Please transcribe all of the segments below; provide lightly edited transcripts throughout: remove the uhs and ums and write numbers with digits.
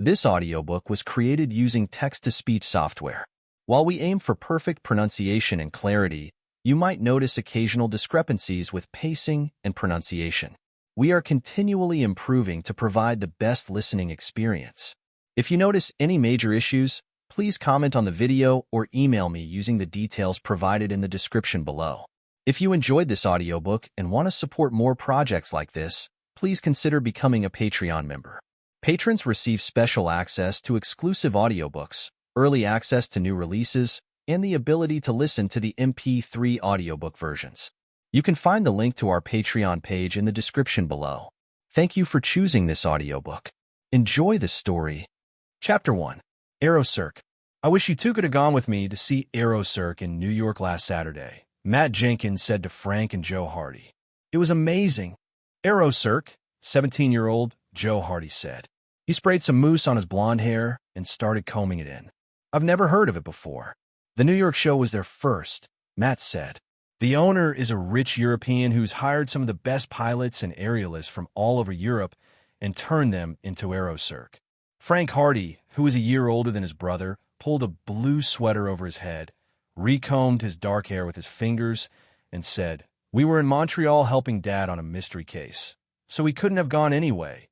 This audiobook was created using text-to-speech software. While we aim for perfect pronunciation and clarity, you might notice occasional discrepancies with pacing and pronunciation. We are continually improving to provide the best listening experience. If you notice any major issues, please comment on the video or email me using the details provided in the description below. If you enjoyed this audiobook and want to support more projects like this, please consider becoming a Patreon member. Patrons receive special access to exclusive audiobooks, early access to new releases, and the ability to listen to the MP3 audiobook versions. You can find the link to our Patreon page in the description below. Thank you for choosing this audiobook. Enjoy the story. Chapter 1. Aerocirque. I wish you two could have gone with me to see Aerocirque in New York last Saturday, Matt Jenkins said to Frank and Joe Hardy. It was amazing. Aerocirque, 17-year-old Joe Hardy said. He sprayed some mousse on his blonde hair and started combing it in. I've never heard of it before. The New York show was their first, Matt said. The owner is a rich European who's hired some of the best pilots and aerialists from all over Europe and turned them into Aerocirque. Frank Hardy, who is a year older than his brother, pulled a blue sweater over his head, recombed his dark hair with his fingers, and said, "We were in Montreal helping Dad on a mystery case, so we couldn't have gone anyway.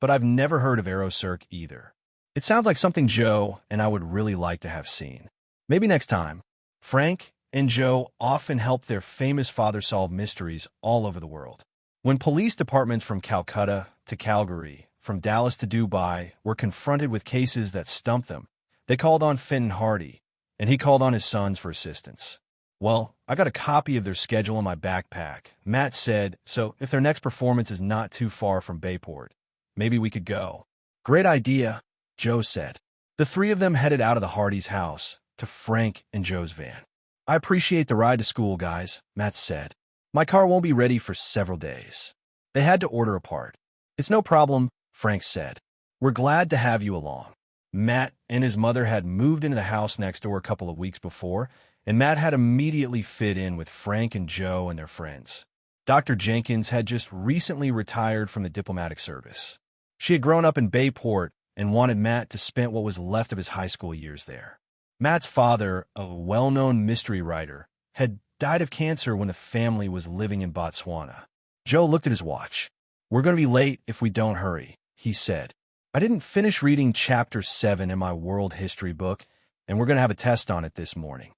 But I've never heard of Aerocirque either. It sounds like something Joe and I would really like to have seen. Maybe next time." Frank and Joe often help their famous father solve mysteries all over the world. When police departments from Calcutta to Calgary, from Dallas to Dubai, were confronted with cases that stumped them, they called on Fenton Hardy, and he called on his sons for assistance. "Well, I got a copy of their schedule in my backpack," Matt said, "so if their next performance is not too far from Bayport, maybe we could go." "Great idea," Joe said. The three of them headed out of the Hardys' house to Frank and Joe's van. "I appreciate the ride to school, guys," Matt said. "My car won't be ready for several days." They had to order a part. "It's no problem," Frank said. "We're glad to have you along." Matt and his mother had moved into the house next door a couple of weeks before, and Matt had immediately fit in with Frank and Joe and their friends. Dr. Jenkins had just recently retired from the diplomatic service. She had grown up in Bayport and wanted Matt to spend what was left of his high school years there. Matt's father, a well-known mystery writer, had died of cancer when the family was living in Botswana. Joe looked at his watch. "We're going to be late if we don't hurry," he said. "I didn't finish reading Chapter 7 in my world history book, and we're going to have a test on it this morning."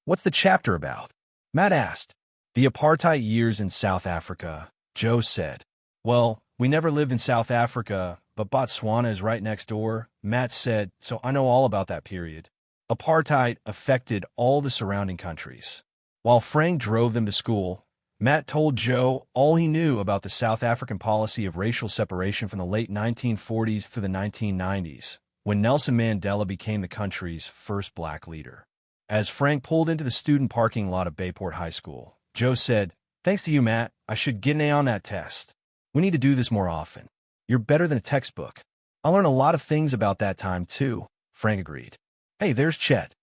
"What's the chapter about?" Matt asked. "The apartheid years in South Africa," Joe said. "Well, we never lived in South Africa, but Botswana is right next door," Matt said, "so I know all about that period." Apartheid affected all the surrounding countries. While Frank drove them to school, Matt told Joe all he knew about the South African policy of racial separation from the late 1940s through the 1990s, when Nelson Mandela became the country's first black leader. As Frank pulled into the student parking lot of Bayport High School, Joe said, "Thanks to you, Matt, I should get an A on that test. We need to do this more often. You're better than a textbook." "I learned a lot of things about that time, too," Frank agreed. "Hey, there's Chet."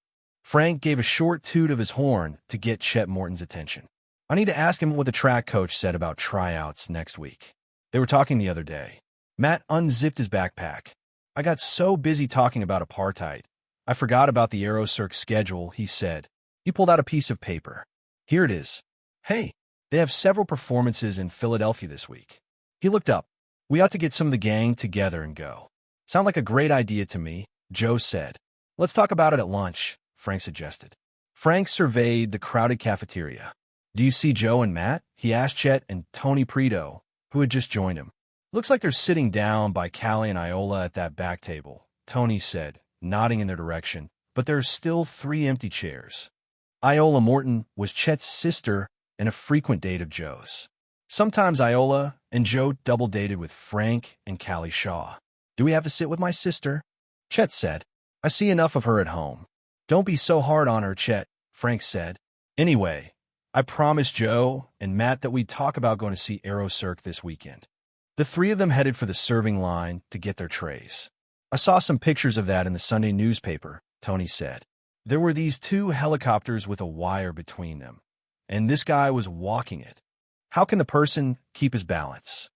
Frank gave a short toot of his horn to get Chet Morton's attention. "I need to ask him what the track coach said about tryouts next week. They were talking the other day." Matt unzipped his backpack. "I got so busy talking about apartheid, I forgot about the Aerocirque schedule," he said. He pulled out a piece of paper. "Here it is. Hey, they have several performances in Philadelphia this week." He looked up. "We ought to get some of the gang together and go." "Sound like a great idea to me," Joe said. "Let's talk about it at lunch," Frank suggested. Frank surveyed the crowded cafeteria. "Do you see Joe and Matt?" he asked Chet and Tony Preto, who had just joined him. "Looks like they're sitting down by Callie and Iola at that back table," Tony said, nodding in their direction, "but there are still 3 empty chairs." Iola Morton was Chet's sister and a frequent date of Joe's. Sometimes Iola and Joe double-dated with Frank and Callie Shaw. "Do we have to sit with my sister?" Chet said. "I see enough of her at home." "Don't be so hard on her, Chet," Frank said. "Anyway, I promised Joe and Matt that we'd talk about going to see Aerocirque this weekend." The three of them headed for the serving line to get their trays. "I saw some pictures of that in the Sunday newspaper," Tony said. "There were these 2 helicopters with a wire between them, and this guy was walking it. How can the person keep his balance?"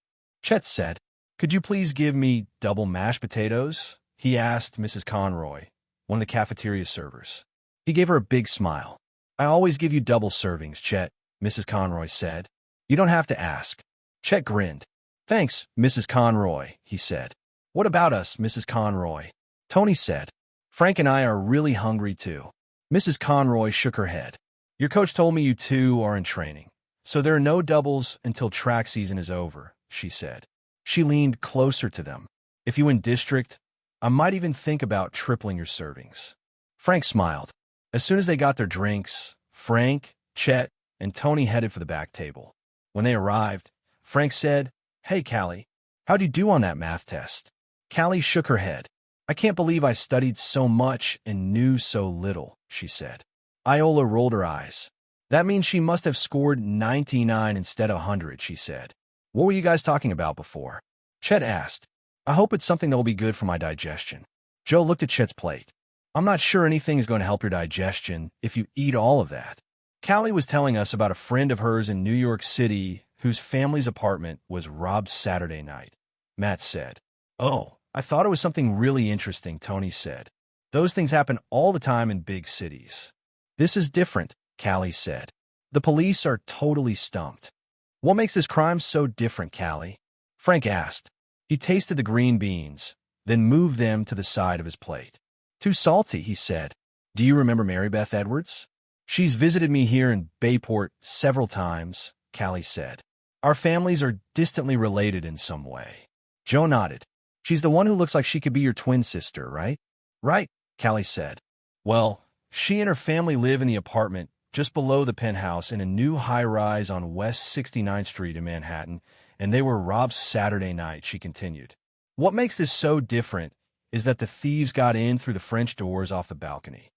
Chet said, "Could you please give me double mashed potatoes?" he asked Mrs. Conroy, one of the cafeteria servers. He gave her a big smile. I always give you double servings, Chet, Mrs. Conroy said. You don't have to ask. Chet grinned. Thanks, Mrs. Conroy, he said. What about us, Mrs. Conroy? Tony said. Frank and I are really hungry too. Mrs. Conroy shook her head. Your coach told me you two are in training, so there are no doubles until track season is over, she said. She leaned closer to them. If you win district, I might even think about tripling your servings. Frank smiled. As soon as they got their drinks, Frank, Chet, and Tony headed for the back table. When they arrived, Frank said, Hey, Callie, how'd you do on that math test? Callie shook her head. I can't believe I studied so much and knew so little, she said. Iola rolled her eyes. That means she must have scored 99 instead of 100, she said. What were you guys talking about before? Chet asked. I hope it's something that will be good for my digestion. Joe looked at Chet's plate. I'm not sure anything is going to help your digestion if you eat all of that. Callie was telling us about a friend of hers in New York City whose family's apartment was robbed Saturday night. Matt said. Oh, I thought it was something really interesting, Tony said. Those things happen all the time in big cities. This is different, Callie said. The police are totally stumped. What makes this crime so different, Callie? Frank asked. He tasted the green beans, then moved them to the side of his plate. Too salty, he said. Do you remember Mary Beth Edwards? She's visited me here in Bayport several times, Callie said. Our families are distantly related in some way. Joe nodded. She's the one who looks like she could be your twin sister, right? Right, Callie said. Well, she and her family live in the apartment just below the penthouse in a new high-rise on West 69th Street in Manhattan, and they were robbed Saturday night, she continued. What makes this so different is that the thieves got in through the French doors off the balcony.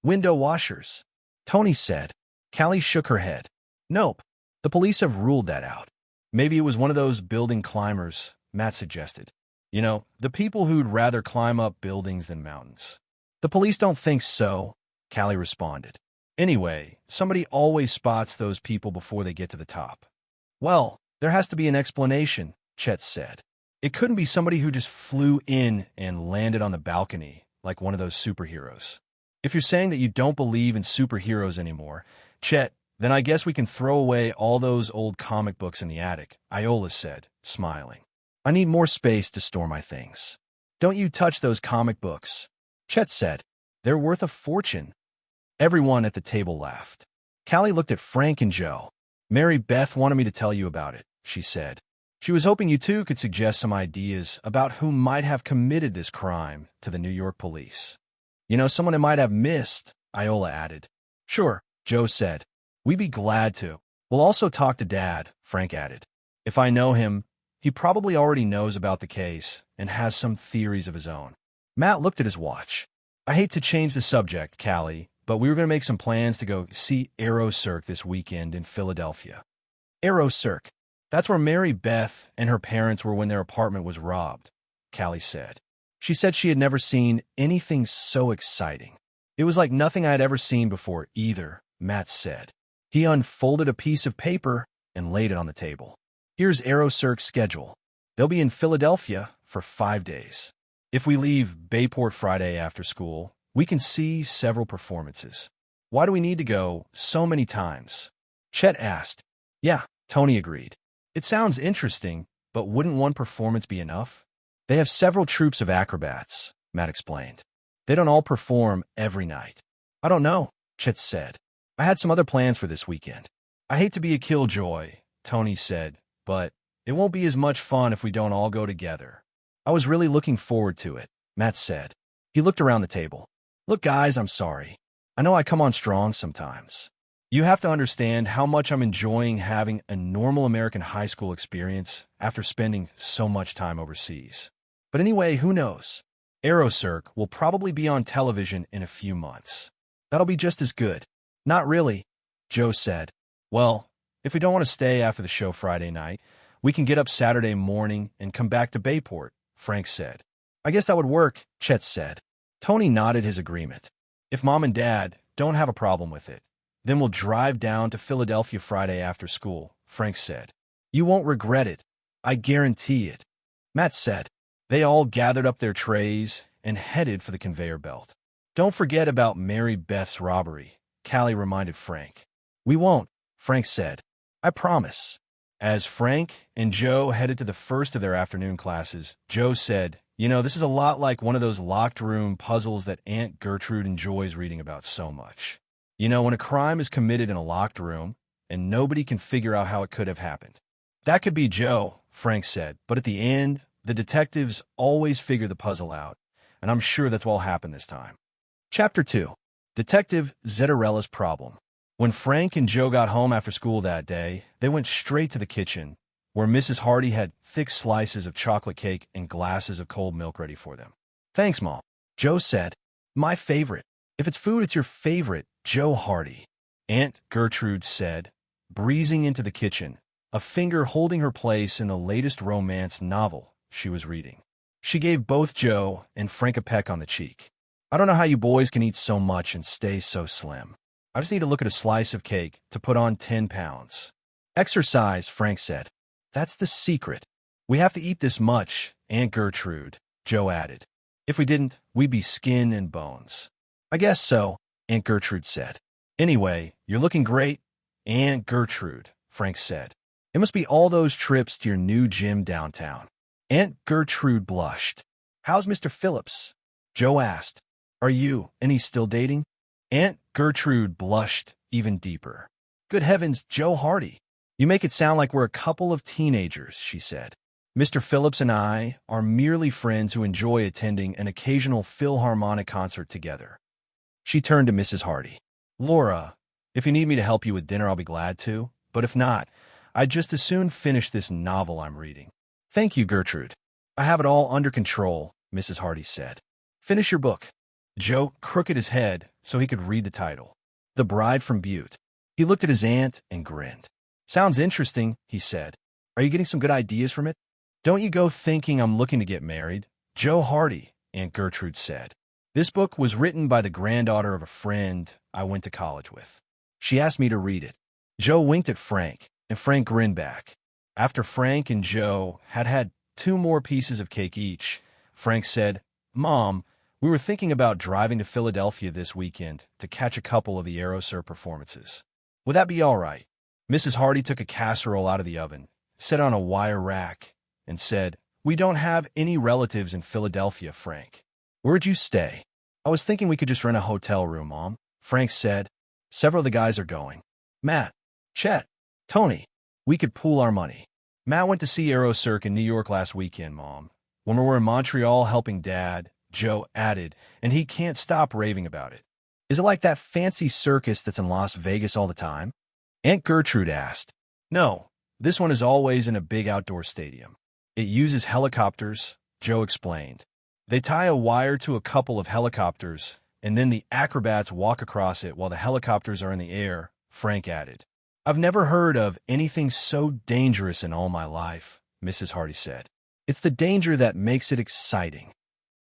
Window washers, Tony said. Callie shook her head. Nope, the police have ruled that out. Maybe it was one of those building climbers, Matt suggested. You know, the people who'd rather climb up buildings than mountains. The police don't think so, Callie responded. Anyway, somebody always spots those people before they get to the top. Well, there has to be an explanation, Chet said. It couldn't be somebody who just flew in and landed on the balcony like one of those superheroes. If you're saying that you don't believe in superheroes anymore, Chet, then I guess we can throw away all those old comic books in the attic, Iola said, smiling. I need more space to store my things. Don't you touch those comic books, Chet said. They're worth a fortune. Everyone at the table laughed. Callie looked at Frank and Joe. Mary Beth wanted me to tell you about it, she said. She was hoping you two could suggest some ideas about who might have committed this crime to the New York police. You know, someone I might have missed, Iola added. Sure, Joe said. We'd be glad to. We'll also talk to Dad, Frank added. If I know him, he probably already knows about the case and has some theories of his own. Matt looked at his watch. I hate to change the subject, Callie, but we were going to make some plans to go see Aero Cirque this weekend in Philadelphia. Aero Cirque. That's where Mary Beth and her parents were when their apartment was robbed, Callie said. She said she had never seen anything so exciting. It was like nothing I had ever seen before either, Matt said. He unfolded a piece of paper and laid it on the table. Here's Aero Cirque's schedule. They'll be in Philadelphia for 5 days. If we leave Bayport Friday after school, we can see several performances. Why do we need to go so many times? Chet asked. Yeah, Tony agreed. It sounds interesting, but wouldn't one performance be enough? They have several troupes of acrobats, Matt explained. They don't all perform every night. I don't know, Chet said. I had some other plans for this weekend. I hate to be a killjoy, Tony said, but it won't be as much fun if we don't all go together. I was really looking forward to it, Matt said. He looked around the table. Look, guys, I'm sorry. I know I come on strong sometimes. You have to understand how much I'm enjoying having a normal American high school experience after spending so much time overseas. But anyway, who knows? Aero Cirque will probably be on television in a few months. That'll be just as good. Not really, Joe said. Well, if we don't want to stay after the show Friday night, we can get up Saturday morning and come back to Bayport, Frank said. I guess that would work, Chet said. Tony nodded his agreement. If Mom and Dad don't have a problem with it, then we'll drive down to Philadelphia Friday after school, Frank said. You won't regret it. I guarantee it. Matt said. They all gathered up their trays and headed for the conveyor belt. "Don't forget about Mary Beth's robbery," Callie reminded Frank. "We won't," Frank said. "I promise." As Frank and Joe headed to the first of their afternoon classes, Joe said, "This is a lot like one of those locked room puzzles that Aunt Gertrude enjoys reading about so much. When a crime is committed in a locked room, and nobody can figure out how it could have happened." "That could be Joe," Frank said, "but at the end, the detectives always figure the puzzle out, and I'm sure that's what will happen this time." Chapter 2. Detective Zetarella's Problem. When Frank and Joe got home after school that day, they went straight to the kitchen, where Mrs. Hardy had thick slices of chocolate cake and glasses of cold milk ready for them. "Thanks, Mom," Joe said. "My favorite." "If it's food, it's your favorite, Joe Hardy," Aunt Gertrude said, breezing into the kitchen, a finger holding her place in the latest romance novel she was reading. She gave both Joe and Frank a peck on the cheek. "I don't know how you boys can eat so much and stay so slim. I just need to look at a slice of cake to put on 10 pounds. "Exercise," Frank said. "That's the secret." "We have to eat this much, Aunt Gertrude," Joe added. "If we didn't, we'd be skin and bones." "I guess so," Aunt Gertrude said. "Anyway, you're looking great, Aunt Gertrude," Frank said. "It must be all those trips to your new gym downtown." Aunt Gertrude blushed. "How's Mr. Phillips?" Joe asked. "Are you and he still dating?" Aunt Gertrude blushed even deeper. "Good heavens, Joe Hardy. You make it sound like we're a couple of teenagers," she said. "Mr. Phillips and I are merely friends who enjoy attending an occasional Philharmonic concert together." She turned to Mrs. Hardy. "Laura, if you need me to help you with dinner, I'll be glad to. But if not, I'd just as soon finish this novel I'm reading." "Thank you, Gertrude. I have it all under control," Mrs. Hardy said. "Finish your book." Joe crooked his head so he could read the title, The Bride from Butte. He looked at his aunt and grinned. "Sounds interesting," he said. "Are you getting some good ideas from it?" "Don't you go thinking I'm looking to get married, Joe Hardy," Aunt Gertrude said. "This book was written by the granddaughter of a friend I went to college with. She asked me to read it." Joe winked at Frank, and Frank grinned back. After Frank and Joe had had 2 more pieces of cake each, Frank said, "Mom, we were thinking about driving to Philadelphia this weekend to catch a couple of the Aerosur performances. Would that be all right?" Mrs. Hardy took a casserole out of the oven, set it on a wire rack, and said, "We don't have any relatives in Philadelphia, Frank." "Where'd you stay?" "I was thinking we could just rent a hotel room, Mom," Frank said. "Several of the guys are going. Matt, Chet, Tony. We could pool our money." "Matt went to see Aerosur in New York last weekend, Mom. When we were in Montreal helping Dad," Joe added, "and he can't stop raving about it." "Is it like that fancy circus that's in Las Vegas all the time?" Aunt Gertrude asked. "No, this one is always in a big outdoor stadium. It uses helicopters," Joe explained. "They tie a wire to a couple of helicopters, and then the acrobats walk across it while the helicopters are in the air," Frank added. "I've never heard of anything so dangerous in all my life," Mrs. Hardy said. "It's the danger that makes it exciting."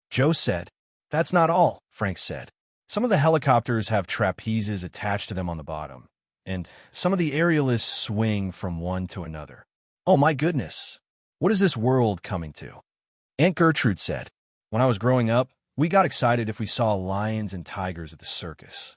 Joe said. "That's not all," Frank said. "Some of the helicopters have trapezes attached to them on the bottom, and some of the aerialists swing from one to another." "Oh my goodness. What is this world coming to?" Aunt Gertrude said. "When I was growing up, we got excited if we saw lions and tigers at the circus."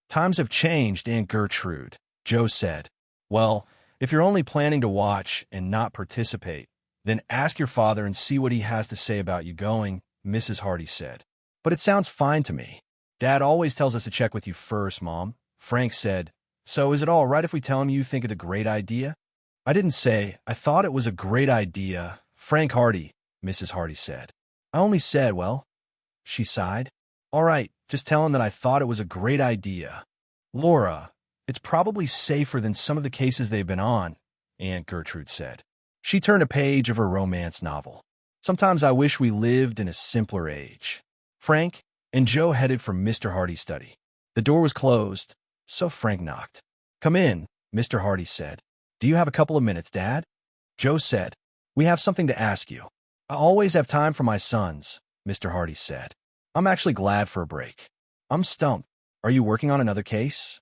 "Times have changed, Aunt Gertrude," Joe said. "Well, if you're only planning to watch and not participate, then ask your father and see what he has to say about you going," Mrs. Hardy said. "But it sounds fine to me." "Dad always tells us to check with you first, Mom," Frank said. "So is it all right if we tell him you think it a great idea?" "I didn't say I thought it was a great idea, Frank Hardy," Mrs. Hardy said. "I only said, well," she sighed. "All right, just tell him that I thought it was a great idea." "Laura, it's probably safer than some of the cases they've been on," Aunt Gertrude said. She turned a page of her romance novel. "Sometimes I wish we lived in a simpler age." Frank and Joe headed for Mr. Hardy's study. The door was closed, so Frank knocked. "Come in," Mr. Hardy said. "Do you have a couple of minutes, Dad?" Joe said, "We have something to ask you." "I always have time for my sons," Mr. Hardy said. "I'm actually glad for a break." "I'm stumped. Are you working on another case?"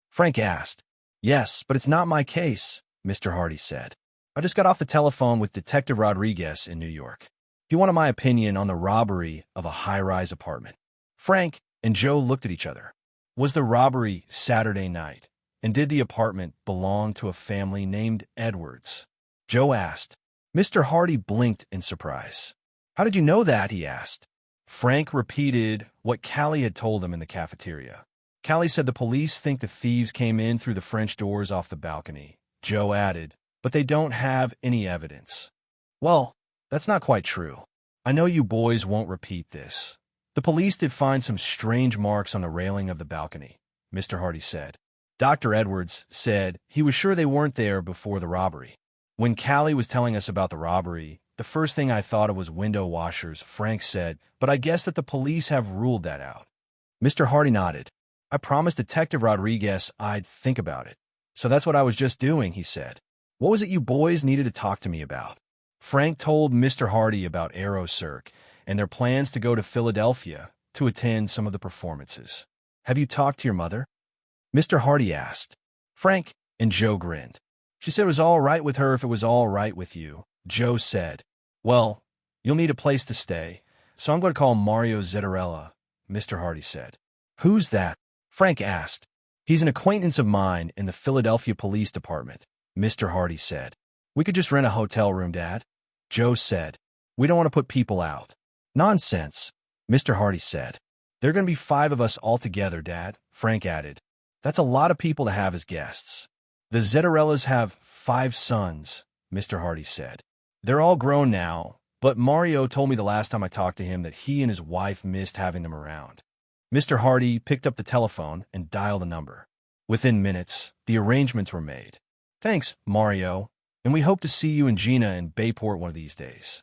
Frank asked. "Yes, but it's not my case," Mr. Hardy said. "I just got off the telephone with Detective Rodriguez in New York." He wanted my opinion on the robbery of a high-rise apartment. Frank and Joe looked at each other. Was the robbery Saturday night? And did the apartment belong to a family named Edwards? Joe asked. Mr. Hardy blinked in surprise. How did you know that? He asked. Frank repeated what Callie had told him in the cafeteria. Callie said the police think the thieves came in through the French doors off the balcony. Joe added, but they don't have any evidence. Well, that's not quite true. I know you boys won't repeat this. The police did find some strange marks on the railing of the balcony, Mr. Hardy said. Dr. Edwards said he was sure they weren't there before the robbery. When Callie was telling us about the robbery, the first thing I thought of was window washers, Frank said, but I guess that the police have ruled that out. Mr. Hardy nodded. I promised Detective Rodriguez I'd think about it. So that's what I was just doing, he said. What was it you boys needed to talk to me about? Frank told Mr. Hardy about AeroCirque and their plans to go to Philadelphia to attend some of the performances. Have you talked to your mother? Mr. Hardy asked. Frank and Joe grinned. She said it was all right with her if it was all right with you. Joe said, well, you'll need a place to stay, so I'm going to call Mario Zittarella, Mr. Hardy said. Who's that? Frank asked. He's an acquaintance of mine in the Philadelphia Police Department, Mr. Hardy said. We could just rent a hotel room, Dad. Joe said. We don't want to put people out. Nonsense, Mr. Hardy said. There are going to be 5 of us all together, Dad, Frank added. That's a lot of people to have as guests. The Zittarellas have 5 sons, Mr. Hardy said. They're all grown now, but Mario told me the last time I talked to him that he and his wife missed having them around. Mr. Hardy picked up the telephone and dialed a number. Within minutes, the arrangements were made. Thanks, Mario, and we hope to see you and Gina in Bayport one of these days.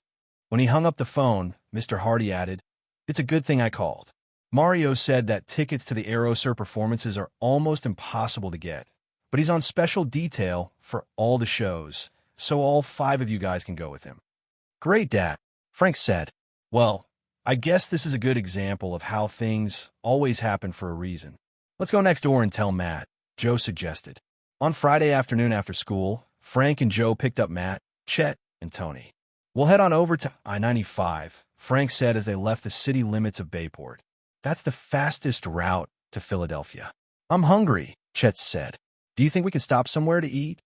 When he hung up the phone, Mr. Hardy added, It's a good thing I called. Mario said that tickets to the AeroCirque performances are almost impossible to get, but he's on special detail for all the shows, so all 5 of you guys can go with him. Great, Dad, Frank said. Well, I guess this is a good example of how things always happen for a reason. Let's go next door and tell Matt, Joe suggested. On Friday afternoon after school, Frank and Joe picked up Matt, Chet, and Tony. We'll head on over to I-95, Frank said as they left the city limits of Bayport. That's the fastest route to Philadelphia. I'm hungry, Chet said. Do you think we can stop somewhere to eat?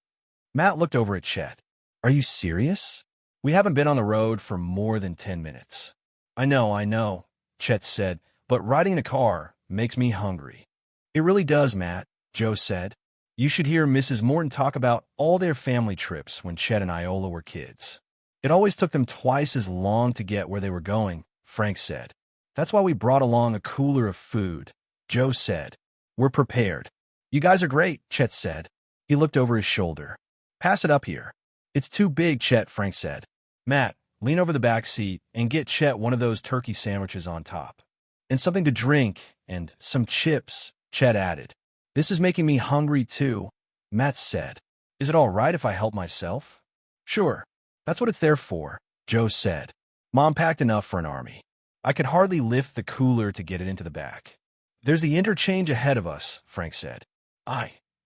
Matt looked over at Chet. Are you serious? We haven't been on the road for more than 10 minutes. I know, Chet said, but riding in a car makes me hungry. It really does, Matt, Joe said. You should hear Mrs. Morton talk about all their family trips when Chet and Iola were kids. It always took them twice as long to get where they were going, Frank said. That's why we brought along a cooler of food, Joe said. We're prepared. You guys are great, Chet said. He looked over his shoulder. Pass it up here. It's too big, Chet, Frank said. Matt, lean over the back seat and get Chet one of those turkey sandwiches on top. And something to drink and some chips, Chet added. This is making me hungry too, Matt said. Is it all right if I help myself? Sure. That's what it's there for, Joe said. Mom packed enough for an army. I could hardly lift the cooler to get it into the back. There's the interchange ahead of us, Frank said.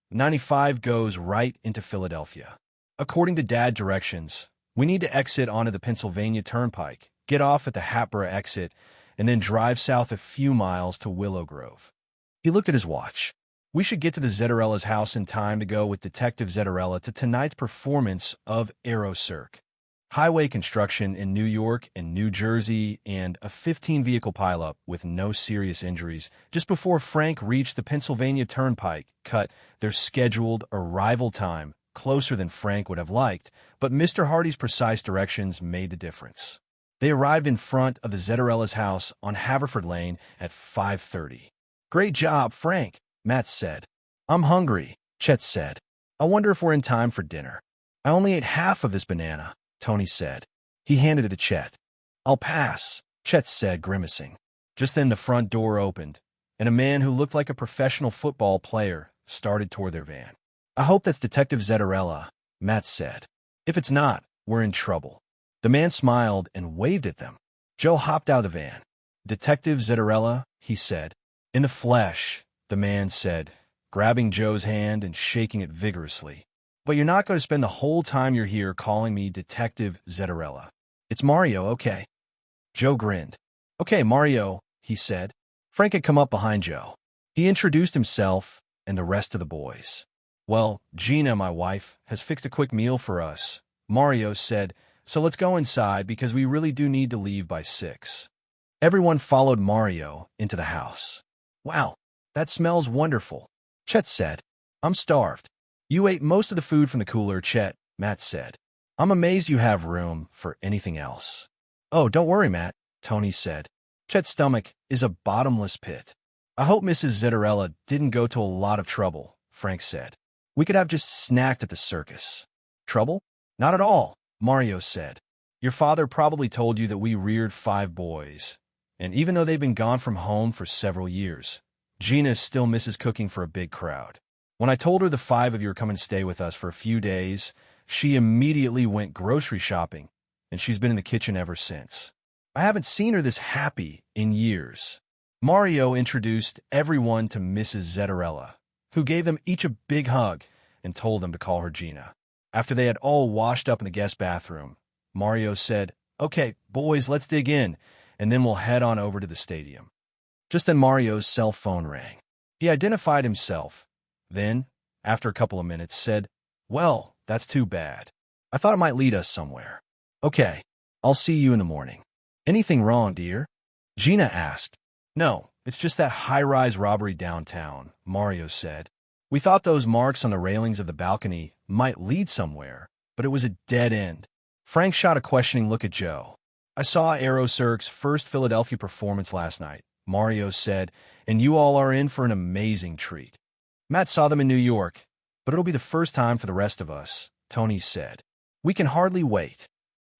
95 goes right into Philadelphia. According to Dad directions, we need to exit onto the Pennsylvania Turnpike, get off at the Hatboro exit, and then drive south a few miles to Willow Grove. He looked at his watch. We should get to the Zittarella's house in time to go with Detective Zittarella to tonight's performance of AeroCirque. Highway construction in New York and New Jersey, and a 15-vehicle pileup with no serious injuries just before Frank reached the Pennsylvania Turnpike cut their scheduled arrival time closer than Frank would have liked, but Mr. Hardy's precise directions made the difference. They arrived in front of the Zittarella's house on Haverford Lane at 5:30. Great job, Frank, Matt said. I'm hungry, Chet said. I wonder if we're in time for dinner. I only ate half of this banana, Tony said. He handed it to Chet. I'll pass, Chet said, grimacing. Just then the front door opened, and a man who looked like a professional football player started toward their van. I hope that's Detective Zittarella, Matt said. If it's not, we're in trouble. The man smiled and waved at them. Joe hopped out of the van. Detective Zittarella, he said. In the flesh, the man said, grabbing Joe's hand and shaking it vigorously. But you're not going to spend the whole time you're here calling me Detective Zittarella. It's Mario, okay? Joe grinned. Okay, Mario, he said. Frank had come up behind Joe. He introduced himself and the rest of the boys. Well, Gina, my wife, has fixed a quick meal for us, Mario said, so let's go inside because we really do need to leave by 6. Everyone followed Mario into the house. Wow, that smells wonderful, Chet said. I'm starved. You ate most of the food from the cooler, Chet, Matt said. I'm amazed you have room for anything else. Oh, don't worry, Matt, Tony said. Chet's stomach is a bottomless pit. I hope Mrs. Zetterella didn't go to a lot of trouble, Frank said. We could have just snacked at the circus. Trouble? Not at all, Mario said. Your father probably told you that we reared 5 boys, and even though they've been gone from home for several years, Gina still misses cooking for a big crowd. When I told her the 5 of you were coming to stay with us for a few days, she immediately went grocery shopping, and she's been in the kitchen ever since. I haven't seen her this happy in years. Mario introduced everyone to Mrs. Zetterella, who gave them each a big hug and told them to call her Gina. After they had all washed up in the guest bathroom, Mario said, Okay, boys, let's dig in, and then we'll head on over to the stadium. Just then Mario's cell phone rang. He identified himself, then, after a couple of minutes, said, Well, that's too bad. I thought it might lead us somewhere. Okay, I'll see you in the morning. Anything wrong, dear? Gina asked. No, it's just that high-rise robbery downtown, Mario said. We thought those marks on the railings of the balcony might lead somewhere, but it was a dead end. Frank shot a questioning look at Joe. I saw Aerocirque's first Philadelphia performance last night, Mario said, and you all are in for an amazing treat. Matt saw them in New York, but it'll be the first time for the rest of us, Tony said. We can hardly wait.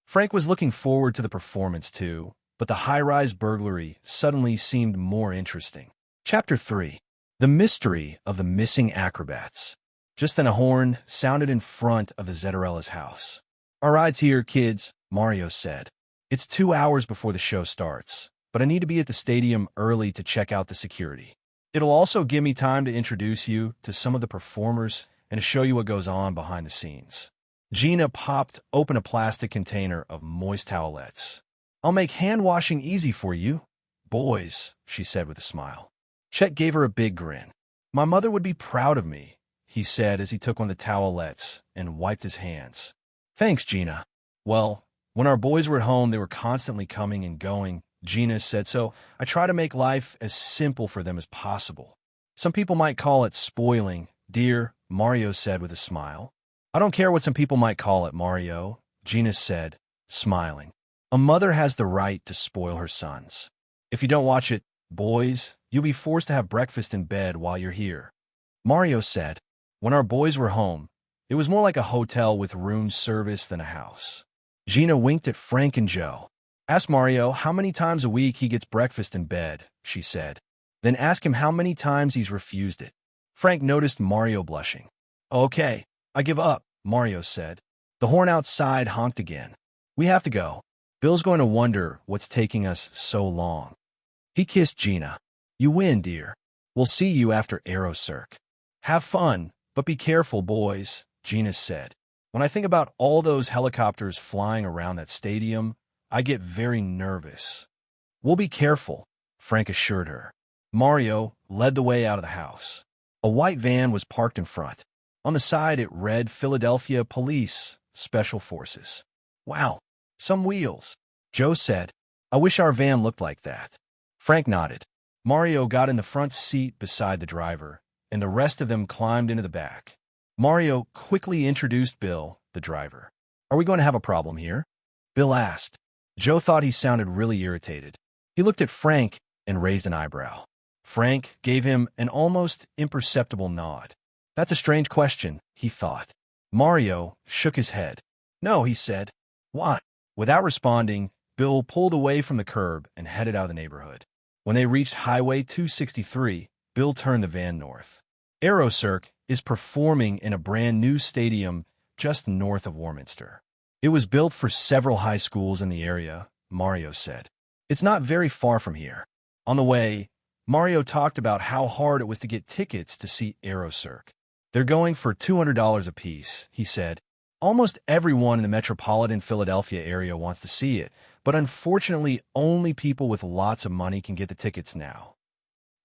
Frank was looking forward to the performance too, but the high-rise burglary suddenly seemed more interesting. Chapter 3. The Mystery of the Missing Acrobats. Just then a horn sounded in front of the Zetterella's house. Our ride's here, kids, Mario said. It's 2 hours before the show starts, but I need to be at the stadium early to check out the security. It'll also give me time to introduce you to some of the performers and to show you what goes on behind the scenes. Gina popped open a plastic container of moist towelettes. I'll make hand-washing easy for you, boys, she said with a smile. Chet gave her a big grin. My mother would be proud of me, he said as he took one of the towelettes and wiped his hands. Thanks, Gina. Well, when our boys were at home, they were constantly coming and going, Gina said, so I try to make life as simple for them as possible. Some people might call it spoiling, dear, Mario said with a smile. I don't care what some people might call it, Mario, Gina said, smiling. A mother has the right to spoil her sons. If you don't watch it, boys, you'll be forced to have breakfast in bed while you're here. Mario said, when our boys were home, it was more like a hotel with room service than a house. Gina winked at Frank and Joe. Ask Mario how many times a week he gets breakfast in bed, she said. Then ask him how many times he's refused it. Frank noticed Mario blushing. Okay, I give up, Mario said. The horn outside honked again. We have to go. Bill's going to wonder what's taking us so long. He kissed Gina. You win, dear. We'll see you after Aerocirque. Have fun, but be careful, boys, Gina said. When I think about all those helicopters flying around that stadium, I get very nervous. We'll be careful, Frank assured her. Mario led the way out of the house. A white van was parked in front. On the side, it read Philadelphia Police Special Forces. Wow, some wheels, Joe said. I wish our van looked like that. Frank nodded. Mario got in the front seat beside the driver, and the rest of them climbed into the back. Mario quickly introduced Bill, the driver. Are we going to have a problem here? Bill asked. Joe thought he sounded really irritated. He looked at Frank and raised an eyebrow. Frank gave him an almost imperceptible nod. That's a strange question, he thought. Mario shook his head. No, he said. Why? Without responding, Bill pulled away from the curb and headed out of the neighborhood. When they reached Highway 263, Bill turned the van north. Aerocirque is performing in a brand new stadium just north of Warminster. It was built for several high schools in the area, Mario said. It's not very far from here. On the way, Mario talked about how hard it was to get tickets to see Aerocirque. They're going for $200 apiece, he said. Almost everyone in the metropolitan Philadelphia area wants to see it, but unfortunately only people with lots of money can get the tickets now.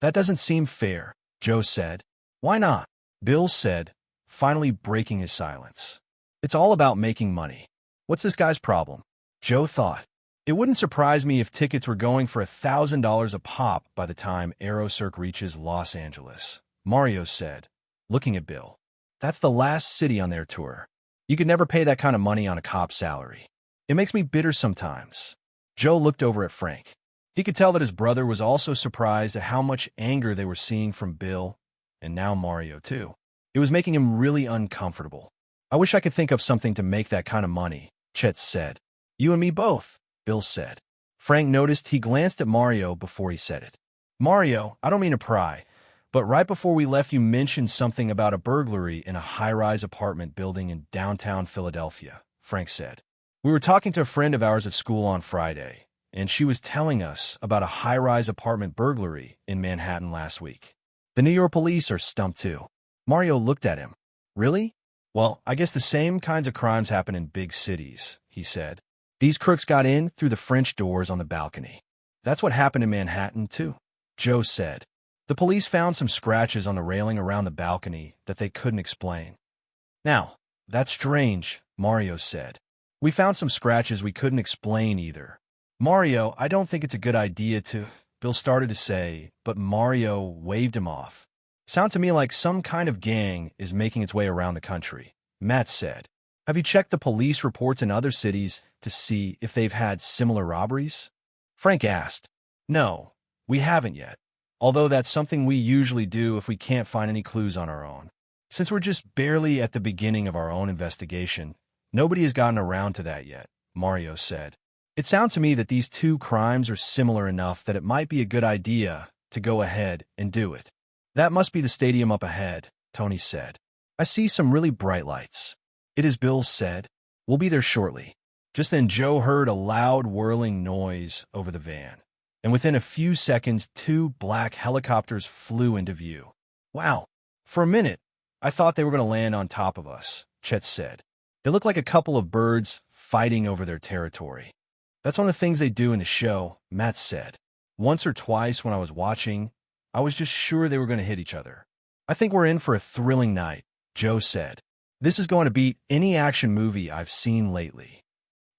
That doesn't seem fair, Joe said. Why not? Bill said, finally breaking his silence. It's all about making money. What's this guy's problem? Joe thought. It wouldn't surprise me if tickets were going for $1,000 a pop by the time AeroCirque reaches Los Angeles, Mario said, looking at Bill. That's the last city on their tour. You could never pay that kind of money on a cop's salary. It makes me bitter sometimes. Joe looked over at Frank. He could tell that his brother was also surprised at how much anger they were seeing from Bill, and now Mario too. It was making him really uncomfortable. I wish I could think of something to make that kind of money, Chet said. You and me both, Bill said. Frank noticed he glanced at Mario before he said it. Mario, I don't mean to pry, but right before we left you mentioned something about a burglary in a high-rise apartment building in downtown Philadelphia, Frank said. We were talking to a friend of ours at school on Friday, and she was telling us about a high-rise apartment burglary in Manhattan last week. The New York police are stumped too. Mario looked at him. Really? Well, I guess the same kinds of crimes happen in big cities, he said. These crooks got in through the French doors on the balcony. That's what happened in Manhattan too, Joe said. The police found some scratches on the railing around the balcony that they couldn't explain. Now, that's strange, Mario said. We found some scratches we couldn't explain either. Mario, I don't think it's a good idea to, Bill started to say, but Mario waved him off. Sounds to me like some kind of gang is making its way around the country, Matt said. Have you checked the police reports in other cities to see if they've had similar robberies? Frank asked. No, we haven't yet. Although that's something we usually do if we can't find any clues on our own. Since we're just barely at the beginning of our own investigation, nobody has gotten around to that yet, Mario said. It sounds to me that these two crimes are similar enough that it might be a good idea to go ahead and do it. That must be the stadium up ahead, Tony said. I see some really bright lights. It is, Bill said. We'll be there shortly. Just then Joe heard a loud whirling noise over the van, and within a few seconds 2 black helicopters flew into view. Wow. For a minute, I thought they were going to land on top of us, Chet said. It looked like a couple of birds fighting over their territory. That's one of the things they do in the show, Matt said. Once or twice when I was watching, I was just sure they were going to hit each other. I think we're in for a thrilling night, Joe said. This is going to beat any action movie I've seen lately.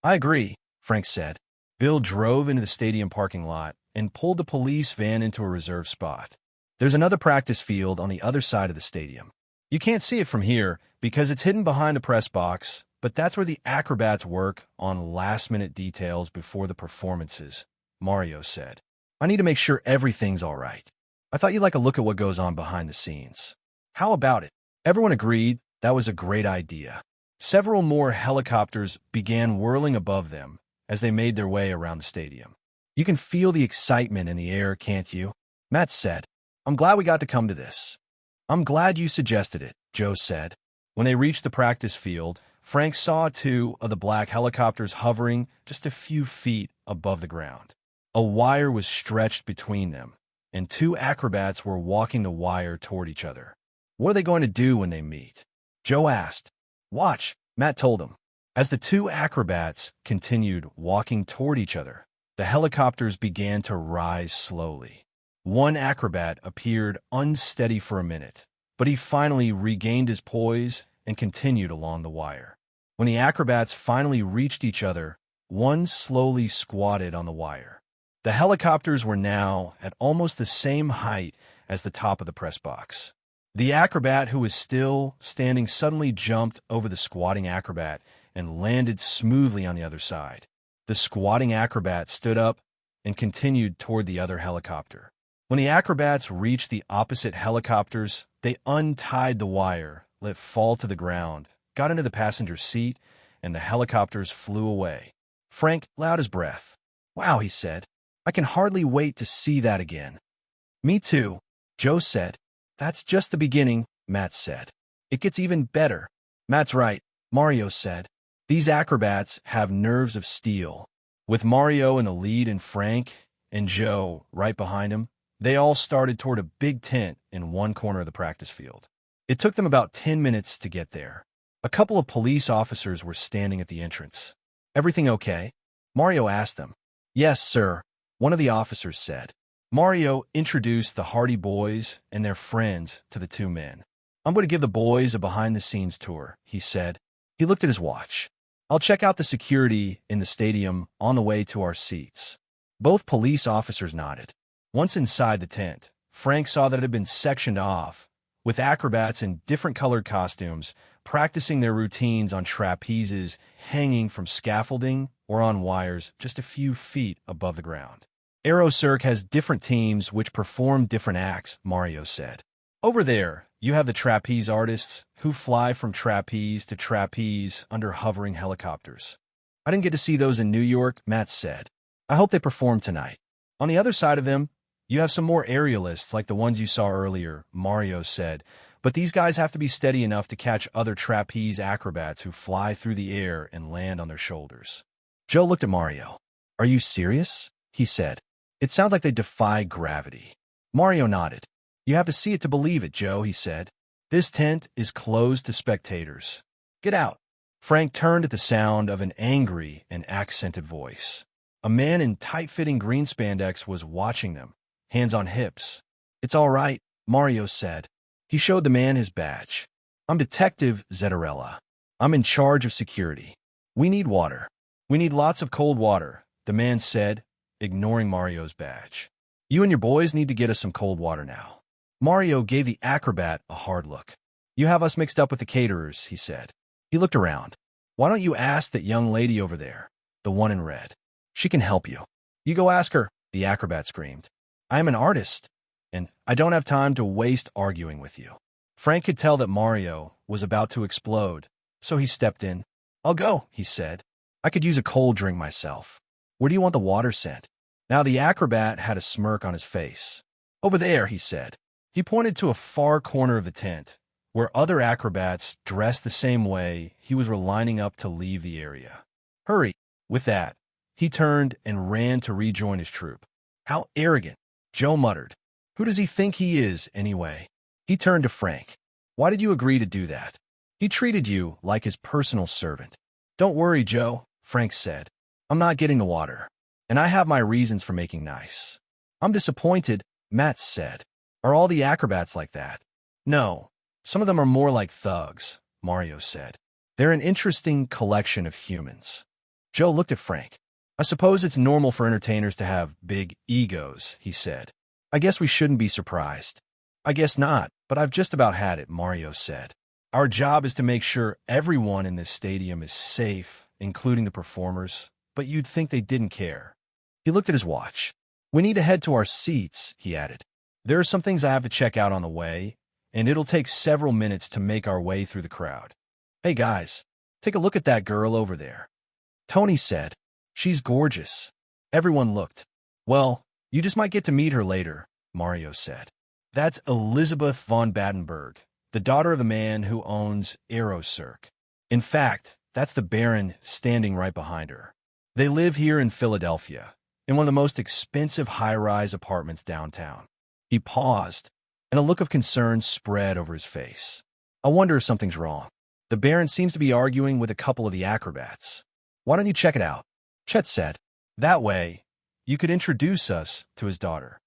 I agree, Frank said. Bill drove into the stadium parking lot and pulled the police van into a reserved spot. There's another practice field on the other side of the stadium. You can't see it from here because it's hidden behind the press box, but that's where the acrobats work on last-minute details before the performances, Mario said. I need to make sure everything's all right. I thought you'd like a look at what goes on behind the scenes. How about it? Everyone agreed that was a great idea. Several more helicopters began whirling above them as they made their way around the stadium. You can feel the excitement in the air, can't you? Matt said. I'm glad we got to come to this. I'm glad you suggested it, Joe said. When they reached the practice field, Frank saw 2 of the black helicopters hovering just a few feet above the ground. A wire was stretched between them, and 2 acrobats were walking the wire toward each other. What are they going to do when they meet? Joe asked. Watch, Matt told him. As the 2 acrobats continued walking toward each other, the helicopters began to rise slowly. One acrobat appeared unsteady for a minute, but he finally regained his poise and continued along the wire. When the acrobats finally reached each other, one slowly squatted on the wire. The helicopters were now at almost the same height as the top of the press box. The acrobat who was still standing suddenly jumped over the squatting acrobat and landed smoothly on the other side. The squatting acrobat stood up and continued toward the other helicopter. When the acrobats reached the opposite helicopters, they untied the wire, let fall to the ground, got into the passenger seat, and the helicopters flew away. Frank let out his breath. Wow, he said. I can hardly wait to see that again. Me too, Joe said. That's just the beginning, Matt said. It gets even better. Matt's right, Mario said. These acrobats have nerves of steel. With Mario in the lead and Frank and Joe right behind him, they all started toward a big tent in one corner of the practice field. It took them about 10 minutes to get there. A couple of police officers were standing at the entrance. Everything okay? Mario asked them. Yes, sir, one of the officers said. Mario introduced the Hardy Boys and their friends to the two men. I'm going to give the boys a behind-the-scenes tour, he said. He looked at his watch. I'll check out the security in the stadium on the way to our seats. Both police officers nodded. Once inside the tent, Frank saw that it had been sectioned off, with acrobats in different colored costumes practicing their routines on trapezes hanging from scaffolding or on wires just a few feet above the ground. Aerocirque has different teams which perform different acts, Mario said. Over there, you have the trapeze artists who fly from trapeze to trapeze under hovering helicopters. I didn't get to see those in New York, Matt said. I hope they perform tonight. On the other side of them, you have some more aerialists like the ones you saw earlier, Mario said, but these guys have to be steady enough to catch other trapeze acrobats who fly through the air and land on their shoulders. Joe looked at Mario. Are you serious? He said. It sounds like they defy gravity. Mario nodded. You have to see it to believe it, Joe, he said. This tent is closed to spectators. Get out. Frank turned at the sound of an angry and accented voice. A man in tight-fitting green spandex was watching them, hands on hips. It's all right, Mario said. He showed the man his badge. I'm Detective Zettarella. I'm in charge of security. We need water. We need lots of cold water, the man said, ignoring Mario's badge. You and your boys need to get us some cold water now. Mario gave the acrobat a hard look. You have us mixed up with the caterers, he said. He looked around. Why don't you ask that young lady over there, the one in red? She can help you. You go ask her, the acrobat screamed. I am an artist, and I don't have time to waste arguing with you. Frank could tell that Mario was about to explode, so he stepped in. I'll go, he said. I could use a cold drink myself. Where do you want the water sent? Now the acrobat had a smirk on his face. Over there, he said. He pointed to a far corner of the tent, where other acrobats dressed the same way were lining up to leave the area. Hurry. With that, he turned and ran to rejoin his troop. How arrogant, Joe muttered. Who does he think he is, anyway? He turned to Frank. Why did you agree to do that? He treated you like his personal servant. Don't worry, Joe, Frank said. I'm not getting the water, and I have my reasons for making nice. I'm disappointed, Matt said. Are all the acrobats like that? No, some of them are more like thugs, Mario said. They're an interesting collection of humans. Joe looked at Frank. I suppose it's normal for entertainers to have big egos, he said. I guess we shouldn't be surprised. I guess not, but I've just about had it, Mario said. Our job is to make sure everyone in this stadium is safe, including the performers, but you'd think they didn't care. He looked at his watch. We need to head to our seats, he added. There are some things I have to check out on the way, and it'll take several minutes to make our way through the crowd. Hey guys, take a look at that girl over there. Tony said. She's gorgeous. Everyone looked. Well, you just might get to meet her later, Mario said. That's Elizabeth von Battenberg, the daughter of the man who owns Aerocirque. In fact, that's the Baron standing right behind her. They live here in Philadelphia, in one of the most expensive high-rise apartments downtown. He paused, and a look of concern spread over his face. I wonder if something's wrong. The Baron seems to be arguing with a couple of the acrobats. Why don't you check it out? Chet said. That way, you could introduce us to his daughter.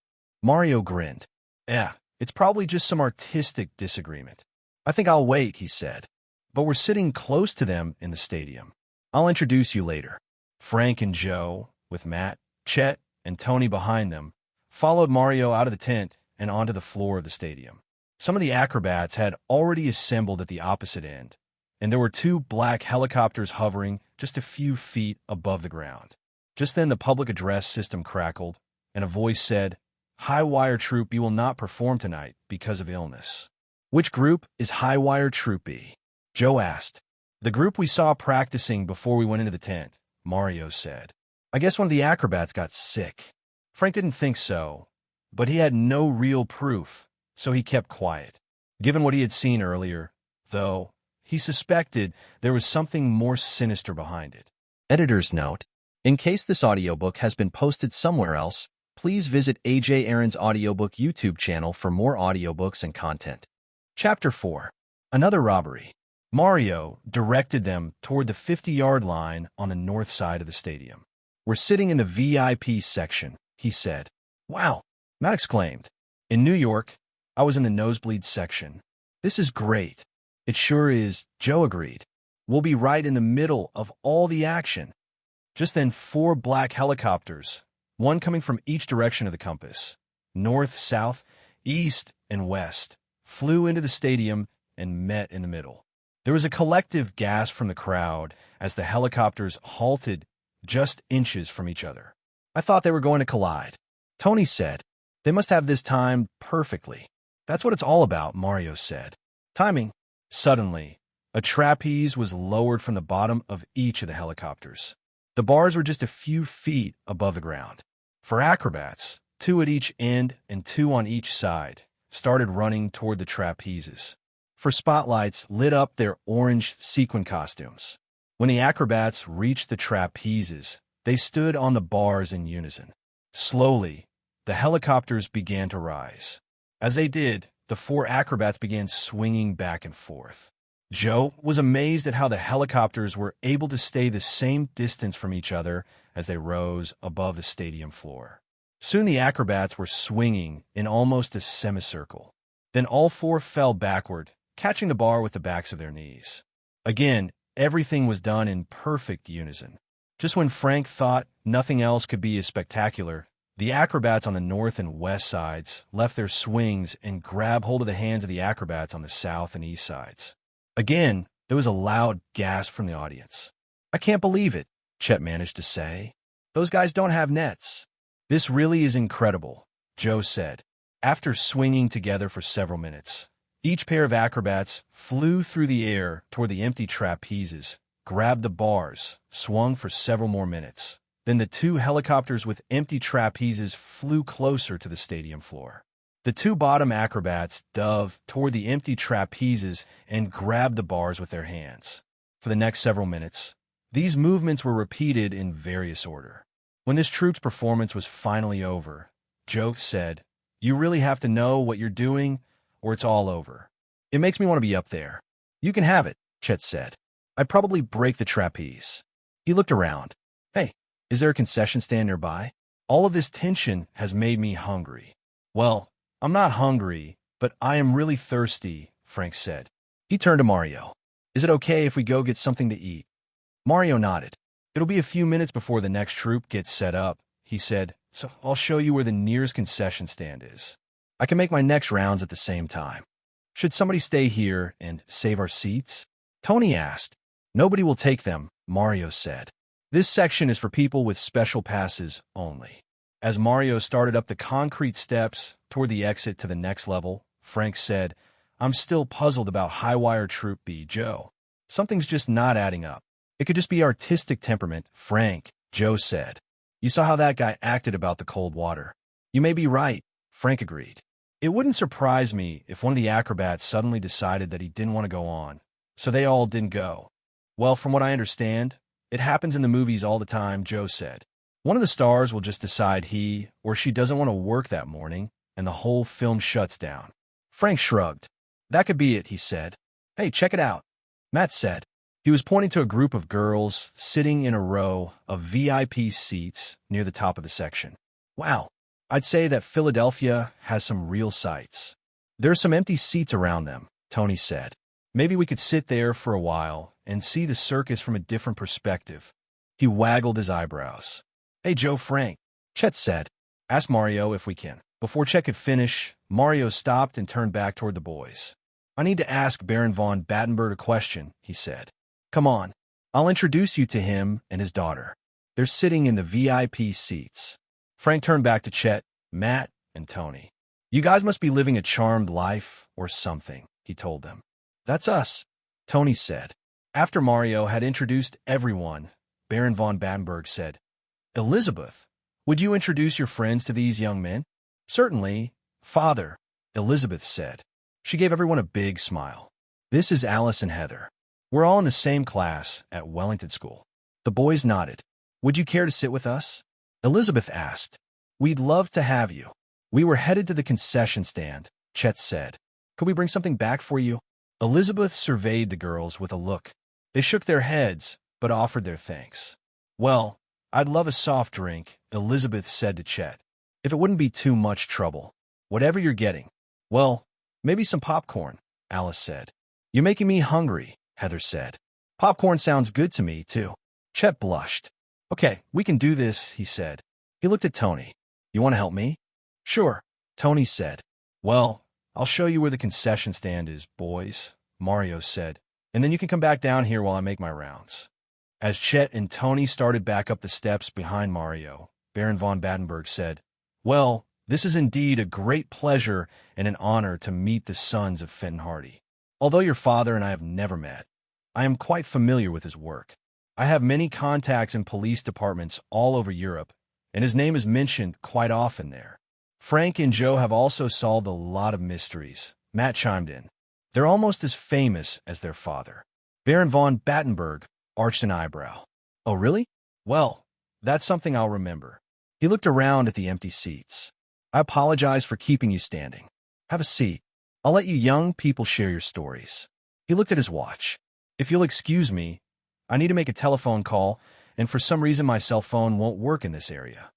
Mario grinned. Yeah, it's probably just some artistic disagreement. I think I'll wait, he said. But we're sitting close to them in the stadium. I'll introduce you later. Frank and Joe, with Matt, Chet, and Tony behind them, followed Mario out of the tent and onto the floor of the stadium. Some of the acrobats had already assembled at the opposite end, and there were two black helicopters hovering just a few feet above the ground. Just then the public address system crackled, and a voice said, High Wire Troop B will not perform tonight because of illness. Which group is High Wire Troop B? Joe asked. The group we saw practicing before we went into the tent, Mario said. I guess one of the acrobats got sick. Frank didn't think so, but he had no real proof, so he kept quiet. Given what he had seen earlier, though, he suspected there was something more sinister behind it. Editor's note: in case this audiobook has been posted somewhere else, please visit AJ Aaron's Audiobook YouTube channel for more audiobooks and content. Chapter 4. Another Robbery. Mario directed them toward the 50-yard line on the north side of the stadium. We're sitting in the VIP section, he said. Wow, Matt exclaimed. In New York, I was in the nosebleed section. This is great. It sure is, Joe agreed. We'll be right in the middle of all the action. Just then 4 black helicopters, one coming from each direction of the compass, north, south, east, and west, flew into the stadium and met in the middle. There was a collective gasp from the crowd as the helicopters halted just inches from each other. I thought they were going to collide. Tony said, they must have this timed perfectly. That's what it's all about, Mario said. Timing. Suddenly, a trapeze was lowered from the bottom of each of the helicopters. The bars were just a few feet above the ground. 4 acrobats, 2 at each end and 2 on each side, started running toward the trapezes. 4 spotlights lit up their orange sequin costumes. When the acrobats reached the trapezes, they stood on the bars in unison. Slowly, the helicopters began to rise. As they did, the 4 acrobats began swinging back and forth. Joe was amazed at how the helicopters were able to stay the same distance from each other as they rose above the stadium floor. Soon the acrobats were swinging in almost a semicircle. Then all 4 fell backward, catching the bar with the backs of their knees. Again, everything was done in perfect unison. Just when Frank thought nothing else could be as spectacular, the acrobats on the north and west sides left their swings and grabbed hold of the hands of the acrobats on the south and east sides. Again, there was a loud gasp from the audience. I can't believe it, Chet managed to say. Those guys don't have nets. This really is incredible, Joe said. After swinging together for several minutes, each pair of acrobats flew through the air toward the empty trapezes, grabbed the bars, swung for several more minutes. Then the 2 helicopters with empty trapezes flew closer to the stadium floor. The 2 bottom acrobats dove toward the empty trapezes and grabbed the bars with their hands. For the next several minutes, these movements were repeated in various order. When this troupe's performance was finally over, Joe said, "You really have to know what you're doing, or it's all over. It makes me want to be up there." "You can have it," Chet said. "I'd probably break the trapeze." He looked around. "Hey, is there a concession stand nearby? All of this tension has made me hungry." "Well, I'm not hungry, but I am really thirsty," Frank said. He turned to Mario. "Is it okay if we go get something to eat?" Mario nodded. "It'll be a few minutes before the next troupe gets set up," he said, "so I'll show you where the nearest concession stand is. I can make my next rounds at the same time." "Should somebody stay here and save our seats?" Tony asked. "Nobody will take them," Mario said. "This section is for people with special passes only." As Mario started up the concrete steps toward the exit to the next level, Frank said, "I'm still puzzled about Highwire Troop B, Joe. Something's just not adding up." "It could just be artistic temperament, Frank," Joe said. "You saw how that guy acted about the cold water." "You may be right," Frank agreed. "It wouldn't surprise me if one of the acrobats suddenly decided that he didn't want to go on, so they all didn't go." "Well, from what I understand, it happens in the movies all the time," Joe said. "One of the stars will just decide he or she doesn't want to work that morning, and the whole film shuts down." Frank shrugged. "That could be it," he said. "Hey, check it out," Matt said. He was pointing to a group of girls sitting in a row of VIP seats near the top of the section. "Wow, I'd say that Philadelphia has some real sights. There's some empty seats around them," Tony said. "Maybe we could sit there for a while and see the circus from a different perspective." He waggled his eyebrows. "Hey, Joe, Frank," Chet said. "Ask Mario if we can." Before Chet could finish, Mario stopped and turned back toward the boys. "I need to ask Baron von Battenberg a question," he said. "Come on, I'll introduce you to him and his daughter. They're sitting in the VIP seats." Frank turned back to Chet, Matt, and Tony. "You guys must be living a charmed life or something," he told them. "That's us," Tony said. After Mario had introduced everyone, Baron von Battenberg said, "Elizabeth, would you introduce your friends to these young men?" "Certainly, Father," Elizabeth said. She gave everyone a big smile. "This is Alice and Heather. We're all in the same class at Wellington School." The boys nodded. "Would you care to sit with us?" Elizabeth asked. "We'd love to have you." "We were headed to the concession stand," Chet said. "Could we bring something back for you?" Elizabeth surveyed the girls with a look. They shook their heads, but offered their thanks. "Well, I'd love a soft drink, Elizabeth said to Chet. If it wouldn't be too much trouble. Whatever you're getting. Well, maybe some popcorn, Alice said. You're making me hungry, Heather said. Popcorn sounds good to me, too. Chet blushed. Okay, we can do this, he said. He looked at Tony. You want to help me? Sure, Tony said. Well, I'll show you where the concession stand is, boys, Mario said, and then you can come back down here while I make my rounds. As Chet and Tony started back up the steps behind Mario, Baron von Battenberg said, Well, this is indeed a great pleasure and an honor to meet the sons of Fenton Hardy. Although your father and I have never met, I am quite familiar with his work. I have many contacts in police departments all over Europe, and his name is mentioned quite often there. Frank and Joe have also solved a lot of mysteries, Matt chimed in. They're almost as famous as their father. Baron von Battenberg arched an eyebrow. Oh, really? Well, that's something I'll remember. He looked around at the empty seats. I apologize for keeping you standing. Have a seat. I'll let you young people share your stories. He looked at his watch. If you'll excuse me, I need to make a telephone call, and for some reason my cell phone won't work in this area.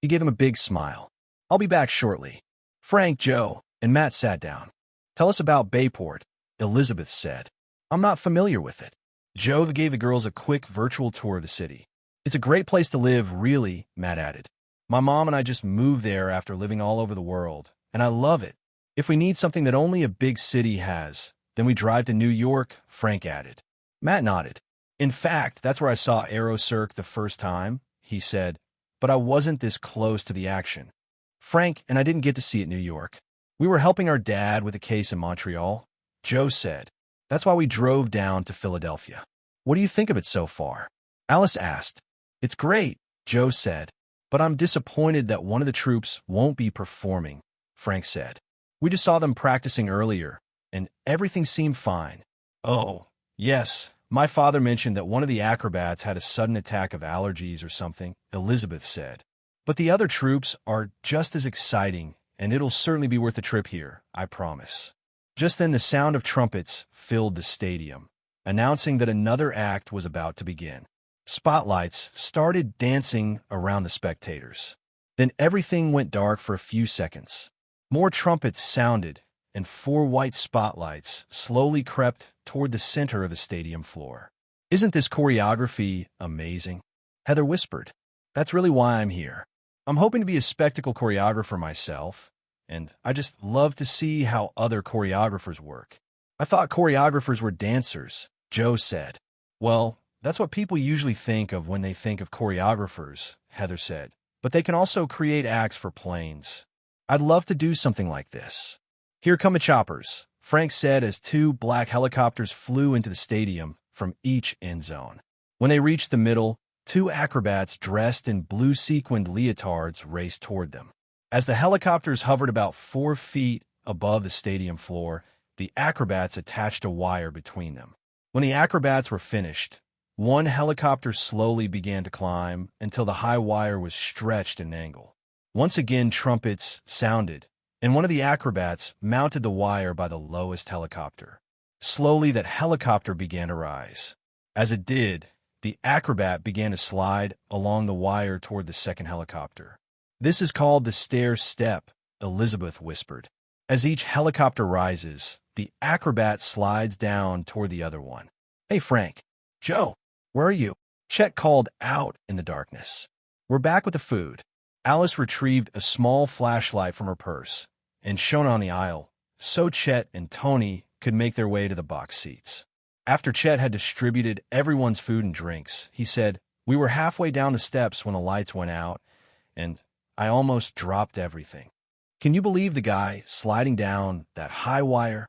He gave him a big smile. I'll be back shortly. Frank, Joe, and Matt sat down. Tell us about Bayport, Elizabeth said. I'm not familiar with it. Joe gave the girls a quick virtual tour of the city. It's a great place to live, really, Matt added. My mom and I just moved there after living all over the world, and I love it. If we need something that only a big city has, then we drive to New York, Frank added. Matt nodded. In fact, that's where I saw Aerocirque the first time, he said, but I wasn't this close to the action. Frank and I didn't get to see it in New York. We were helping our dad with a case in Montreal, Joe said. That's why we drove down to Philadelphia. What do you think of it so far? Alice asked. It's great, Joe said, but I'm disappointed that one of the troops won't be performing, Frank said. We just saw them practicing earlier, and everything seemed fine. Oh, yes, my father mentioned that one of the acrobats had a sudden attack of allergies or something, Elizabeth said. But the other troops are just as exciting, and it'll certainly be worth a trip here, I promise. Just then the sound of trumpets filled the stadium, announcing that another act was about to begin. Spotlights started dancing around the spectators. Then everything went dark for a few seconds. More trumpets sounded, and 4 white spotlights slowly crept toward the center of the stadium floor. Isn't this choreography amazing? Heather whispered. That's really why I'm here. I'm hoping to be a spectacle choreographer myself, and I just love to see how other choreographers work. I thought choreographers were dancers, Joe said. Well, that's what people usually think of when they think of choreographers, Heather said. But they can also create acts for planes. I'd love to do something like this. Here come the choppers, Frank said as 2 black helicopters flew into the stadium from each end zone. When they reached the middle, 2 acrobats dressed in blue sequined leotards raced toward them. As the helicopters hovered about 4 feet above the stadium floor, the acrobats attached a wire between them. When the acrobats were finished, one helicopter slowly began to climb until the high wire was stretched at an angle. Once again, trumpets sounded, and one of the acrobats mounted the wire by the lowest helicopter. Slowly, that helicopter began to rise. As it did, the acrobat began to slide along the wire toward the second helicopter. This is called the stair step, Elizabeth whispered. As each helicopter rises, the acrobat slides down toward the other one. Hey, Frank. Joe, where are you? Chet called out in the darkness. We're back with the food. Alice retrieved a small flashlight from her purse and shone on the aisle, so Chet and Tony could make their way to the box seats. After Chet had distributed everyone's food and drinks, he said, We were halfway down the steps when the lights went out, and I almost dropped everything. Can you believe the guy sliding down that high wire?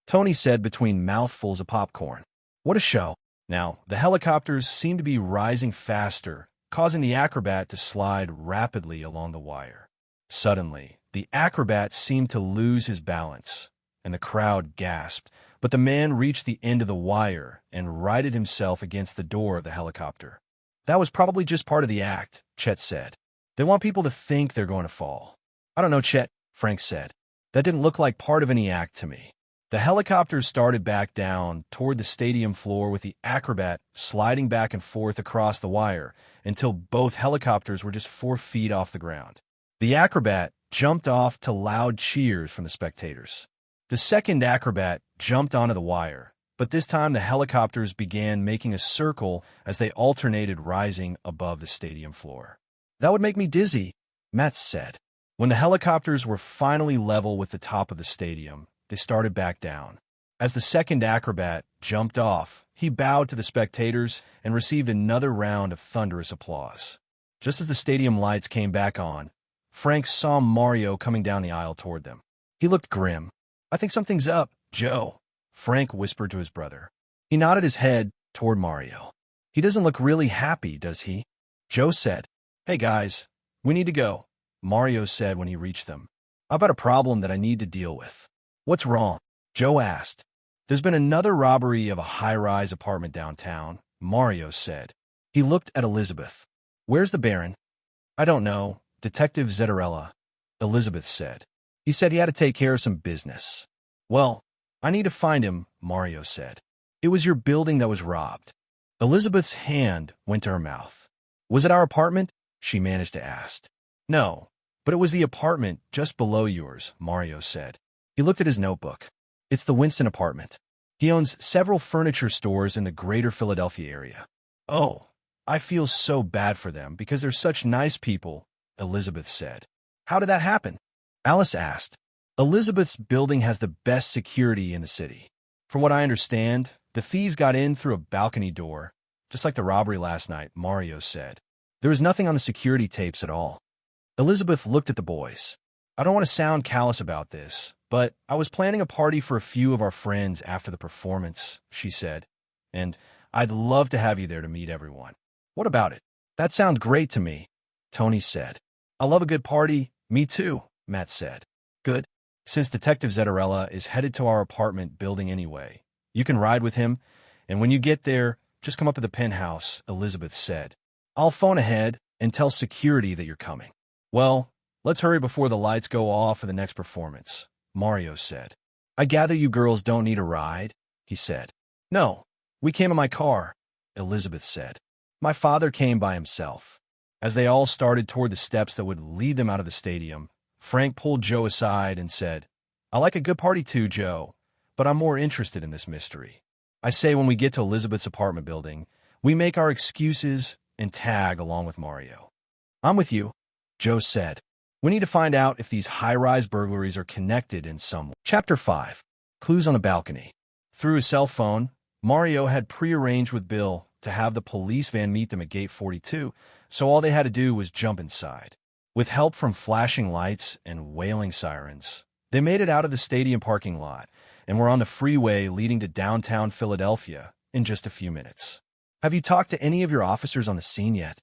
Tony said between mouthfuls of popcorn. What a show. Now, the helicopters seemed to be rising faster, causing the acrobat to slide rapidly along the wire. Suddenly, the acrobat seemed to lose his balance, and the crowd gasped, but the man reached the end of the wire and righted himself against the door of the helicopter. That was probably just part of the act, Chet said. They want people to think they're going to fall. I don't know, Chet, Frank said. That didn't look like part of any act to me. The helicopters started back down toward the stadium floor with the acrobat sliding back and forth across the wire until both helicopters were just 4 feet off the ground. The acrobat jumped off to loud cheers from the spectators. The second acrobat jumped onto the wire, but this time the helicopters began making a circle as they alternated rising above the stadium floor. "That would make me dizzy," Matt said. When the helicopters were finally level with the top of the stadium, they started back down. As the second acrobat jumped off, he bowed to the spectators and received another round of thunderous applause. Just as the stadium lights came back on, Frank saw Mario coming down the aisle toward them. He looked grim. "I think something's up, Joe," Frank whispered to his brother. He nodded his head toward Mario. "He doesn't look really happy, does he?" Joe said. "Hey guys, we need to go," Mario said when he reached them. "I've got a problem that I need to deal with." "What's wrong?" Joe asked. "There's been another robbery of a high-rise apartment downtown," Mario said. He looked at Elizabeth. "Where's the Baron?" "I don't know, Detective Zettarella," Elizabeth said. "He said he had to take care of some business." "Well, I need to find him," Mario said. "It was your building that was robbed." Elizabeth's hand went to her mouth. "Was it our apartment?" she managed to ask. "No, but it was the apartment just below yours," Mario said. He looked at his notebook. "It's the Winston apartment. He owns several furniture stores in the greater Philadelphia area." "Oh, I feel so bad for them because they're such nice people," Elizabeth said. "How did that happen?" Alice asked. "Elizabeth's building has the best security in the city. From what I understand, the thieves got in through a balcony door, just like the robbery last night," Mario said. "There was nothing on the security tapes at all." Elizabeth looked at the boys. "I don't want to sound callous about this, but I was planning a party for a few of our friends after the performance," she said, "and I'd love to have you there to meet everyone." "What about it?" "That sounds great to me," Tony said. "I love a good party." "Me too," Matt said. "Good. Since Detective Zettarella is headed to our apartment building anyway, you can ride with him, and when you get there, just come up to the penthouse," Elizabeth said. "I'll phone ahead and tell security that you're coming." "Well, let's hurry before the lights go off for the next performance," Mario said. "I gather you girls don't need a ride," he said. "No, we came in my car," Elizabeth said. "My father came by himself." As they all started toward the steps that would lead them out of the stadium, Frank pulled Joe aside and said, "I like a good party too, Joe, but I'm more interested in this mystery. I say when we get to Elizabeth's apartment building, we make our excuses and tag along with Mario." "I'm with you," Joe said. "We need to find out if these high-rise burglaries are connected in some way." Chapter 5. Clues on the Balcony. Through his cell phone, Mario had prearranged with Bill to have the police van meet them at Gate 42, so all they had to do was jump inside. With help from flashing lights and wailing sirens, they made it out of the stadium parking lot and were on the freeway leading to downtown Philadelphia in just a few minutes. "Have you talked to any of your officers on the scene yet?"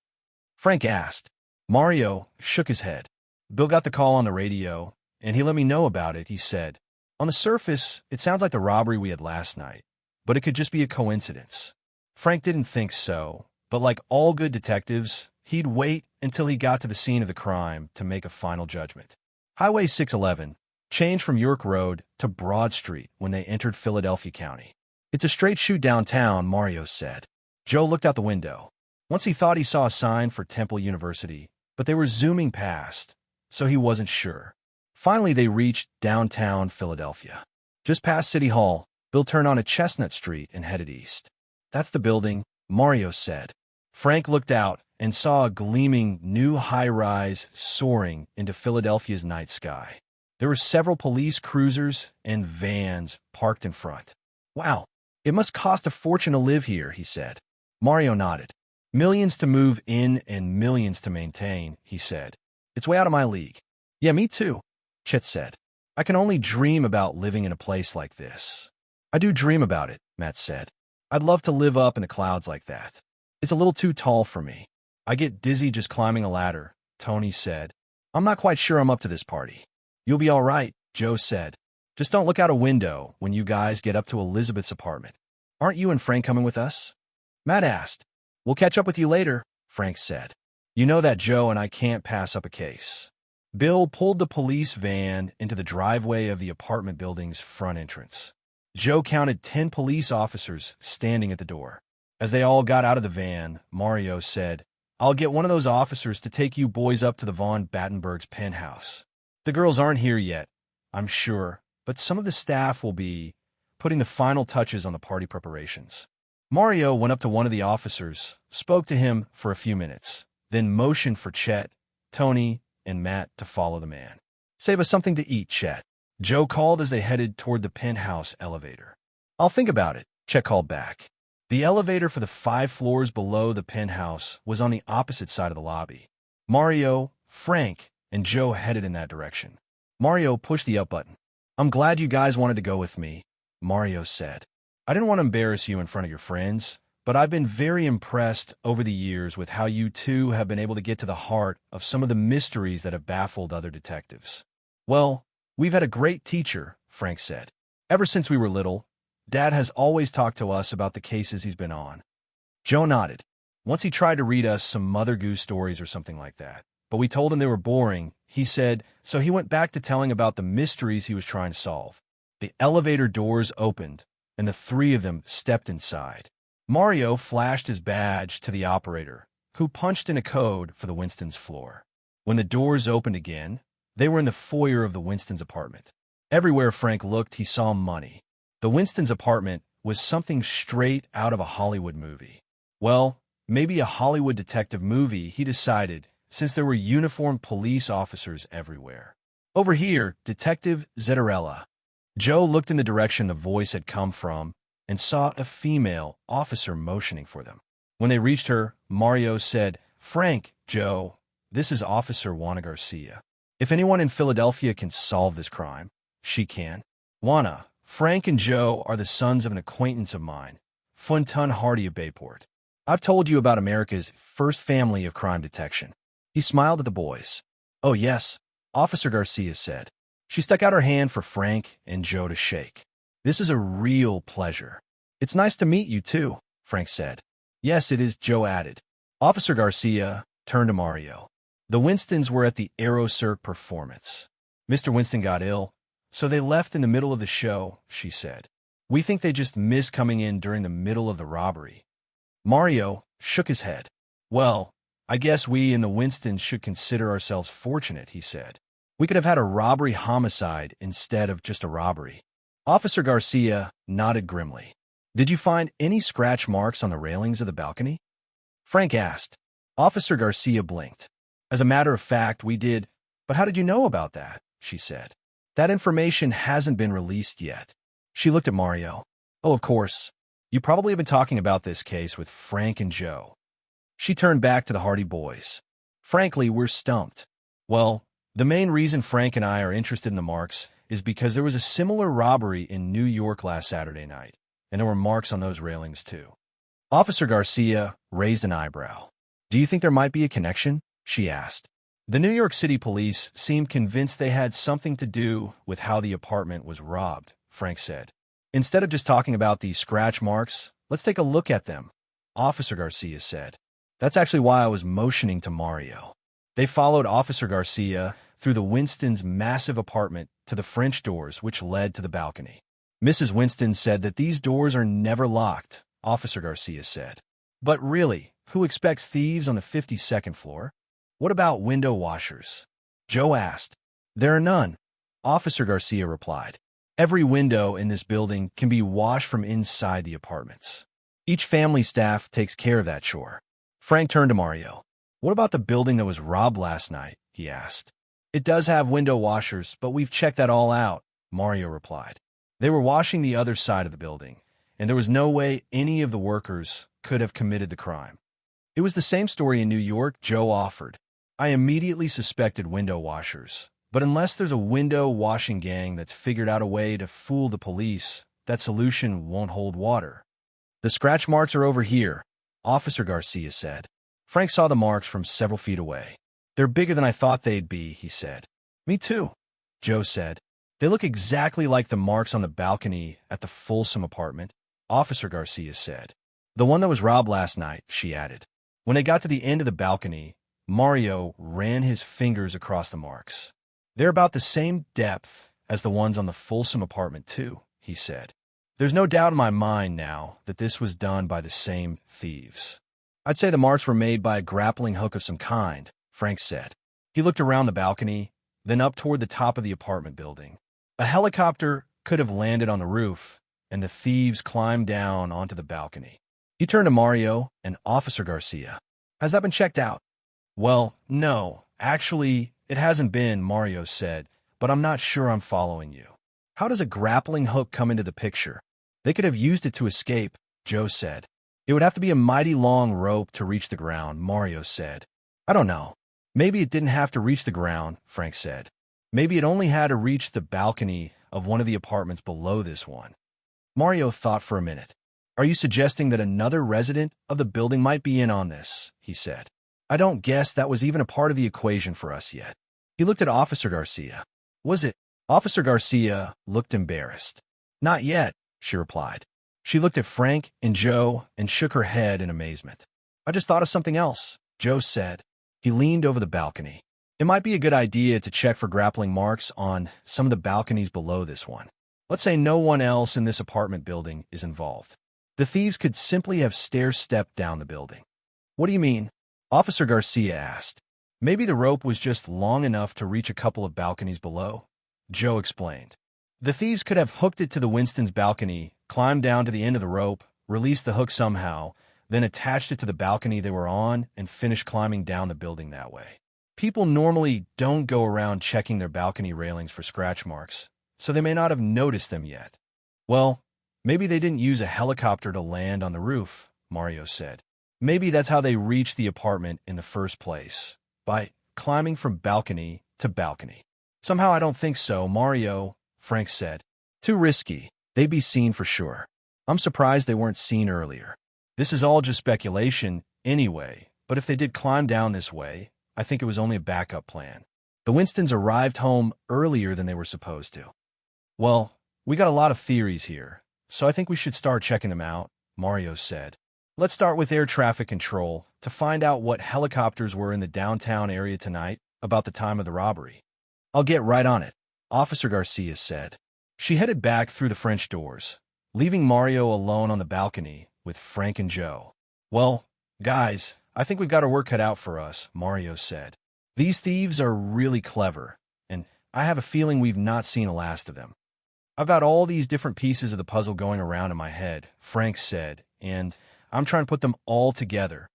Frank asked. Mario shook his head. "Bill got the call on the radio, and he let me know about it," he said. "On the surface, it sounds like the robbery we had last night, but it could just be a coincidence." Frank didn't think so, but like all good detectives, he'd wait until he got to the scene of the crime to make a final judgment. Highway 611 changed from York Road to Broad Street when they entered Philadelphia County. "It's a straight shoot downtown," Mario said. Joe looked out the window. Once he thought he saw a sign for Temple University, but they were zooming past, so he wasn't sure. Finally, they reached downtown Philadelphia. Just past City Hall, Bill turned onto Chestnut Street and headed east. "That's the building," Mario said. Frank looked out and saw a gleaming new high-rise soaring into Philadelphia's night sky. There were several police cruisers and vans parked in front. "Wow, it must cost a fortune to live here," he said. Mario nodded. "Millions to move in and millions to maintain," he said. "It's way out of my league." "Yeah, me too," Chet said. "I can only dream about living in a place like this." "I do dream about it," Matt said. "I'd love to live up in the clouds like that. It's a little too tall for me. I get dizzy just climbing a ladder," Tony said. "I'm not quite sure I'm up to this party." "You'll be all right," Joe said. "Just don't look out a window when you guys get up to Elizabeth's apartment." "Aren't you and Frank coming with us?" Matt asked. "We'll catch up with you later," Frank said. "You know that Joe and I can't pass up a case." Bill pulled the police van into the driveway of the apartment building's front entrance. Joe counted 10 police officers standing at the door. As they all got out of the van, Mario said, "I'll get one of those officers to take you boys up to the Von Battenberg's penthouse. The girls aren't here yet, I'm sure, but some of the staff will be putting the final touches on the party preparations." Mario went up to one of the officers, spoke to him for a few minutes, then motioned for Chet, Tony, and Matt to follow the man. "Save us something to eat, Chet," Joe called as they headed toward the penthouse elevator. "I'll think about it," Chet called back. The elevator for the 5 floors below the penthouse was on the opposite side of the lobby. Mario, Frank, and Joe headed in that direction. Mario pushed the up button. "I'm glad you guys wanted to go with me," Mario said. "I didn't want to embarrass you in front of your friends, but I've been very impressed over the years with how you two have been able to get to the heart of some of the mysteries that have baffled other detectives." "Well, we've had a great teacher," Frank said. "Ever since we were little, Dad has always talked to us about the cases he's been on." Joe nodded. "Once he tried to read us some Mother Goose stories or something like that, but we told him they were boring, he said, so he went back to telling about the mysteries he was trying to solve." The elevator doors opened, and the 3 of them stepped inside. Mario flashed his badge to the operator, who punched in a code for the Winston's floor. When the doors opened again, they were in the foyer of the Winston's apartment. Everywhere Frank looked, he saw money. The Winston's apartment was something straight out of a Hollywood movie. Well, maybe a Hollywood detective movie, he decided, since there were uniformed police officers everywhere. "Over here, Detective Zetterella." Joe looked in the direction the voice had come from and saw a female officer motioning for them. When they reached her, Mario said, "Frank, Joe, this is Officer Juana Garcia. If anyone in Philadelphia can solve this crime, she can. Juana, Frank and Joe are the sons of an acquaintance of mine, Funtun Hardy of Bayport. I've told you about America's first family of crime detection." He smiled at the boys. "Oh, yes," Officer Garcia said. She stuck out her hand for Frank and Joe to shake. "This is a real pleasure." "It's nice to meet you, too," Frank said. "Yes, it is," Joe added. Officer Garcia turned to Mario. "The Winstons were at the Aerocirque performance. Mr. Winston got ill, so they left in the middle of the show," she said. "We think they just missed coming in during the middle of the robbery." Mario shook his head. "Well, I guess we and the Winstons should consider ourselves fortunate," he said. "We could have had a robbery-homicide instead of just a robbery." Officer Garcia nodded grimly. "Did you find any scratch marks on the railings of the balcony?" Frank asked. Officer Garcia blinked. "As a matter of fact, we did. But how did you know about that?" she said. "That information hasn't been released yet." She looked at Mario. "Oh, of course. You probably have been talking about this case with Frank and Joe." She turned back to the Hardy boys. "Frankly, we're stumped. Well, the main reason Frank and I are interested in the marks is because there was a similar robbery in New York last Saturday night, and there were marks on those railings too." Officer Garcia raised an eyebrow. "Do you think there might be a connection?" she asked. The New York City police seemed convinced they had something to do with how the apartment was robbed, Frank said. "Instead of just talking about these scratch marks, let's take a look at them," Officer Garcia said. "That's actually why I was motioning to Mario." They followed Officer Garcia through the Winston's massive apartment to the French doors which led to the balcony. "Mrs. Winston said that these doors are never locked," Officer Garcia said. "But really, who expects thieves on the 52nd floor? What about window washers?" Joe asked. "There are none," Officer Garcia replied. "Every window in this building can be washed from inside the apartments. Each family staff takes care of that chore." Frank turned to Mario. "What about the building that was robbed last night?" he asked. "It does have window washers, but we've checked that all out," Mario replied. "They were washing the other side of the building, and there was no way any of the workers could have committed the crime." "It was the same story in New York," Joe offered. "I immediately suspected window washers, but unless there's a window washing gang that's figured out a way to fool the police, that solution won't hold water." "The scratch marks are over here," Officer Garcia said. Frank saw the marks from several feet away. "They're bigger than I thought they'd be," he said. "Me too," Joe said. "They look exactly like the marks on the balcony at the Folsom apartment," Officer Garcia said. "The one that was robbed last night," she added. When they got to the end of the balcony, Mario ran his fingers across the marks. "They're about the same depth as the ones on the Folsom apartment, too," he said. There's no doubt in my mind now that this was done by the same thieves. I'd say the marks were made by a grappling hook of some kind, Frank said. He looked around the balcony, then up toward the top of the apartment building. A helicopter could have landed on the roof, and the thieves climbed down onto the balcony. He turned to Mario and Officer Garcia. Has that been checked out? Well, no. Actually, it hasn't been, Mario said, but I'm not sure I'm following you. How does a grappling hook come into the picture? They could have used it to escape, Joe said. It would have to be a mighty long rope to reach the ground, Mario said. I don't know. Maybe it didn't have to reach the ground, Frank said. Maybe it only had to reach the balcony of one of the apartments below this one. Mario thought for a minute. Are you suggesting that another resident of the building might be in on this? He said. I don't guess that was even a part of the equation for us yet. He looked at Officer Garcia. Was it? Officer Garcia looked embarrassed. Not yet, she replied. She looked at Frank and Joe and shook her head in amazement. I just thought of something else, Joe said. He leaned over the balcony. It might be a good idea to check for grappling marks on some of the balconies below this one. Let's say no one else in this apartment building is involved. The thieves could simply have stair-stepped down the building. What do you mean? Officer Garcia asked. Maybe the rope was just long enough to reach a couple of balconies below, Joe explained. The thieves could have hooked it to the Winston's balcony, climbed down to the end of the rope, released the hook somehow, then attached it to the balcony they were on and finished climbing down the building that way. People normally don't go around checking their balcony railings for scratch marks, so they may not have noticed them yet. Well, maybe they didn't use a helicopter to land on the roof, Mario said. Maybe that's how they reached the apartment in the first place, by climbing from balcony to balcony. Somehow I don't think so, Mario, Frank said. Too risky. They'd be seen for sure. I'm surprised they weren't seen earlier. This is all just speculation anyway, but if they did climb down this way, I think it was only a backup plan. The Winstons arrived home earlier than they were supposed to. Well, we got a lot of theories here, so I think we should start checking them out, Mario said. Let's start with air traffic control to find out what helicopters were in the downtown area tonight about the time of the robbery. I'll get right on it, Officer Garcia said. She headed back through the French doors, leaving Mario alone on the balcony with Frank and Joe. Well, guys, I think we've got our work cut out for us, Mario said. These thieves are really clever, and I have a feeling we've not seen the last of them. I've got all these different pieces of the puzzle going around in my head, Frank said, and I'm trying to put them all together.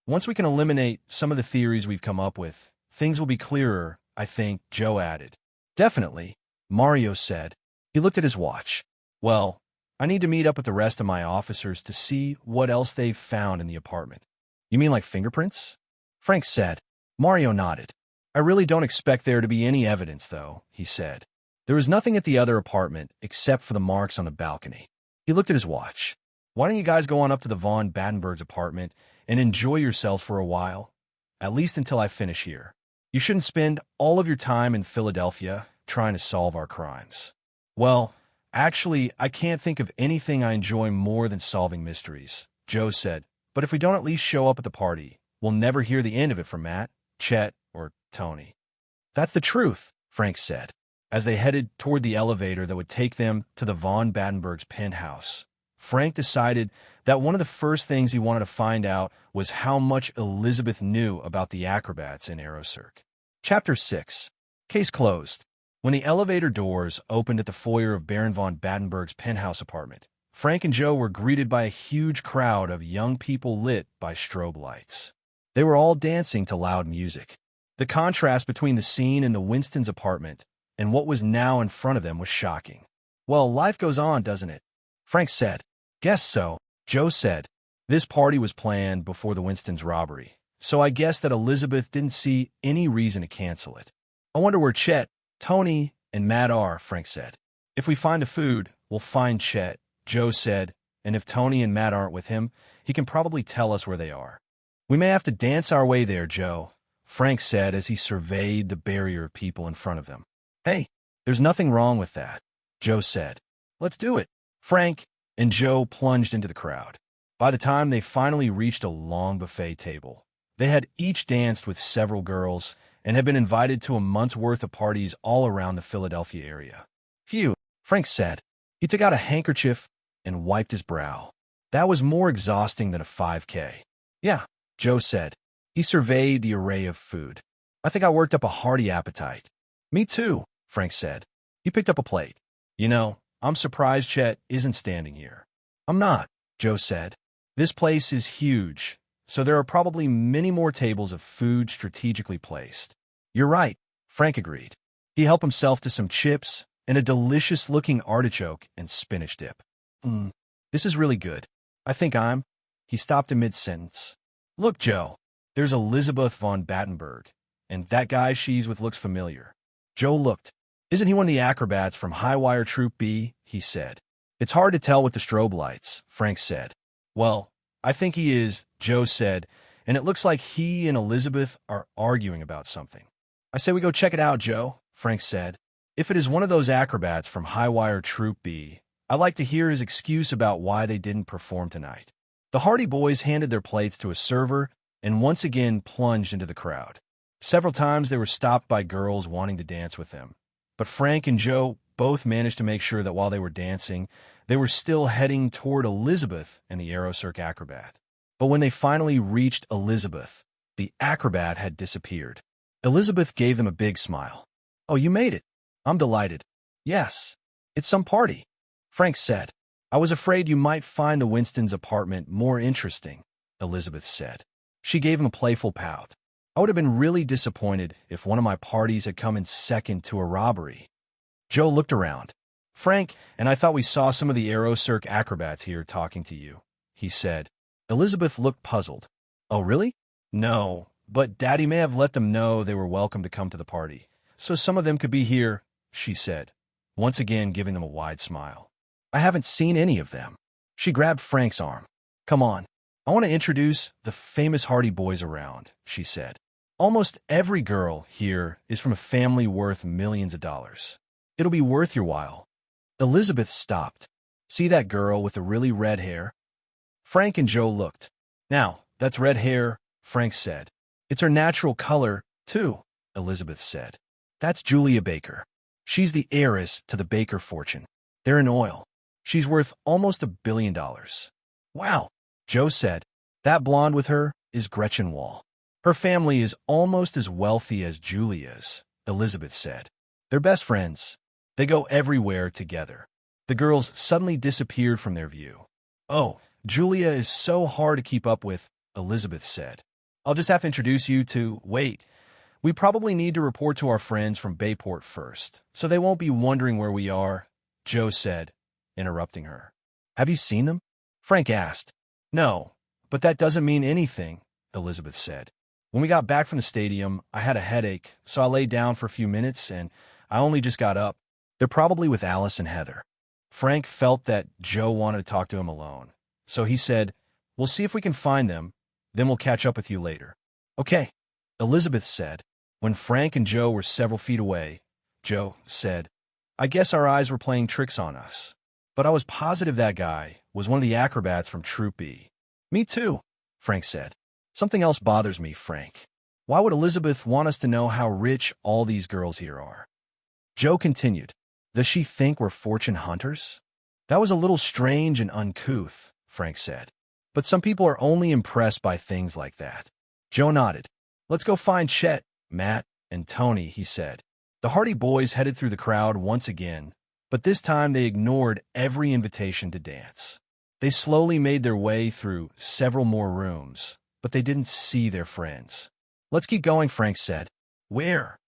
Once we can eliminate some of the theories we've come up with, things will be clearer, I think, Joe added. Definitely, Mario said. He looked at his watch. Well, I need to meet up with the rest of my officers to see what else they've found in the apartment. You mean like fingerprints? Frank said. Mario nodded. I really don't expect there to be any evidence, though, he said. There was nothing at the other apartment except for the marks on the balcony. He looked at his watch. Why don't you guys go on up to the Von Battenberg's apartment and enjoy yourselves for a while? At least until I finish here. You shouldn't spend all of your time in Philadelphia trying to solve our crimes. Well, actually, I can't think of anything I enjoy more than solving mysteries, Joe said. But if we don't at least show up at the party, we'll never hear the end of it from Matt, Chet, or Tony. That's the truth, Frank said, as they headed toward the elevator that would take them to the Von Battenberg's penthouse. Frank decided that one of the first things he wanted to find out was how much Elizabeth knew about the acrobats in Aerocirque. Chapter 6. Case closed. When the elevator doors opened at the foyer of Baron von Battenberg's penthouse apartment, Frank and Joe were greeted by a huge crowd of young people lit by strobe lights. They were all dancing to loud music. The contrast between the scene in the Winston's apartment and what was now in front of them was shocking. Well, life goes on, doesn't it? Frank said. Guess so, Joe said. This party was planned before the Winston's robbery, so I guess that Elizabeth didn't see any reason to cancel it. I wonder where Chet, Tony, and Matt are, Frank said. If we find the food, we'll find Chet, Joe said, and if Tony and Matt aren't with him, he can probably tell us where they are. We may have to dance our way there, Joe, Frank said as he surveyed the barrier of people in front of them. Hey, there's nothing wrong with that, Joe said. Let's do it. Frank and Joe plunged into the crowd. By the time they finally reached a long buffet table, they had each danced with several girls and had been invited to a month's worth of parties all around the Philadelphia area. Phew, Frank said. He took out a handkerchief and wiped his brow. That was more exhausting than a 5K. Yeah, Joe said. He surveyed the array of food. I think I worked up a hearty appetite. Me too, Frank said. He picked up a plate. You know, I'm surprised Chet isn't standing here. I'm not, Joe said. This place is huge, so there are probably many more tables of food strategically placed. You're right, Frank agreed. He helped himself to some chips and a delicious-looking artichoke and spinach dip. This is really good. I think I'm... He stopped in mid-sentence. Look, Joe, there's Elizabeth von Battenberg, and that guy she's with looks familiar. Joe looked. Isn't he one of the acrobats from High Wire Troop B? He said. It's hard to tell with the strobe lights, Frank said. Well, I think he is, Joe said, and it looks like he and Elizabeth are arguing about something. I say we go check it out, Joe, Frank said. If it is one of those acrobats from High Wire Troop B, I'd like to hear his excuse about why they didn't perform tonight. The Hardy Boys handed their plates to a server and once again plunged into the crowd. Several times they were stopped by girls wanting to dance with them, but Frank and Joe both managed to make sure that while they were dancing, they were still heading toward Elizabeth and the Aerocirc acrobat. But when they finally reached Elizabeth, the acrobat had disappeared. Elizabeth gave them a big smile. Oh, you made it. I'm delighted. Yes, it's some party, Frank said. I was afraid you might find the Winstons' apartment more interesting, Elizabeth said. She gave him a playful pout. I would have been really disappointed if one of my parties had come in second to a robbery. Joe looked around. Frank, and I thought we saw some of the Aerocirc acrobats here talking to you, he said. Elizabeth looked puzzled. Oh, really? No, but Daddy may have let them know they were welcome to come to the party, so some of them could be here, she said, once again giving them a wide smile. I haven't seen any of them. She grabbed Frank's arm. Come on, I want to introduce the famous Hardy Boys around, she said. Almost every girl here is from a family worth millions of dollars. It'll be worth your while. Elizabeth stopped. See that girl with the really red hair? Frank and Joe looked. Now, that's red hair, Frank said. It's her natural color, too, Elizabeth said. That's Julia Baker. She's the heiress to the Baker fortune. They're in oil. She's worth almost $1 billion. Wow, Joe said. That blonde with her is Gretchen Wall. Her family is almost as wealthy as Julia's, Elizabeth said. They're best friends. They go everywhere together. The girls suddenly disappeared from their view. Oh, Julia is so hard to keep up with, Elizabeth said. I'll just have to introduce you to... Wait, we probably need to report to our friends from Bayport first, so they won't be wondering where we are, Joe said, interrupting her. Have you seen them? Frank asked. No, but that doesn't mean anything, Elizabeth said. When we got back from the stadium, I had a headache, so I laid down for a few minutes, and I only just got up. They're probably with Alice and Heather. Frank felt that Joe wanted to talk to him alone, so he said, We'll see if we can find them, then we'll catch up with you later. Okay, Elizabeth said. When Frank and Joe were several feet away, Joe said, I guess our eyes were playing tricks on us, but I was positive that guy was one of the acrobats from Troop B. Me too, Frank said. Something else bothers me, Frank. Why would Elizabeth want us to know how rich all these girls here are? Joe continued. Does she think we're fortune hunters? That was a little strange and uncouth, Frank said. But some people are only impressed by things like that. Joe nodded. Let's go find Chet, Matt, and Tony, he said. The Hardy Boys headed through the crowd once again, but this time they ignored every invitation to dance. They slowly made their way through several more rooms, but they didn't see their friends. Let's keep going, Frank said. Where?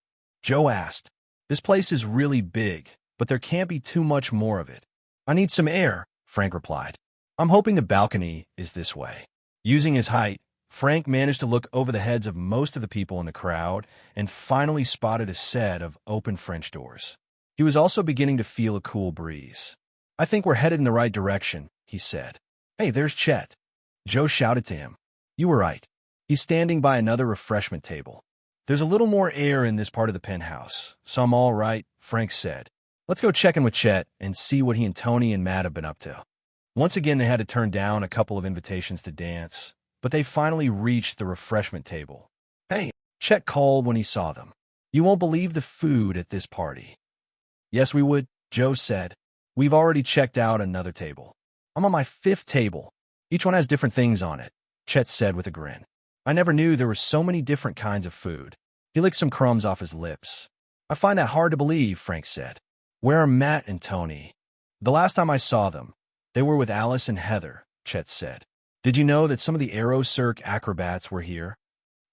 Joe asked. This place is really big, but there can't be too much more of it. I need some air, Frank replied. I'm hoping the balcony is this way. Using his height, Frank managed to look over the heads of most of the people in the crowd and finally spotted a set of open French doors. He was also beginning to feel a cool breeze. I think we're headed in the right direction, he said. Hey, there's Chet. Joe shouted to him. You were right. He's standing by another refreshment table. There's a little more air in this part of the penthouse, so I'm all right, Frank said. Let's go check in with Chet and see what he and Tony and Matt have been up to. Once again, they had to turn down a couple of invitations to dance, but they finally reached the refreshment table. Hey, Chet called when he saw them. You won't believe the food at this party. Yes, we would, Joe said. We've already checked out another table. I'm on my 5th table. Each one has different things on it, Chet said with a grin. I never knew there were so many different kinds of food. He licked some crumbs off his lips. I find that hard to believe, Frank said. Where are Matt and Tony? The last time I saw them, they were with Alice and Heather, Chet said. Did you know that some of the Aero Cirque acrobats were here?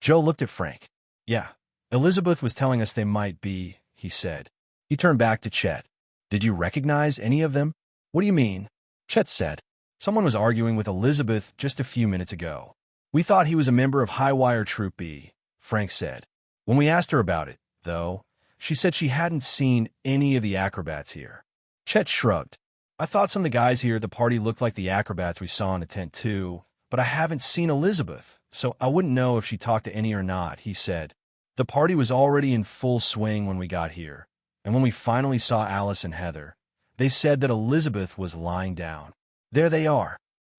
Joe looked at Frank. Yeah, Elizabeth was telling us they might be, he said. He turned back to Chet. Did you recognize any of them? What do you mean? Chet said. Someone was arguing with Elizabeth just a few minutes ago. We thought he was a member of High Wire Troop B, Frank said. When we asked her about it, though, she said she hadn't seen any of the acrobats here. Chet shrugged. I thought some of the guys here at the party looked like the acrobats we saw in the tent too, but I haven't seen Elizabeth, so I wouldn't know if she talked to any or not, he said. The party was already in full swing when we got here, and when we finally saw Alice and Heather, they said that Elizabeth was lying down. There they are,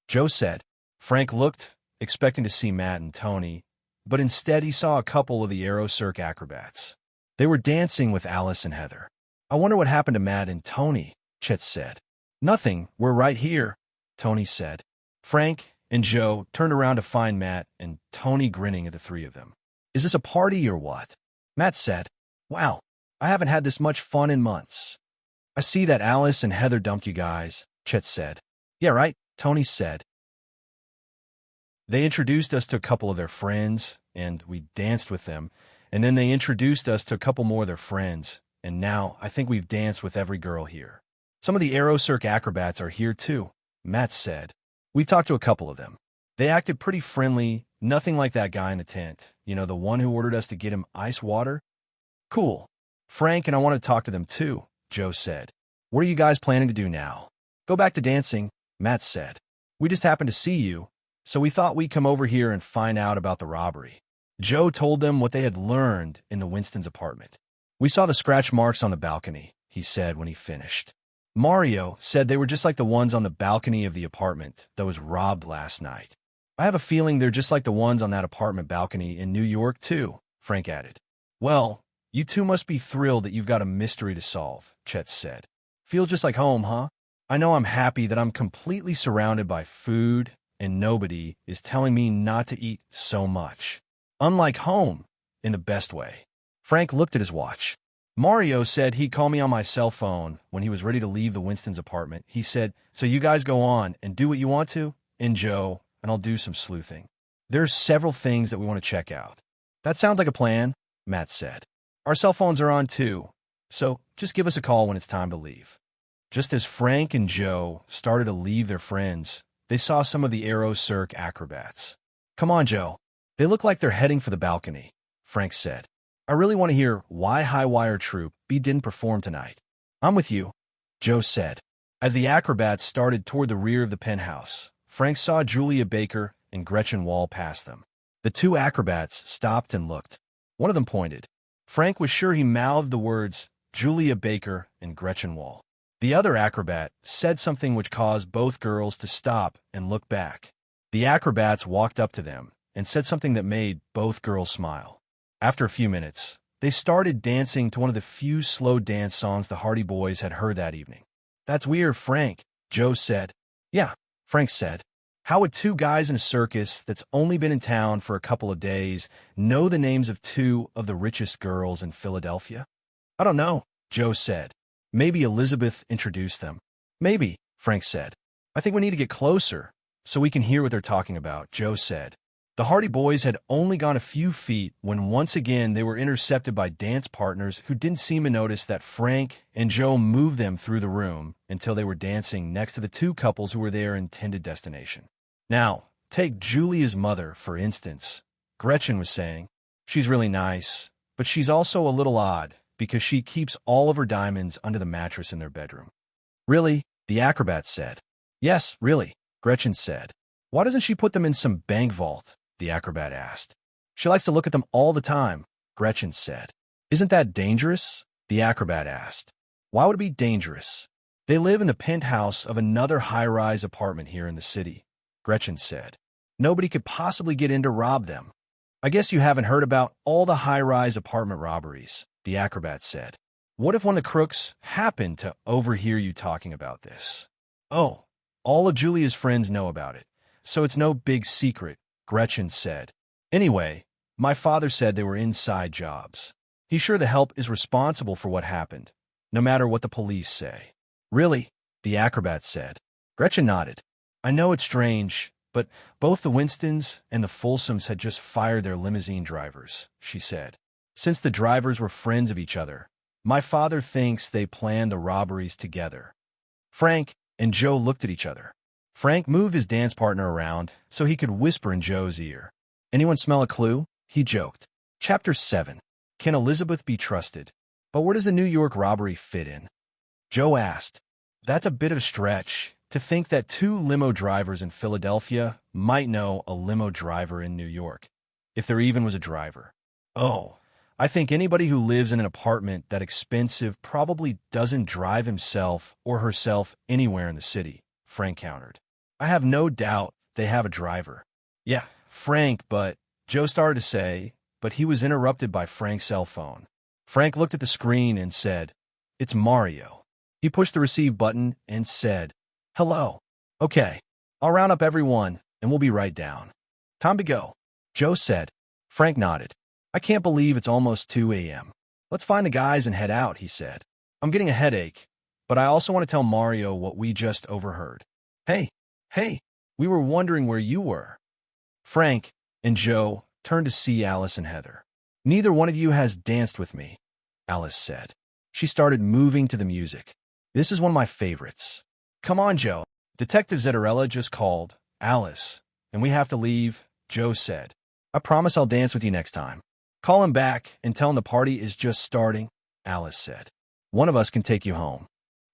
Joe said. Frank looked, expecting to see Matt and Tony, but instead he saw a couple of the Aero Cirque acrobats. They were dancing with Alice and Heather. I wonder what happened to Matt and Tony, Chet said. Nothing, we're right here, Tony said. Frank and Joe turned around to find Matt and Tony grinning at the three of them. Is this a party or what? Matt said. Wow, I haven't had this much fun in months. I see that Alice and Heather dumped you guys, Chet said. Yeah, right, Tony said. They introduced us to a couple of their friends, and we danced with them, and then they introduced us to a couple more of their friends, and now I think we've danced with every girl here. Some of the Aero Cirque acrobats are here too, Matt said. We talked to a couple of them. They acted pretty friendly, nothing like that guy in the tent, the one who ordered us to get him ice water. Cool. Frank and I want to talk to them too, Joe said. What are you guys planning to do now? Go back to dancing, Matt said. We just happened to see you, so we thought we'd come over here and find out about the robbery. Joe told them what they had learned in the Winston's apartment. We saw the scratch marks on the balcony, he said when he finished. Mario said they were just like the ones on the balcony of the apartment that was robbed last night. I have a feeling they're just like the ones on that apartment balcony in New York, too, Frank added. Well, you two must be thrilled that you've got a mystery to solve, Chet said. Feels just like home, huh? I know I'm happy that I'm completely surrounded by food and nobody is telling me not to eat so much. Unlike home, in the best way. Frank looked at his watch. Mario said he'd call me on my cell phone when he was ready to leave the Winston's apartment. He said, so you guys go on and do what you want to, and Joe, and I'll do some sleuthing. There's several things that we want to check out. That sounds like a plan, Matt said. Our cell phones are on too, so just give us a call when it's time to leave. Just as Frank and Joe started to leave their friends, they saw some of the Aero Cirque acrobats. Come on, Joe. They look like they're heading for the balcony, Frank said. I really want to hear why High Wire Troop B didn't perform tonight. I'm with you, Joe said. As the acrobats started toward the rear of the penthouse, Frank saw Julia Baker and Gretchen Wall pass them. The two acrobats stopped and looked. One of them pointed. Frank was sure he mouthed the words Julia Baker and Gretchen Wall. The other acrobat said something which caused both girls to stop and look back. The acrobats walked up to them and said something that made both girls smile. After a few minutes, they started dancing to one of the few slow dance songs the Hardy Boys had heard that evening. That's weird, Frank, Joe said. Yeah, Frank said. How would two guys in a circus that's only been in town for a couple of days know the names of two of the richest girls in Philadelphia? I don't know, Joe said. Maybe Elizabeth introduced them. Maybe, Frank said. I think we need to get closer so we can hear what they're talking about, Joe said. The Hardy Boys had only gone a few feet when once again they were intercepted by dance partners who didn't seem to notice that Frank and Joe moved them through the room until they were dancing next to the two couples who were their intended destination. Now, take Julia's mother, for instance. Gretchen was saying, she's really nice, but she's also a little odd because she keeps all of her diamonds under the mattress in their bedroom. Really? The acrobat said. Yes, really, Gretchen said. Why doesn't she put them in some bank vault? The acrobat asked. She likes to look at them all the time, Gretchen said. Isn't that dangerous? The acrobat asked. Why would it be dangerous? They live in the penthouse of another high-rise apartment here in the city, Gretchen said. Nobody could possibly get in to rob them. I guess you haven't heard about all the high-rise apartment robberies, the acrobat said. What if one of the crooks happened to overhear you talking about this? Oh, All of Julia's friends know about it, so it's no big secret, Gretchen said. Anyway, my father said they were inside jobs. He's sure the help is responsible for what happened, no matter what the police say. Really? The acrobat said. Gretchen nodded. I know it's strange, but both the Winstons and the Folsoms had just fired their limousine drivers, she said. Since the drivers were friends of each other, my father thinks they planned the robberies together. Frank and Joe looked at each other. Frank moved his dance partner around so he could whisper in Joe's ear. Anyone smell a clue? He joked. Chapter 7. Can Elizabeth be trusted? But where does the New York robbery fit in? Joe asked. That's a bit of a stretch to think that two limo drivers in Philadelphia might know a limo driver in New York, if there even was a driver. Oh, I think anybody who lives in an apartment that expensive probably doesn't drive himself or herself anywhere in the city, Frank countered. I have no doubt they have a driver. Yeah, Frank, but Joe started to say, but he was interrupted by Frank's cell phone. Frank looked at the screen and said, It's Mario. He pushed the receive button and said, Hello. Okay, I'll round up everyone and we'll be right down. Time to go, Joe said. Frank nodded. I can't believe it's almost 2 a.m. Let's find the guys and head out, he said. I'm getting a headache, but I also want to tell Mario what we just overheard. Hey, we were wondering where you were. Frank and Joe turned to see Alice and Heather. Neither one of you has danced with me, Alice said. She started moving to the music. This is one of my favorites. Come on, Joe. Detective Zetterella just called, Alice, and we have to leave, Joe said. I promise I'll dance with you next time. Call him back and tell him the party is just starting, Alice said. One of us can take you home.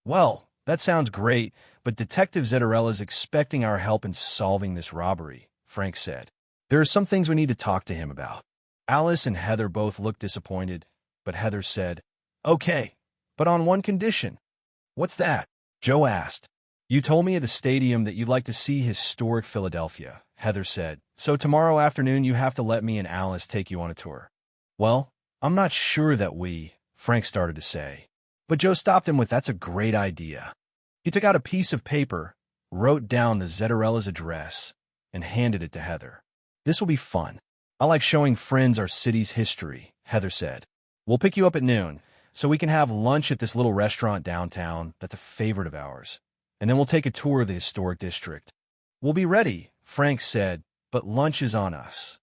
Well, that sounds great, but Detective Zetterella's expecting our help in solving this robbery, Frank said. There are some things we need to talk to him about. Alice and Heather both looked disappointed, but Heather said, Okay, but on one condition. What's that? Joe asked. You told me at the stadium that you'd like to see historic Philadelphia, Heather said. So tomorrow afternoon you have to let me and Alice take you on a tour. Well, I'm not sure that Frank started to say. But Joe stopped him with, That's a great idea. He took out a piece of paper, wrote down the Zetterella's address, and handed it to Heather. This will be fun. I like showing friends our city's history, Heather said. We'll pick you up at noon, so we can have lunch at this little restaurant downtown that's a favorite of ours. And then we'll take a tour of the historic district. We'll be ready, Frank said, but lunch is on us.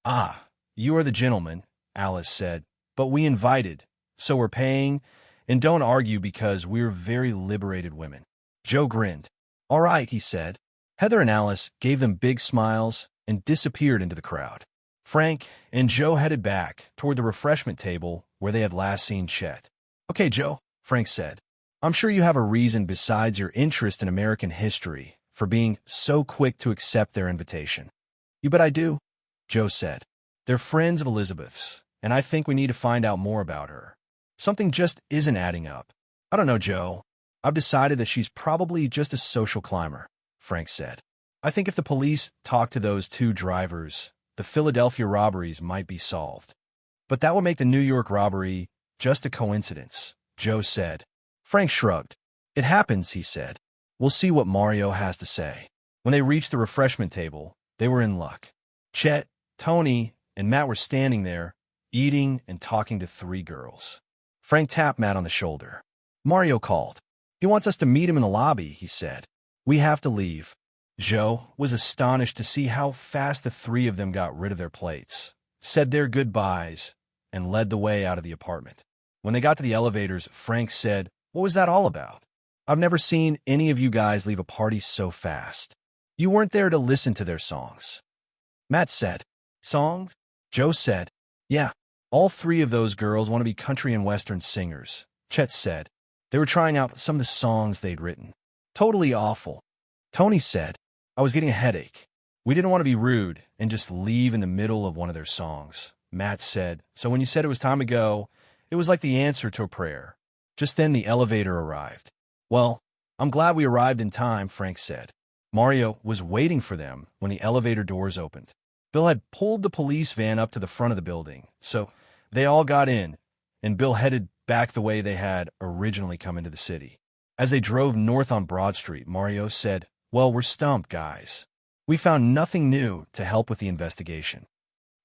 Ah, you are the gentleman, Alice said, but we invited, so we're paying, and don't argue because we're very liberated women. Joe grinned. All right, he said. Heather and Alice gave them big smiles and disappeared into the crowd. Frank and Joe headed back toward the refreshment table where they had last seen Chet. Okay, Joe, Frank said. I'm sure you have a reason besides your interest in American history for being so quick to accept their invitation. You bet I do, Joe said. They're friends of Elizabeth's, and I think we need to find out more about her. Something just isn't adding up. I don't know, Joe. I've decided that she's probably just a social climber, Frank said. I think if the police talk to those two drivers, the Philadelphia robberies might be solved. But that would make the New York robbery just a coincidence, Joe said. Frank shrugged. It happens, he said. We'll see what Mario has to say. When they reached the refreshment table, they were in luck. Chet, Tony, and Matt were standing there, eating and talking to three girls. Frank tapped Matt on the shoulder. Mario called. He wants us to meet him in the lobby, he said. We have to leave. Joe was astonished to see how fast the three of them got rid of their plates, said their goodbyes, and led the way out of the apartment. When they got to the elevators, Frank said, What was that all about? I've never seen any of you guys leave a party so fast. You weren't there to listen to their songs. Matt said, Songs? Joe said, Yeah, all three of those girls want to be country and western singers, Chet said. They were trying out some of the songs they'd written. Totally awful. Tony said, I was getting a headache. We didn't want to be rude and just leave in the middle of one of their songs. Matt said, So when you said it was time to go, it was like the answer to a prayer. Just then the elevator arrived. Well, I'm glad we arrived in time, Frank said. Mario was waiting for them when the elevator doors opened. Bill had pulled the police van up to the front of the building, so they all got in, and Bill headed back the way they had originally come into the city. As they drove north on Broad Street, Mario said, Well, we're stumped, guys. We found nothing new to help with the investigation.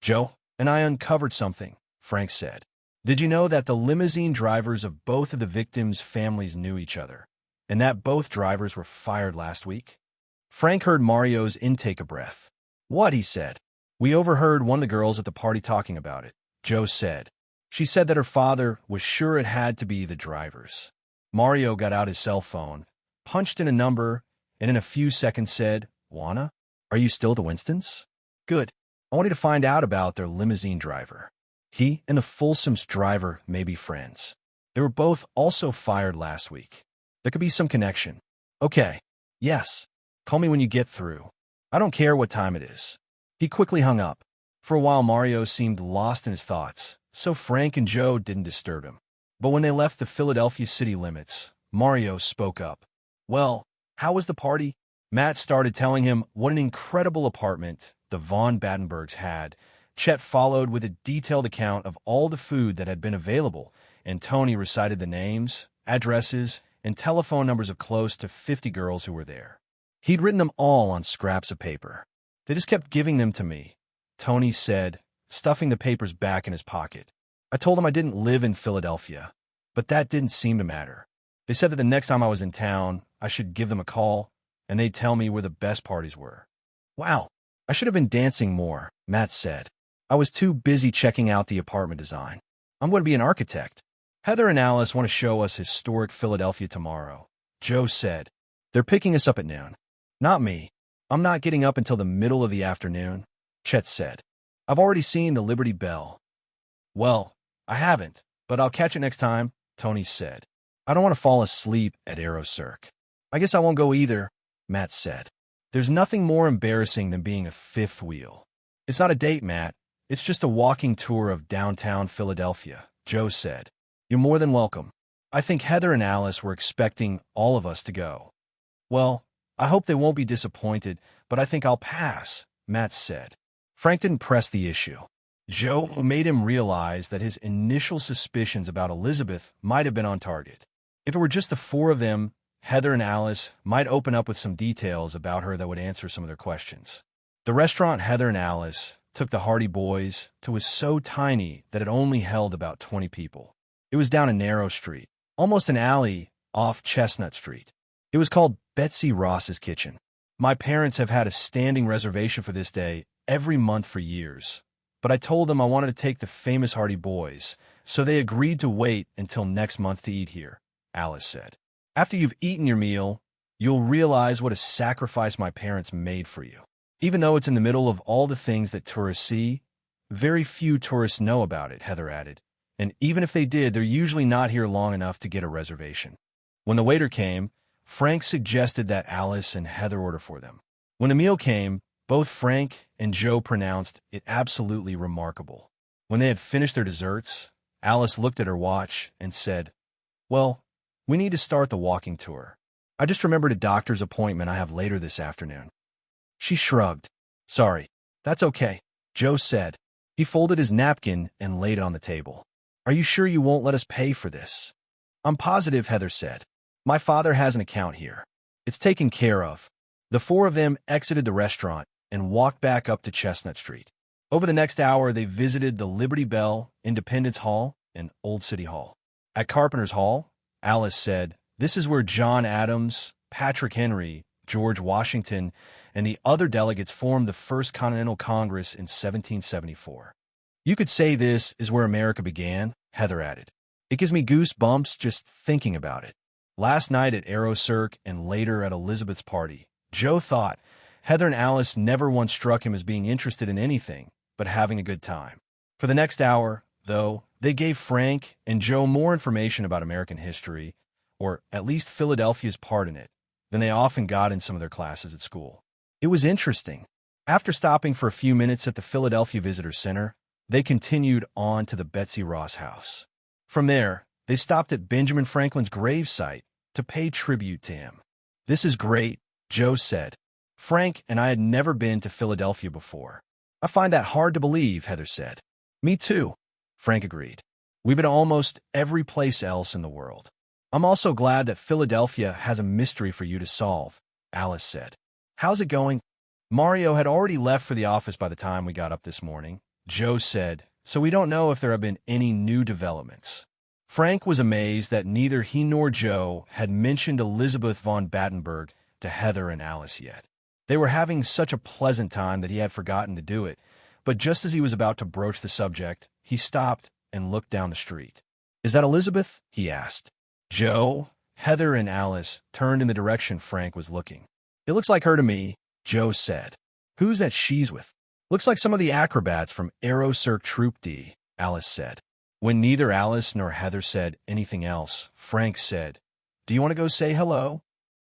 Joe and I uncovered something, Frank said. Did you know that the limousine drivers of both of the victims' families knew each other, and that both drivers were fired last week? Frank heard Mario's intake of breath. What? He said. We overheard one of the girls at the party talking about it, Joe said. She said that her father was sure it had to be the drivers. Mario got out his cell phone, punched in a number, and in a few seconds said, Juana, are you still at the Winstons? Good. I want you to find out about their limousine driver. He and the Folsom's driver may be friends. They were both also fired last week. There could be some connection. Okay. Yes. Call me when you get through. I don't care what time it is. He quickly hung up. For a while, Mario seemed lost in his thoughts, so Frank and Joe didn't disturb him. But when they left the Philadelphia city limits, Mario spoke up. Well, how was the party? Matt started telling him what an incredible apartment the Von Battenbergs had. Chet followed with a detailed account of all the food that had been available, and Tony recited the names, addresses, and telephone numbers of close to 50 girls who were there. He'd written them all on scraps of paper. They just kept giving them to me, Tony said, stuffing the papers back in his pocket. I told them I didn't live in Philadelphia, but that didn't seem to matter. They said that the next time I was in town, I should give them a call, and they'd tell me where the best parties were. Wow, I should have been dancing more, Matt said. I was too busy checking out the apartment design. I'm going to be an architect. Heather and Alice want to show us historic Philadelphia tomorrow, Joe said. They're picking us up at noon. Not me. I'm not getting up until the middle of the afternoon, Chet said. I've already seen the Liberty Bell. Well, I haven't, but I'll catch it next time, Tony said. I don't want to fall asleep at AeroCirque. I guess I won't go either, Matt said. There's nothing more embarrassing than being a fifth wheel. It's not a date, Matt. It's just a walking tour of downtown Philadelphia, Joe said. You're more than welcome. I think Heather and Alice were expecting all of us to go. Well, I hope they won't be disappointed, but I think I'll pass, Matt said. Frank didn't press the issue. Joe made him realize that his initial suspicions about Elizabeth might have been on target. If it were just the four of them, Heather and Alice might open up with some details about her that would answer some of their questions. The restaurant Heather and Alice took the Hardy Boys to was so tiny that it only held about 20 people. It was down a narrow street, almost an alley off Chestnut Street. It was called Betsy Ross's Kitchen. My parents have had a standing reservation for this day every month for years, but I told them I wanted to take the famous Hardy Boys, so they agreed to wait until next month to eat here, Alice said. After you've eaten your meal, you'll realize what a sacrifice my parents made for you. Even though it's in the middle of all the things that tourists see, very few tourists know about it, Heather added. And even if they did, they're usually not here long enough to get a reservation. When the waiter came, Frank suggested that Alice and Heather order for them. When the meal came, both Frank and Joe pronounced it absolutely remarkable. When they had finished their desserts, Alice looked at her watch and said, Well, we need to start the walking tour. I just remembered a doctor's appointment I have later this afternoon. She shrugged. Sorry, that's okay, Joe said. He folded his napkin and laid it on the table. Are you sure you won't let us pay for this? I'm positive, Heather said. My father has an account here. It's taken care of. The four of them exited the restaurant and walked back up to Chestnut Street. Over the next hour, they visited the Liberty Bell, Independence Hall, and Old City Hall. At Carpenter's Hall, Alice said, This is where John Adams, Patrick Henry, George Washington, and the other delegates formed the First Continental Congress in 1774. You could say this is where America began, Heather added. It gives me goosebumps just thinking about it. Last night at AeroCirque and later at Elizabeth's party, Joe thought Heather and Alice never once struck him as being interested in anything but having a good time. For the next hour, though, they gave Frank and Joe more information about American history, or at least Philadelphia's part in it, than they often got in some of their classes at school. It was interesting. After stopping for a few minutes at the Philadelphia Visitor Center, they continued on to the Betsy Ross house. From there, they stopped at Benjamin Franklin's gravesite to pay tribute to him. This is great, Joe said. Frank and I had never been to Philadelphia before. I find that hard to believe, Heather said. Me too, Frank agreed. We've been to almost every place else in the world. I'm also glad that Philadelphia has a mystery for you to solve, Alice said. How's it going? Mario had already left for the office by the time we got up this morning. Joe said, so we don't know if there have been any new developments. Frank was amazed that neither he nor Joe had mentioned Elizabeth von Battenberg to Heather and Alice yet. They were having such a pleasant time that he had forgotten to do it, but just as he was about to broach the subject, he stopped and looked down the street. Is that Elizabeth? He asked. Joe, Heather, and Alice turned in the direction Frank was looking. It looks like her to me, Joe said. Who's that she's with? Looks like some of the acrobats from Aerocirque Troupe D, Alice said. When neither Alice nor Heather said anything else, Frank said, Do you want to go say hello?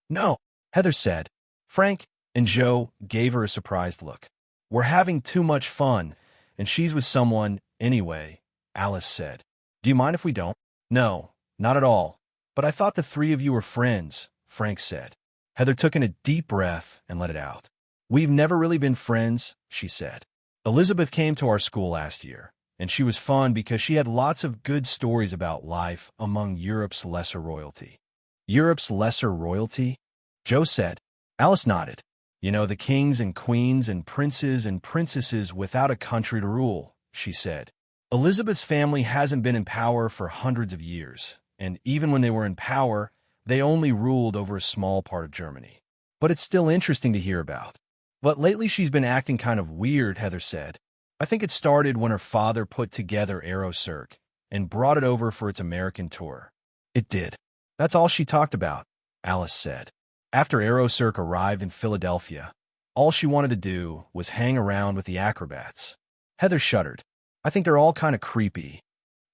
No, Heather said. Frank and Joe gave her a surprised look. We're having too much fun, and she's with someone anyway, Alice said. Do you mind if we don't? No, not at all. But I thought the three of you were friends, Frank said. Heather took in a deep breath and let it out. We've never really been friends, she said. Elizabeth came to our school last year, and she was fun because she had lots of good stories about life among Europe's lesser royalty. Europe's lesser royalty? Joe said. Alice nodded. You know, the kings and queens and princes and princesses without a country to rule, she said. Elizabeth's family hasn't been in power for hundreds of years, and even when they were in power, they only ruled over a small part of Germany. But it's still interesting to hear about. But lately she's been acting kind of weird, Heather said. I think it started when her father put together Aerocirque and brought it over for its American tour. It did. That's all she talked about, Alice said. After Aerocirque arrived in Philadelphia, all she wanted to do was hang around with the acrobats. Heather shuddered. I think they're all kind of creepy.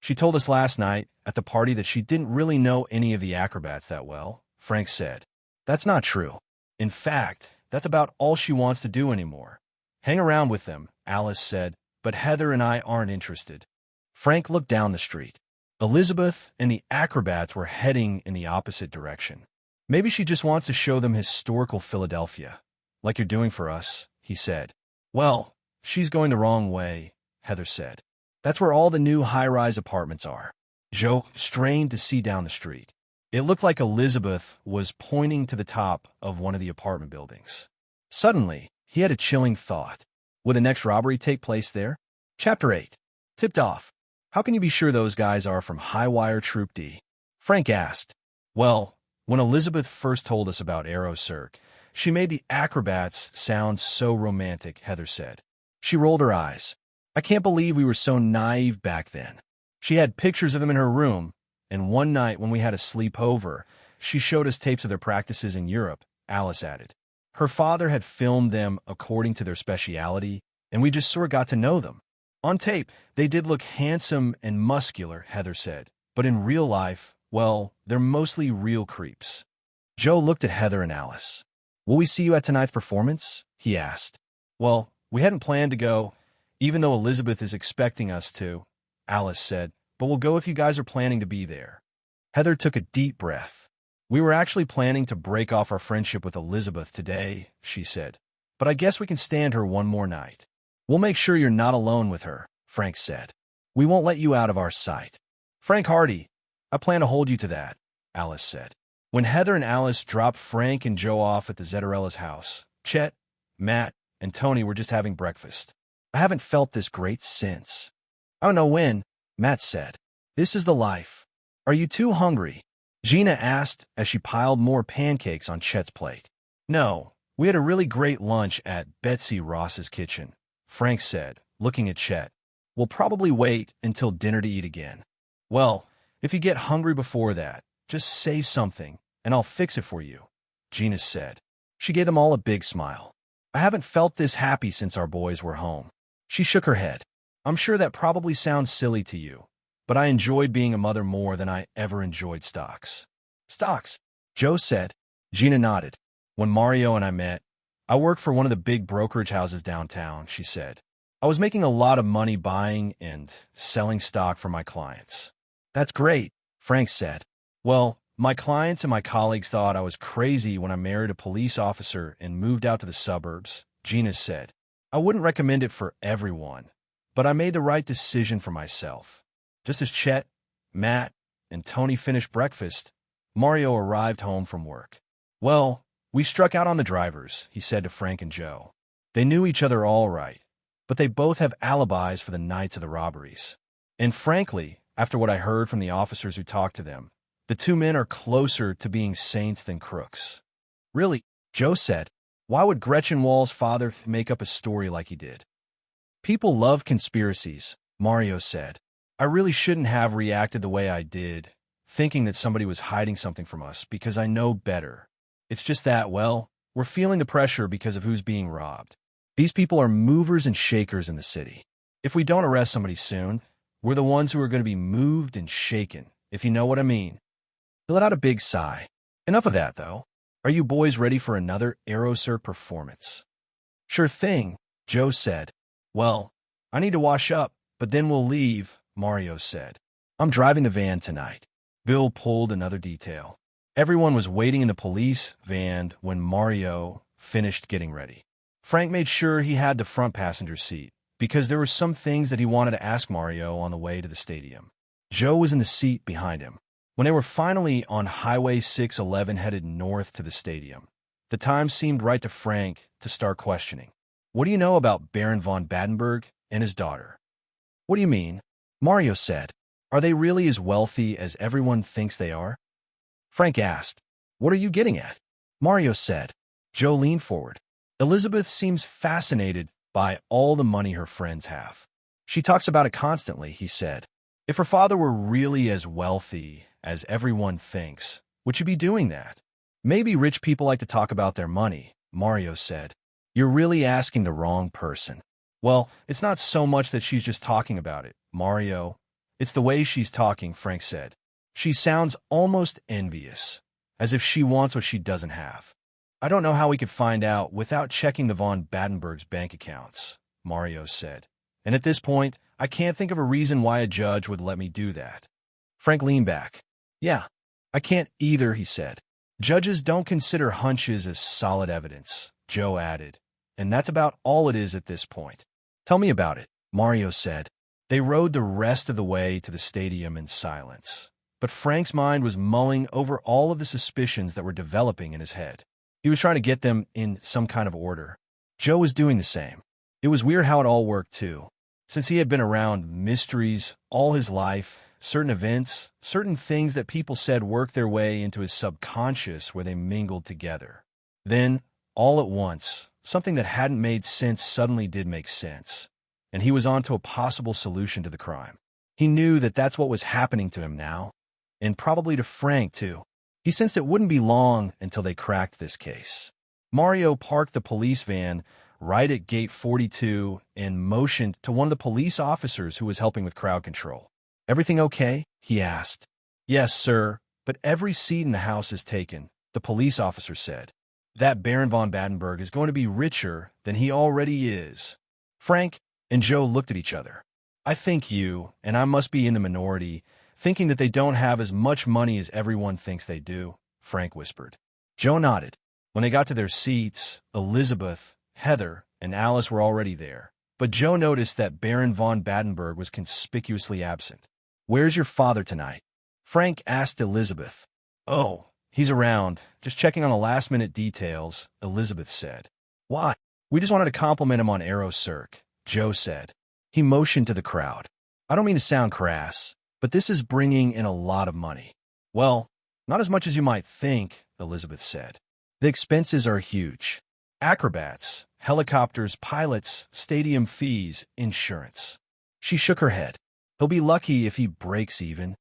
She told us last night at the party that she didn't really know any of the acrobats that well, Frank said. That's not true. In fact, that's about all she wants to do anymore. Hang around with them, Alice said, but Heather and I aren't interested. Frank looked down the street. Elizabeth and the acrobats were heading in the opposite direction. Maybe she just wants to show them historical Philadelphia, like you're doing for us, he said. Well, she's going the wrong way, Heather said. That's where all the new high-rise apartments are. Joe strained to see down the street. It looked like Elizabeth was pointing to the top of one of the apartment buildings. Suddenly, he had a chilling thought. Would the next robbery take place there? Chapter 8. Tipped off. How can you be sure those guys are from High-Wire Troop D? Frank asked. Well, when Elizabeth first told us about Aerocirque, she made the acrobats sound so romantic, Heather said. She rolled her eyes. I can't believe we were so naive back then. She had pictures of them in her room, and one night when we had a sleepover, she showed us tapes of their practices in Europe, Alice added. Her father had filmed them according to their speciality, and we just sort of got to know them. On tape, they did look handsome and muscular, Heather said, but in real life, well, they're mostly real creeps. Joe looked at Heather and Alice. Will we see you at tonight's performance? He asked. Well, we hadn't planned to go, even though Elizabeth is expecting us to, Alice said, but we'll go if you guys are planning to be there. Heather took a deep breath. We were actually planning to break off our friendship with Elizabeth today, she said, but I guess we can stand her one more night. We'll make sure you're not alone with her, Frank said. We won't let you out of our sight. Frank Hardy, I plan to hold you to that, Alice said. When Heather and Alice dropped Frank and Joe off at the Zetterella's house, Chet, Matt, and Tony were just having breakfast. I haven't felt this great since. I don't know when, Matt said. This is the life. Are you too hungry? Gina asked as she piled more pancakes on Chet's plate. No, we had a really great lunch at Betsy Ross's kitchen, Frank said, looking at Chet. We'll probably wait until dinner to eat again. Well, if you get hungry before that, just say something, and I'll fix it for you, Gina said. She gave them all a big smile. I haven't felt this happy since our boys were home. She shook her head. I'm sure that probably sounds silly to you, but I enjoyed being a mother more than I ever enjoyed stocks. Stocks, Joe said. Gina nodded. When Mario and I met, I worked for one of the big brokerage houses downtown, she said. I was making a lot of money buying and selling stock for my clients. That's great, Frank said. Well, my clients and my colleagues thought I was crazy when I married a police officer and moved out to the suburbs, Gina said. I wouldn't recommend it for everyone, but I made the right decision for myself. Just as Chet, Matt, and Tony finished breakfast, Mario arrived home from work. Well, We struck out on the drivers, he said to Frank and Joe. They knew each other all right, but they both have alibis for the nights of the robberies. And frankly, after what I heard from the officers who talked to them, the two men are closer to being saints than crooks. Really, Joe said, why would Gretchen Wall's father make up a story like he did? People love conspiracies, Mario said. I really shouldn't have reacted the way I did, thinking that somebody was hiding something from us, because I know better. It's just that, well, we're feeling the pressure because of who's being robbed. These people are movers and shakers in the city. If we don't arrest somebody soon, we're the ones who are going to be moved and shaken, if you know what I mean. He let out a big sigh. Enough of that, though. Are you boys ready for another Aerosur performance? Sure thing, Joe said. Well, I need to wash up, but then we'll leave, Mario said. I'm driving the van tonight. Bill pulled another detail. Everyone was waiting in the police van when Mario finished getting ready. Frank made sure he had the front passenger seat, because there were some things that he wanted to ask Mario on the way to the stadium. Joe was in the seat behind him. When they were finally on Highway 611 headed north to the stadium, the time seemed right to Frank to start questioning. What do you know about Baron von Badenburg and his daughter? What do you mean? Mario said. Are they really as wealthy as everyone thinks they are? Frank asked. What are you getting at? Mario said. Joe leaned forward. Elizabeth seems fascinated by all the money her friends have. She talks about it constantly, he said. If her father were really as wealthy as everyone thinks, would she be doing that? Maybe rich people like to talk about their money, Mario said. You're really asking the wrong person. Well, it's not so much that she's just talking about it, Mario. It's the way she's talking, Frank said. She sounds almost envious, as if she wants what she doesn't have. I don't know how we could find out without checking the von Badenburg's bank accounts, Mario said. And at this point, I can't think of a reason why a judge would let me do that. Frank leaned back. Yeah, I can't either, he said. Judges don't consider hunches as solid evidence, Joe added. And that's about all it is at this point. Tell me about it, Mario said. They rode the rest of the way to the stadium in silence. But Frank's mind was mulling over all of the suspicions that were developing in his head. He was trying to get them in some kind of order. Joe was doing the same. It was weird how it all worked, too. Since he had been around mysteries all his life, certain events, certain things that people said worked their way into his subconscious where they mingled together. Then, all at once, something that hadn't made sense suddenly did make sense, and he was onto a possible solution to the crime. He knew that that's what was happening to him now, and probably to Frank, too. He sensed it wouldn't be long until they cracked this case. Mario parked the police van right at gate 42 and motioned to one of the police officers who was helping with crowd control. Everything okay? He asked. Yes, sir, but every seat in the house is taken, the police officer said. That Baron von Badenburg is going to be richer than he already is. Frank and Joe looked at each other. I think you, and I must be in the minority, thinking that they don't have as much money as everyone thinks they do, Frank whispered. Joe nodded. When they got to their seats, Elizabeth, Heather, and Alice were already there. But Joe noticed that Baron von Badenburg was conspicuously absent. Where's your father tonight? Frank asked Elizabeth. Oh, he's around, just checking on the last-minute details, Elizabeth said. Why? We just wanted to compliment him on Aerosur, Joe said. He motioned to the crowd. I don't mean to sound crass, but this is bringing in a lot of money. Well, not as much as you might think, Elizabeth said. The expenses are huge. Acrobats, helicopters, pilots, stadium fees, insurance. She shook her head. He'll be lucky if he breaks even.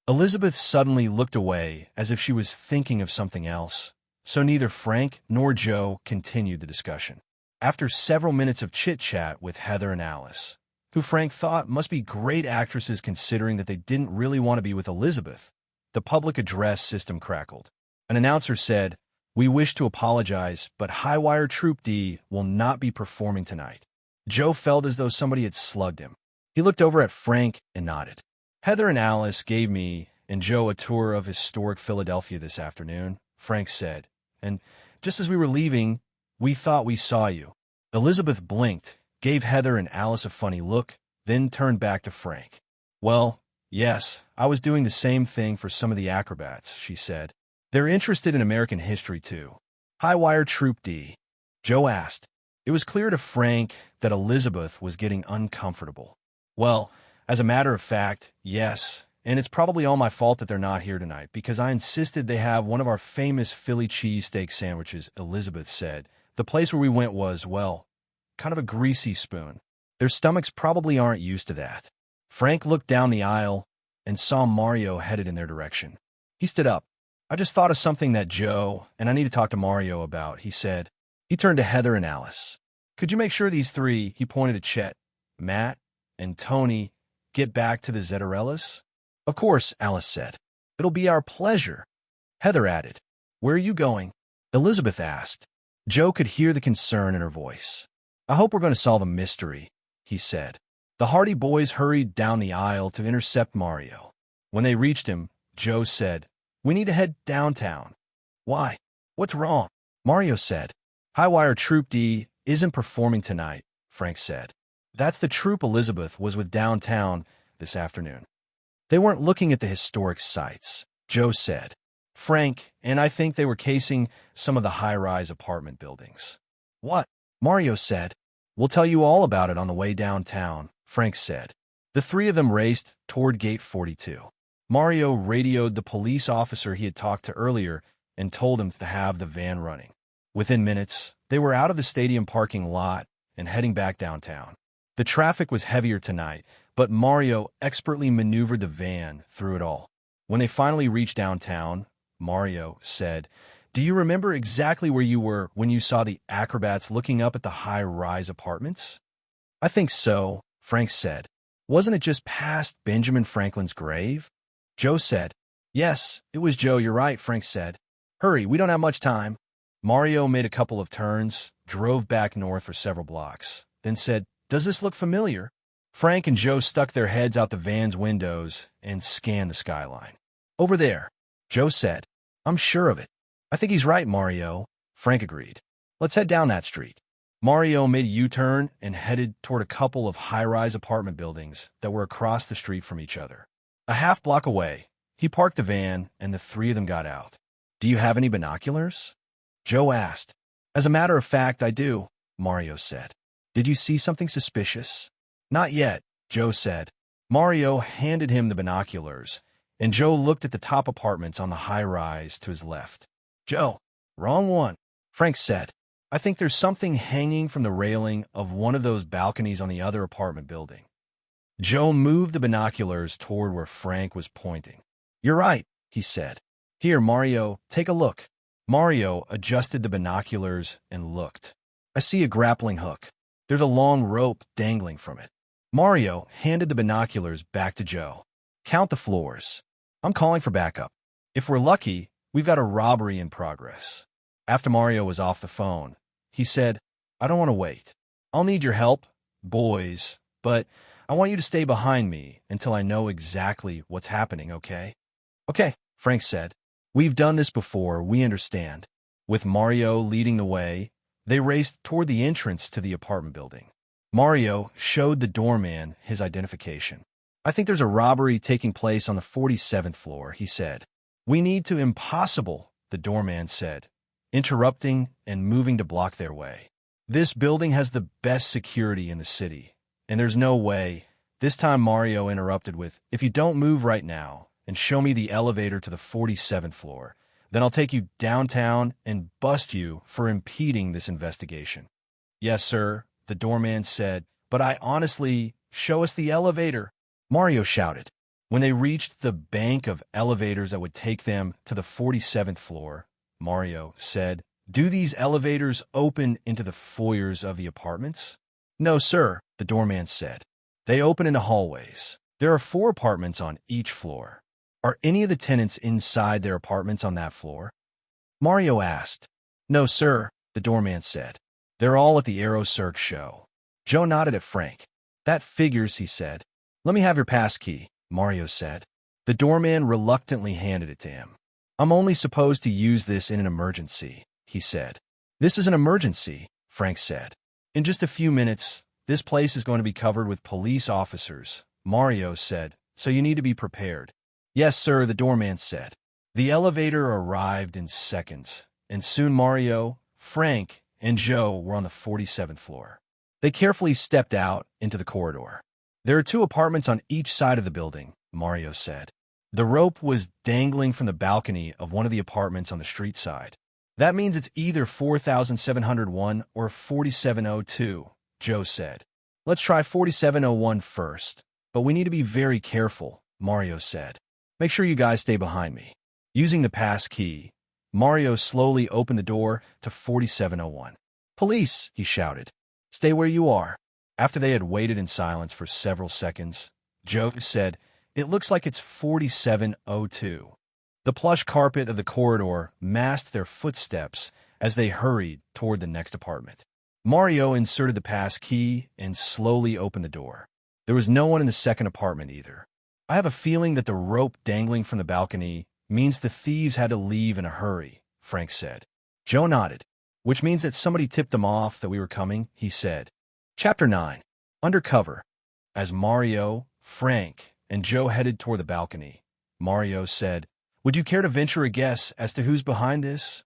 Elizabeth suddenly looked away as if she was thinking of something else, so neither Frank nor Joe continued the discussion. After several minutes of chit-chat with Heather and Alice, who Frank thought must be great actresses considering that they didn't really want to be with Elizabeth, the public address system crackled. An announcer said, We wish to apologize, but Highwire Troop D will not be performing tonight. Joe felt as though somebody had slugged him. He looked over at Frank and nodded. Heather and Alice gave me and Joe a tour of historic Philadelphia this afternoon, Frank said. And just as we were leaving, we thought we saw you. Elizabeth blinked, gave Heather and Alice a funny look, then turned back to Frank. Well, yes, I was doing the same thing for some of the acrobats, she said. They're interested in American history, too. High Wire Troop D. Joe asked. It was clear to Frank that Elizabeth was getting uncomfortable. Well, as a matter of fact, yes, and it's probably all my fault that they're not here tonight because I insisted they have one of our famous Philly cheesesteak sandwiches, Elizabeth said. The place where we went was, well, kind of a greasy spoon. Their stomachs probably aren't used to that. Frank looked down the aisle and saw Mario headed in their direction. He stood up. I just thought of something that Joe and I need to talk to Mario about, he said. He turned to Heather and Alice. Could you make sure these three, he pointed to Chet, Matt, and Tony, get back to the Zettarellas? Of course, Alice said. It'll be our pleasure. Heather added. Where are you going? Elizabeth asked. Joe could hear the concern in her voice. I hope we're going to solve a mystery, he said. The Hardy boys hurried down the aisle to intercept Mario. When they reached him, Joe said, We need to head downtown. Why? What's wrong? Mario said. High Wire Troop D isn't performing tonight, Frank said. That's the troop Elizabeth was with downtown this afternoon. They weren't looking at the historic sites, Joe said. Frank, and I think they were casing some of the high-rise apartment buildings. What? Mario said. We'll tell you all about it on the way downtown, Frank said. The three of them raced toward Gate 42. Mario radioed the police officer he had talked to earlier and told him to have the van running. Within minutes, they were out of the stadium parking lot and heading back downtown. The traffic was heavier tonight, but Mario expertly maneuvered the van through it all. When they finally reached downtown, Mario said, Do you remember exactly where you were when you saw the acrobats looking up at the high-rise apartments? I think so, Frank said. Wasn't it just past Benjamin Franklin's grave? Joe said. Yes, it was Joe, you're right, Frank said. Hurry, we don't have much time. Mario made a couple of turns, drove back north for several blocks, then said, Does this look familiar? Frank and Joe stuck their heads out the van's windows and scanned the skyline. Over there, Joe said. I'm sure of it. I think he's right, Mario, Frank agreed. Let's head down that street. Mario made a U-turn and headed toward a couple of high-rise apartment buildings that were across the street from each other. A half block away, he parked the van and the three of them got out. Do you have any binoculars? Joe asked. As a matter of fact, I do, Mario said. Did you see something suspicious? Not yet, Joe said. Mario handed him the binoculars, and Joe looked at the top apartments on the high-rise to his left. Joe, wrong one, Frank said. I think there's something hanging from the railing of one of those balconies on the other apartment building. Joe moved the binoculars toward where Frank was pointing. You're right, he said. Here, Mario, take a look. Mario adjusted the binoculars and looked. I see a grappling hook. There's a long rope dangling from it. Mario handed the binoculars back to Joe. Count the floors. I'm calling for backup. If we're lucky, we've got a robbery in progress. After Mario was off the phone, he said, I don't want to wait. I'll need your help, boys, but I want you to stay behind me until I know exactly what's happening, okay? Okay, Frank said. We've done this before, we understand. With Mario leading the way, they raced toward the entrance to the apartment building. Mario showed the doorman his identification. I think there's a robbery taking place on the 47th floor, he said. We need to impossible, the doorman said, interrupting and moving to block their way. This building has the best security in the city, and there's no way. This time Mario interrupted with, If you don't move right now and show me the elevator to the 47th floor, then I'll take you downtown and bust you for impeding this investigation. Yes, sir, the doorman said, but I honestly, show us the elevator, Mario shouted. When they reached the bank of elevators that would take them to the 47th floor, Mario said, Do these elevators open into the foyers of the apartments? No, sir, the doorman said. They open into hallways. There are 4 apartments on each floor. Are any of the tenants inside their apartments on that floor? Mario asked. No, sir, the doorman said. They're all at the Aero Cirque show. Joe nodded at Frank. That figures, he said. Let me have your pass key, Mario said. The doorman reluctantly handed it to him. I'm only supposed to use this in an emergency, he said. This is an emergency, Frank said. In just a few minutes, this place is going to be covered with police officers, Mario said, so you need to be prepared. Yes, sir, the doorman said. The elevator arrived in seconds, and soon Mario, Frank, and Joe were on the 47th floor. They carefully stepped out into the corridor. There are 2 apartments on each side of the building, Mario said. The rope was dangling from the balcony of one of the apartments on the street side. That means it's either 4701 or 4702, Joe said. Let's try 4701 first, but we need to be very careful, Mario said. Make sure you guys stay behind me. Using the pass key, Mario slowly opened the door to 4701. Police, he shouted. Stay where you are. After they had waited in silence for several seconds, Joe said, It looks like it's 4702. The plush carpet of the corridor masked their footsteps as they hurried toward the next apartment. Mario inserted the pass key and slowly opened the door. There was no one in the second apartment either. I have a feeling that the rope dangling from the balcony means the thieves had to leave in a hurry, Frank said. Joe nodded. Which means that somebody tipped them off that we were coming, he said. Chapter 9. Undercover. As Mario, Frank, and Joe headed toward the balcony, Mario said, Would you care to venture a guess as to who's behind this?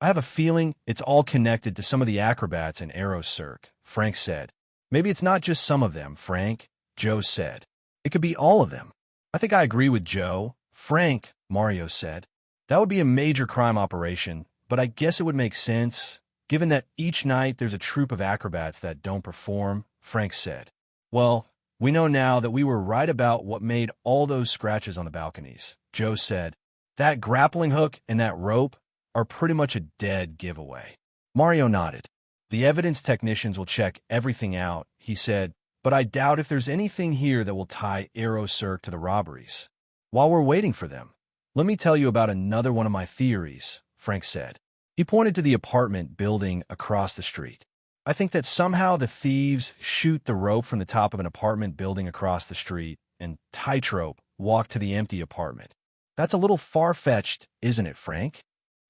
I have a feeling it's all connected to some of the acrobats in Aerocirque, Frank said. Maybe it's not just some of them, Frank, Joe said. It could be all of them. I think I agree with Joe. Frank, Mario said. That would be a major crime operation, but I guess it would make sense, given that each night there's a troupe of acrobats that don't perform, Frank said. Well, we know now that we were right about what made all those scratches on the balconies, Joe said. That grappling hook and that rope are pretty much a dead giveaway. Mario nodded. The evidence technicians will check everything out, he said, but I doubt if there's anything here that will tie Aerocirque to the robberies. While we're waiting for them, let me tell you about another one of my theories, Frank said. He pointed to the apartment building across the street. I think that somehow the thieves shoot the rope from the top of an apartment building across the street and tightrope walk to the empty apartment. That's a little far-fetched, isn't it, Frank?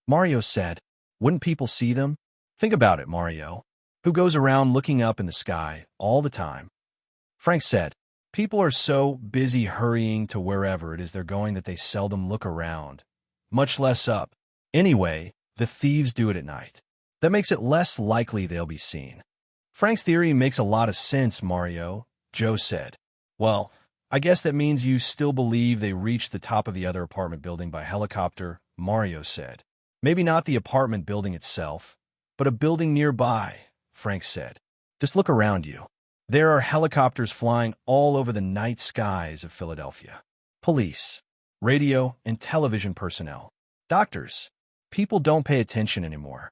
Mario said. Wouldn't people see them? Think about it, Mario. Who goes around looking up in the sky all the time? Frank said, People are so busy hurrying to wherever it is they're going that they seldom look around, much less up. Anyway, the thieves do it at night. That makes it less likely they'll be seen. Frank's theory makes a lot of sense, Mario, Joe said. Well, I guess that means you still believe they reached the top of the other apartment building by helicopter, Mario said. Maybe not the apartment building itself, but a building nearby, Frank said. Just look around you. There are helicopters flying all over the night skies of Philadelphia. Police, radio, and television personnel, doctors. People don't pay attention anymore.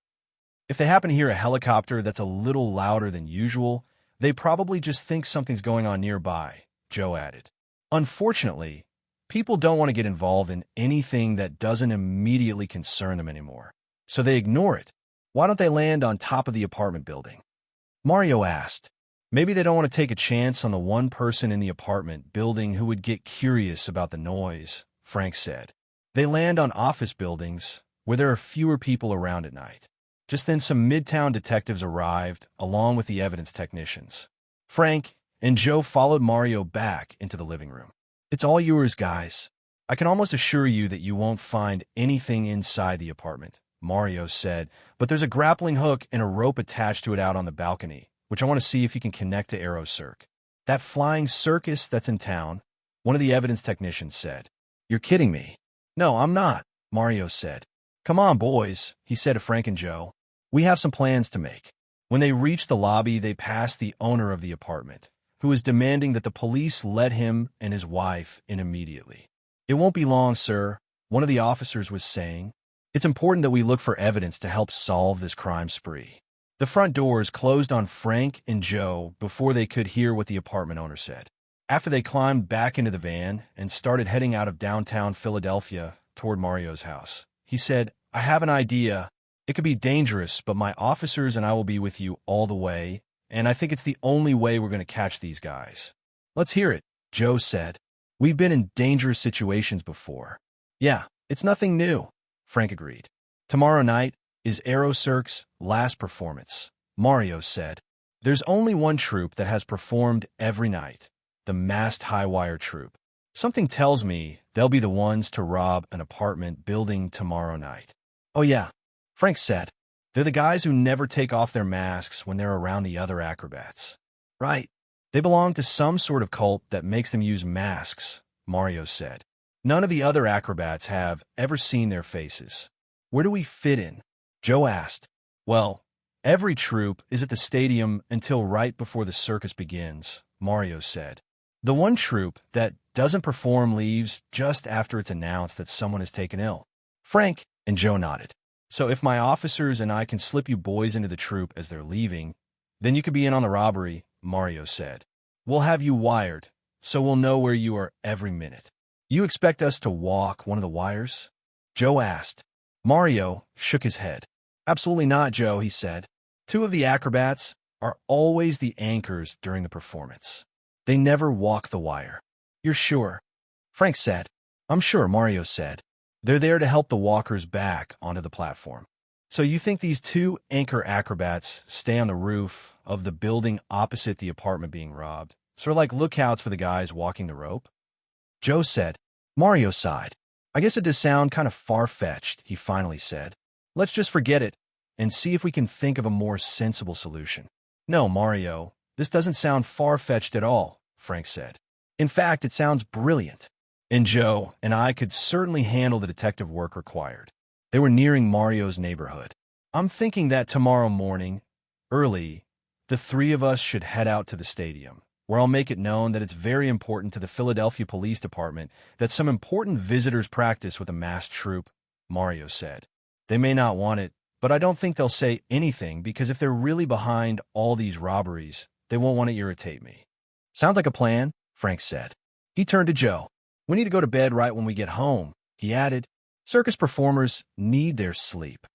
If they happen to hear a helicopter that's a little louder than usual, they probably just think something's going on nearby, Joe added. Unfortunately, people don't want to get involved in anything that doesn't immediately concern them anymore, so they ignore it. Why don't they land on top of the apartment building? Mario asked. Maybe they don't want to take a chance on the one person in the apartment building who would get curious about the noise, Frank said. They land on office buildings where there are fewer people around at night. Just then some Midtown detectives arrived, along with the evidence technicians. Frank and Joe followed Mario back into the living room. It's all yours, guys. I can almost assure you that you won't find anything inside the apartment, Mario said, but there's a grappling hook and a rope attached to it out on the balcony, which I want to see if you can connect to Aerocirque. That flying circus that's in town, one of the evidence technicians said. You're kidding me. No, I'm not, Mario said. Come on, boys, he said to Frank and Joe. We have some plans to make. When they reached the lobby, they passed the owner of the apartment, who was demanding that the police let him and his wife in immediately. It won't be long, sir, one of the officers was saying. It's important that we look for evidence to help solve this crime spree. The front doors closed on Frank and Joe before they could hear what the apartment owner said. After they climbed back into the van and started heading out of downtown Philadelphia toward Mario's house, he said, I have an idea. It could be dangerous, but my officers and I will be with you all the way, and I think it's the only way we're going to catch these guys. Let's hear it, Joe said. We've been in dangerous situations before. Yeah, it's nothing new, Frank agreed. Tomorrow night is Aerocirque's last performance, Mario said. There's only one troupe that has performed every night, the masked high-wire troupe. Something tells me they'll be the ones to rob an apartment building tomorrow night. Oh yeah, Frank said. They're the guys who never take off their masks when they're around the other acrobats. Right. They belong to some sort of cult that makes them use masks, Mario said. None of the other acrobats have ever seen their faces. Where do we fit in? Joe asked. Well, every troupe is at the stadium until right before the circus begins, Mario said. The one troupe that doesn't perform leaves just after it's announced that someone is taken ill. Frank and Joe nodded. So if my officers and I can slip you boys into the troupe as they're leaving, then you could be in on the robbery, Mario said. We'll have you wired, so we'll know where you are every minute. You expect us to walk one of the wires? Joe asked. Mario shook his head. Absolutely not, Joe, he said. Two of the acrobats are always the anchors during the performance. They never walk the wire. You're sure? Frank said. I'm sure, Mario said. They're there to help the walkers back onto the platform. So you think these two anchor acrobats stay on the roof of the building opposite the apartment being robbed, sort of like lookouts for the guys walking the rope? Joe said. Mario sighed. I guess it does sound kind of far-fetched, he finally said. Let's just forget it and see if we can think of a more sensible solution. No, Mario, this doesn't sound far-fetched at all, Frank said. In fact, it sounds brilliant. And Joe and I could certainly handle the detective work required. They were nearing Mario's neighborhood. I'm thinking that tomorrow morning, early, the three of us should head out to the stadium, where I'll make it known that it's very important to the Philadelphia Police Department that some important visitors practice with a masked troupe, Mario said. They may not want it, but I don't think they'll say anything because if they're really behind all these robberies, they won't want to irritate me. Sounds like a plan, Frank said. He turned to Joe. We need to go to bed right when we get home, he added. Circus performers need their sleep.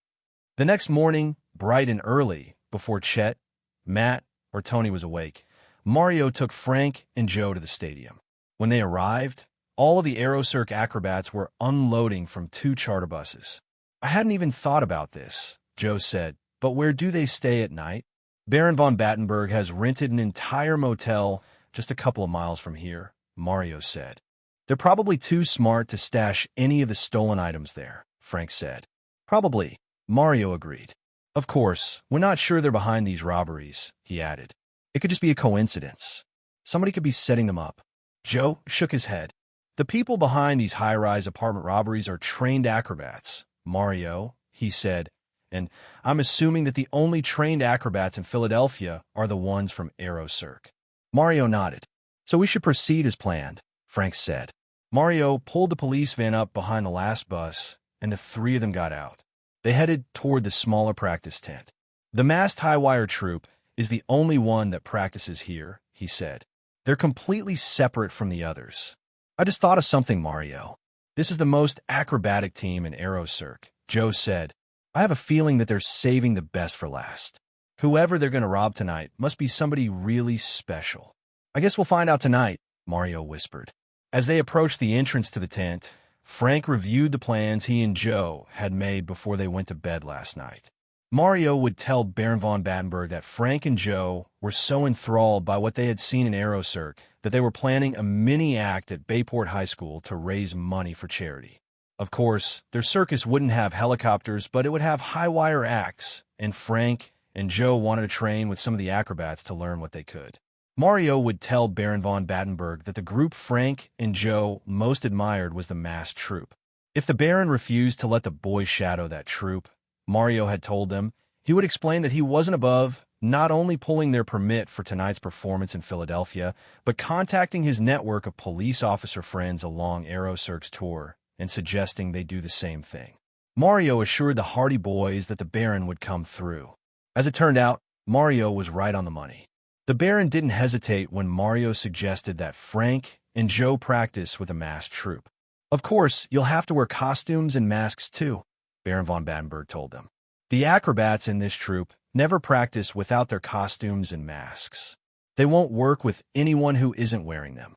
The next morning, bright and early, before Chet, Matt, or Tony was awake, Mario took Frank and Joe to the stadium. When they arrived, all of the AeroCirque acrobats were unloading from 2 charter buses. I hadn't even thought about this, Joe said, but where do they stay at night? Baron von Battenberg has rented an entire motel just a couple of miles from here, Mario said. They're probably too smart to stash any of the stolen items there, Frank said. Probably, Mario agreed. Of course, we're not sure they're behind these robberies, he added. It could just be a coincidence. Somebody could be setting them up. Joe shook his head. The people behind these high-rise apartment robberies are trained acrobats, Mario, he said, and I'm assuming that the only trained acrobats in Philadelphia are the ones from AeroCirque. Mario nodded. So we should proceed as planned, Frank said. Mario pulled the police van up behind the last bus, and the 3 of them got out. They headed toward the smaller practice tent. The masked high-wire troupe is the only one that practices here, he said. They're completely separate from the others. I just thought of something, Mario. This is the most acrobatic team in AeroCirque, Joe said. I have a feeling that they're saving the best for last. Whoever they're going to rob tonight must be somebody really special. I guess we'll find out tonight, Mario whispered. As they approached the entrance to the tent, Frank reviewed the plans he and Joe had made before they went to bed last night. Mario would tell Baron von Battenberg that Frank and Joe were so enthralled by what they had seen in AeroCirque that they were planning a mini-act at Bayport High School to raise money for charity. Of course, their circus wouldn't have helicopters, but it would have high-wire acts, and Frank and Joe wanted to train with some of the acrobats to learn what they could. Mario would tell Baron von Battenberg that the group Frank and Joe most admired was the masked troupe. If the Baron refused to let the boys shadow that troupe, Mario had told them, he would explain that he wasn't above not only pulling their permit for tonight's performance in Philadelphia, but contacting his network of police officer friends along AeroCirque's tour and suggesting they do the same thing. Mario assured the hardy boys that the Baron would come through. As it turned out, Mario was right on the money. The Baron didn't hesitate when Mario suggested that Frank and Joe practice with a masked troupe. Of course, you'll have to wear costumes and masks too, Baron von Battenberg told them. The acrobats in this troupe never practice without their costumes and masks. They won't work with anyone who isn't wearing them.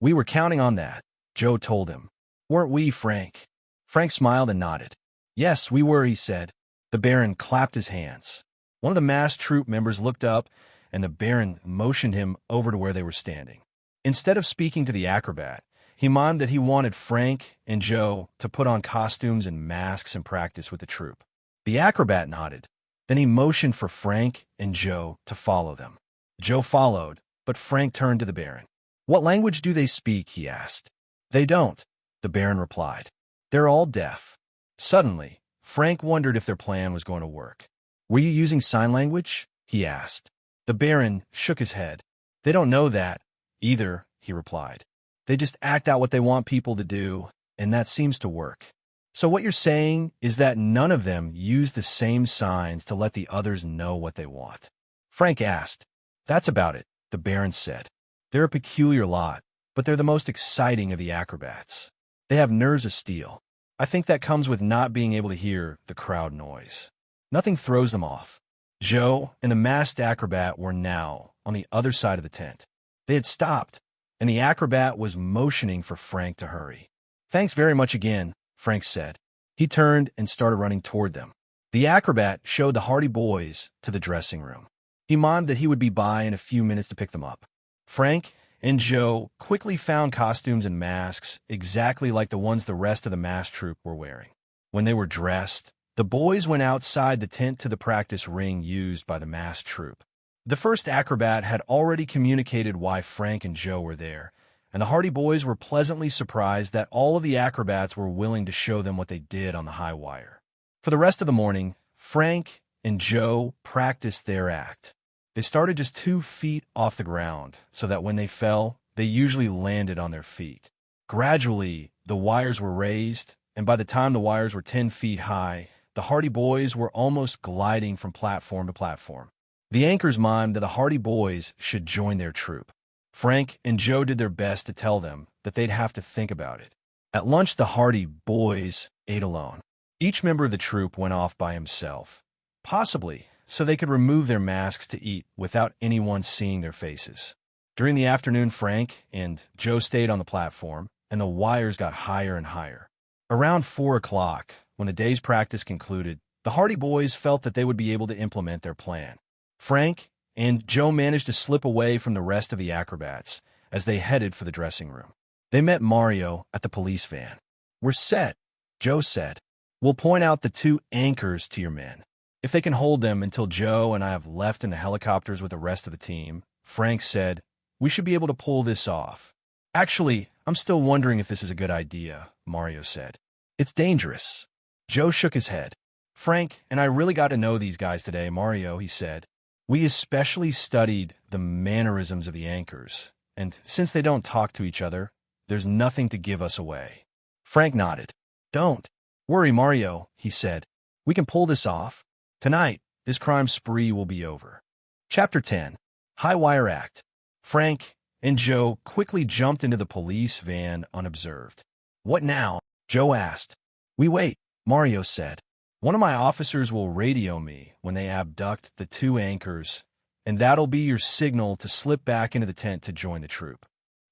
We were counting on that, Joe told him. Weren't we, Frank? Frank smiled and nodded. Yes, we were, he said. The Baron clapped his hands. One of the masked troupe members looked up, and the Baron motioned him over to where they were standing. Instead of speaking to the acrobat, he mimed that he wanted Frank and Joe to put on costumes and masks and practice with the troupe. The acrobat nodded. Then he motioned for Frank and Joe to follow them. Joe followed, but Frank turned to the Baron. "What language do they speak?" he asked. "They don't," the Baron replied. "They're all deaf." Suddenly, Frank wondered if their plan was going to work. "Were you using sign language?" he asked. The Baron shook his head. "They don't know that either," he replied. "They just act out what they want people to do, and that seems to work." "So what you're saying is that none of them use the same signs to let the others know what they want?" Frank asked. "That's about it," the Baron said. "They're a peculiar lot, but they're the most exciting of the acrobats. They have nerves of steel. I think that comes with not being able to hear the crowd noise. Nothing throws them off." Joe and the masked acrobat were now on the other side of the tent. They had stopped, and the acrobat was motioning for Frank to hurry. "Thanks very much again," Frank said. He turned and started running toward them. The acrobat showed the Hardy Boys to the dressing room. He mumbled that he would be by in a few minutes to pick them up. Frank and Joe quickly found costumes and masks exactly like the ones the rest of the masked troupe were wearing. When they were dressed, the boys went outside the tent to the practice ring used by the masked troupe. The first acrobat had already communicated why Frank and Joe were there, and the Hardy Boys were pleasantly surprised that all of the acrobats were willing to show them what they did on the high wire. For the rest of the morning, Frank and Joe practiced their act. They started just 2 feet off the ground, so that when they fell, they usually landed on their feet. Gradually, the wires were raised, and by the time the wires were 10 feet high, the Hardy Boys were almost gliding from platform to platform. The anchors mimed that the Hardy Boys should join their troupe. Frank and Joe did their best to tell them that they'd have to think about it. At lunch, the Hardy Boys ate alone. Each member of the troupe went off by himself, possibly so they could remove their masks to eat without anyone seeing their faces. During the afternoon, Frank and Joe stayed on the platform, and the wires got higher and higher. Around 4 o'clock, when the day's practice concluded, the Hardy Boys felt that they would be able to implement their plan. Frank and Joe managed to slip away from the rest of the acrobats as they headed for the dressing room. They met Mario at the police van. "We're set," Joe said. "We'll point out the 2 anchors to your men. If they can hold them until Joe and I have left in the helicopters with the rest of the team," Frank said, "we should be able to pull this off." "Actually, I'm still wondering if this is a good idea," Mario said. "It's dangerous." Joe shook his head. "Frank and I really got to know these guys today, Mario," he said. "We especially studied the mannerisms of the anchors, and since they don't talk to each other, there's nothing to give us away." Frank nodded. "Don't worry, Mario," he said. "We can pull this off. Tonight, this crime spree will be over." Chapter 10. High Wire Act. Frank and Joe quickly jumped into the police van unobserved. "What now?" Joe asked. "We wait," Mario said. "One of my officers will radio me when they abduct the 2 anchors, and that'll be your signal to slip back into the tent to join the troupe."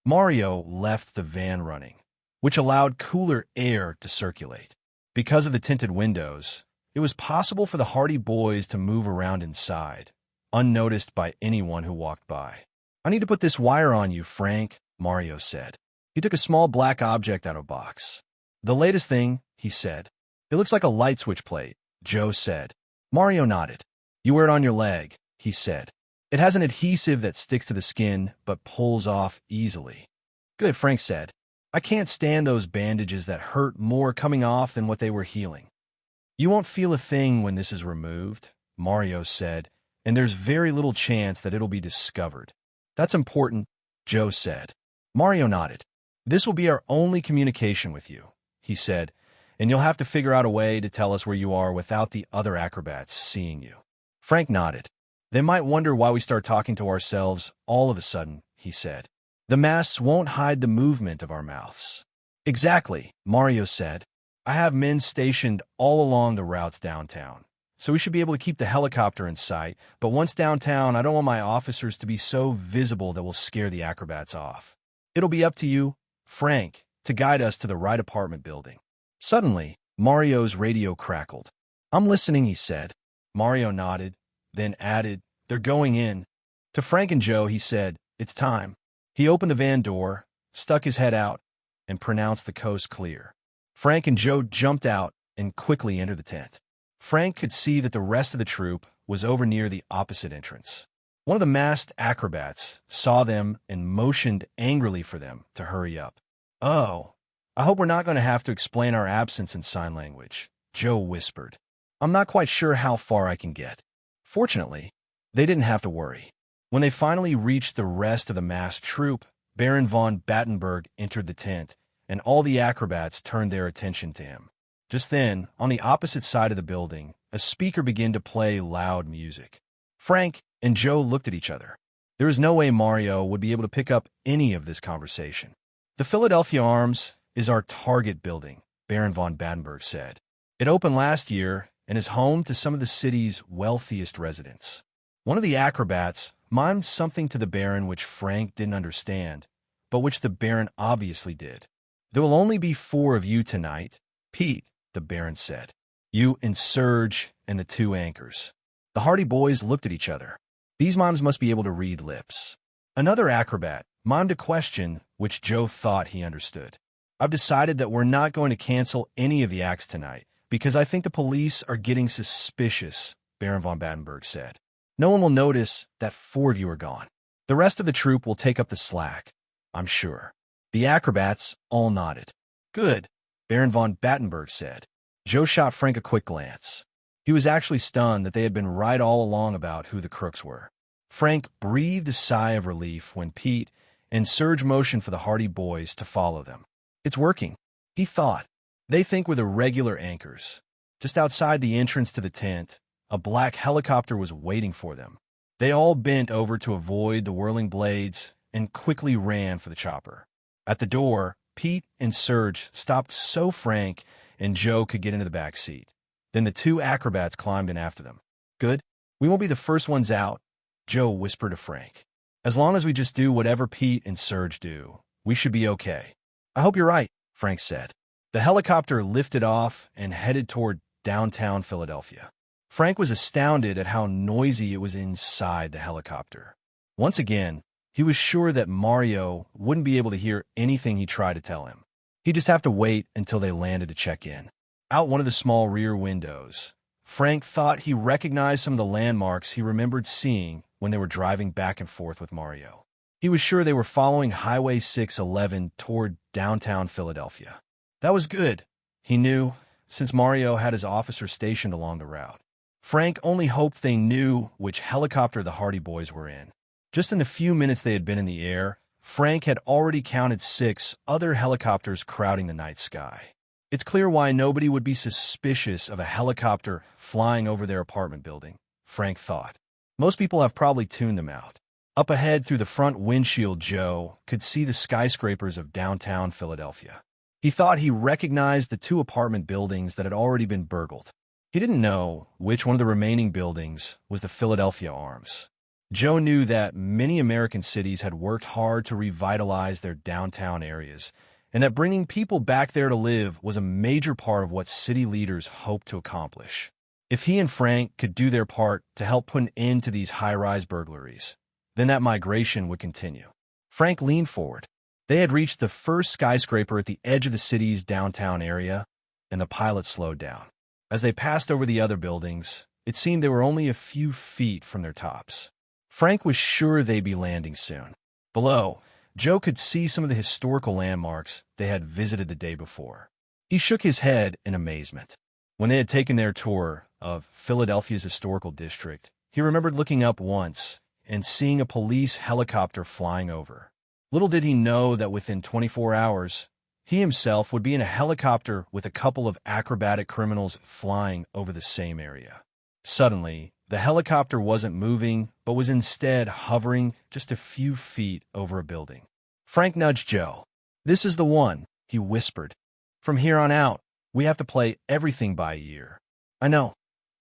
Mario left the van running, which allowed cooler air to circulate. Because of the tinted windows, it was possible for the Hardy Boys to move around inside, unnoticed by anyone who walked by. "I need to put this wire on you, Frank," Mario said. He took a small black object out of a box. "The latest thing," he said. "It looks like a light switch plate," Joe said. Mario nodded. "You wear it on your leg," he said. "It has an adhesive that sticks to the skin but pulls off easily." "Good," Frank said. "I can't stand those bandages that hurt more coming off than what they were healing." "You won't feel a thing when this is removed," Mario said, "and there's very little chance that it'll be discovered." "That's important," Joe said. Mario nodded. "This will be our only communication with you," he said, "and you'll have to figure out a way to tell us where you are without the other acrobats seeing you." Frank nodded. "They might wonder why we start talking to ourselves all of a sudden," he said. "The masks won't hide the movement of our mouths." "Exactly," Mario said. "I have men stationed all along the routes downtown, so we should be able to keep the helicopter in sight, but once downtown, I don't want my officers to be so visible that we'll scare the acrobats off. It'll be up to you, Frank, to guide us to the right apartment building." Suddenly, Mario's radio crackled. "I'm listening," he said. Mario nodded, then added, "They're going in." To Frank and Joe, he said, "It's time." He opened the van door, stuck his head out, and pronounced the coast clear. Frank and Joe jumped out and quickly entered the tent. Frank could see that the rest of the troop was over near the opposite entrance. One of the masked acrobats saw them and motioned angrily for them to hurry up. "Oh, I hope we're not going to have to explain our absence in sign language," Joe whispered. "I'm not quite sure how far I can get." Fortunately, they didn't have to worry. When they finally reached the rest of the masked troop, Baron von Battenberg entered the tent, and all the acrobats turned their attention to him. Just then, on the opposite side of the building, a speaker began to play loud music. Frank and Joe looked at each other. There was no way Mario would be able to pick up any of this conversation. "The Philadelphia Arms is our target building," Baron von Battenberg said. "It opened last year and is home to some of the city's wealthiest residents." One of the acrobats mimed something to the Baron which Frank didn't understand, but which the Baron obviously did. "There will only be 4 of you tonight, Pete," the Baron said. "You and Serge and the 2 anchors." The Hardy Boys looked at each other. These mimes must be able to read lips. Another acrobat mimed a question which Joe thought he understood. "I've decided that we're not going to cancel any of the acts tonight because I think the police are getting suspicious," Baron von Battenberg said. "No one will notice that 4 of you are gone. The rest of the troop will take up the slack, I'm sure." The acrobats all nodded. "Good," Baron von Battenberg said. Joe shot Frank a quick glance. He was actually stunned that they had been right all along about who the crooks were. Frank breathed a sigh of relief when Pete and Serge motioned for the Hardy Boys to follow them. "It's working," he thought. "They think we're the regular anchors." Just outside the entrance to the tent, a black helicopter was waiting for them. They all bent over to avoid the whirling blades and quickly ran for the chopper. At the door, Pete and Serge stopped so Frank and Joe could get into the back seat. Then the 2 acrobats climbed in after them. "Good. We won't be the first ones out," Joe whispered to Frank. "As long as we just do whatever Pete and Serge do, we should be okay." "I hope you're right," Frank said. The helicopter lifted off and headed toward downtown Philadelphia. Frank was astounded at how noisy it was inside the helicopter. Once again, he was sure that Mario wouldn't be able to hear anything he tried to tell him. He'd just have to wait until they landed to check in. Out one of the small rear windows, Frank thought he recognized some of the landmarks he remembered seeing when they were driving back and forth with Mario. He was sure they were following Highway 611 toward downtown Philadelphia. That was good, he knew, since Mario had his officer stationed along the route. Frank only hoped they knew which helicopter the Hardy Boys were in. Just in the few minutes they had been in the air, Frank had already counted 6 other helicopters crowding the night sky. It's clear why nobody would be suspicious of a helicopter flying over their apartment building, Frank thought. Most people have probably tuned them out. Up ahead through the front windshield, Joe could see the skyscrapers of downtown Philadelphia. He thought he recognized the 2 apartment buildings that had already been burgled. He didn't know which one of the remaining buildings was the Philadelphia Arms. Joe knew that many American cities had worked hard to revitalize their downtown areas, and that bringing people back there to live was a major part of what city leaders hoped to accomplish. If he and Frank could do their part to help put an end to these high-rise burglaries, then that migration would continue. Frank leaned forward. They had reached the first skyscraper at the edge of the city's downtown area, and the pilot slowed down. As they passed over the other buildings, it seemed they were only a few feet from their tops. Frank was sure they'd be landing soon. Below, Joe could see some of the historical landmarks they had visited the day before. He shook his head in amazement. When they had taken their tour of Philadelphia's historical district, he remembered looking up once and seeing a police helicopter flying over. Little did he know that within 24 hours, he himself would be in a helicopter with a couple of acrobatic criminals flying over the same area. Suddenly, the helicopter wasn't moving, but was instead hovering just a few feet over a building. Frank nudged Joe. "This is the one," he whispered. "From here on out, we have to play everything by ear." "I know,"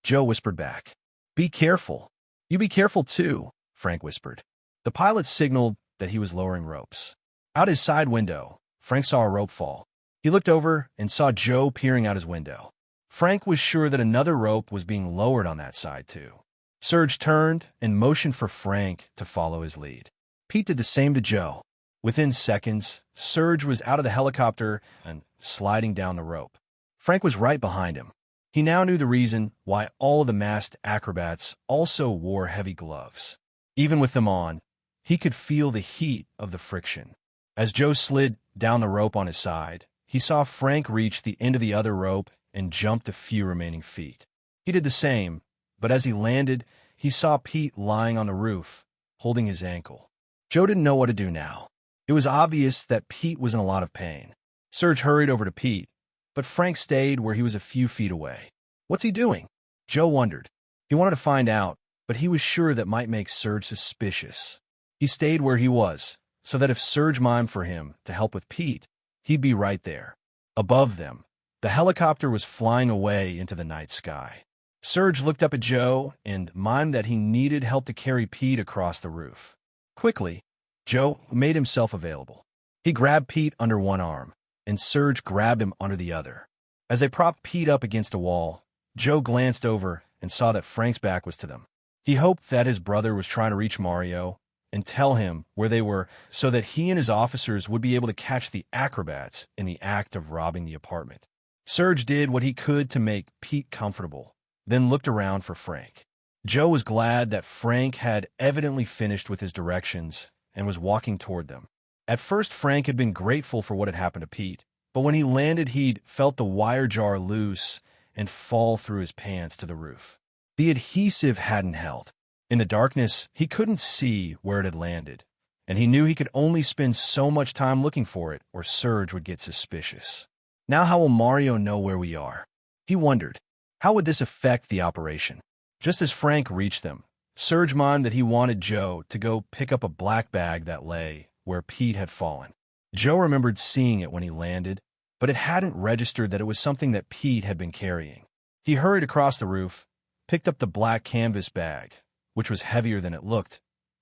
Joe whispered back. "Be careful." "You be careful too," Frank whispered. The pilot signaled that he was lowering ropes. Out his side window, Frank saw a rope fall. He looked over and saw Joe peering out his window. Frank was sure that another rope was being lowered on that side too. Serge turned and motioned for Frank to follow his lead. Pete did the same to Joe. Within seconds, Serge was out of the helicopter and sliding down the rope. Frank was right behind him. He now knew the reason why all of the masked acrobats also wore heavy gloves. Even with them on, he could feel the heat of the friction. As Joe slid down the rope on his side, he saw Frank reach the end of the other rope and jump the few remaining feet. He did the same, but as he landed, he saw Pete lying on the roof, holding his ankle. Joe didn't know what to do now. It was obvious that Pete was in a lot of pain. Serge hurried over to Pete, but Frank stayed where he was a few feet away. What's he doing? Joe wondered. He wanted to find out, but he was sure that might make Serge suspicious. He stayed where he was, so that if Serge mimed for him to help with Pete, he'd be right there. Above them, the helicopter was flying away into the night sky. Serge looked up at Joe and mimed that he needed help to carry Pete across the roof. Quickly, Joe made himself available. He grabbed Pete under one arm, and Serge grabbed him under the other. As they propped Pete up against a wall, Joe glanced over and saw that Frank's back was to them. He hoped that his brother was trying to reach Mario and tell him where they were so that he and his officers would be able to catch the acrobats in the act of robbing the apartment. Serge did what he could to make Pete comfortable, then looked around for Frank. Joe was glad that Frank had evidently finished with his directions and was walking toward them. At first, Frank had been grateful for what had happened to Pete, but when he landed, he'd felt the wire jar loose and fall through his pants to the roof. The adhesive hadn't held. In the darkness, he couldn't see where it had landed, and he knew he could only spend so much time looking for it or Serge would get suspicious. Now how will Mario know where we are? He wondered. How would this affect the operation? Just as Frank reached them, Serge mimed that he wanted Joe to go pick up a black bag that lay where Pete had fallen. Joe remembered seeing it when he landed, but it hadn't registered that it was something that Pete had been carrying. He hurried across the roof, picked up the black canvas bag, which was heavier than it looked,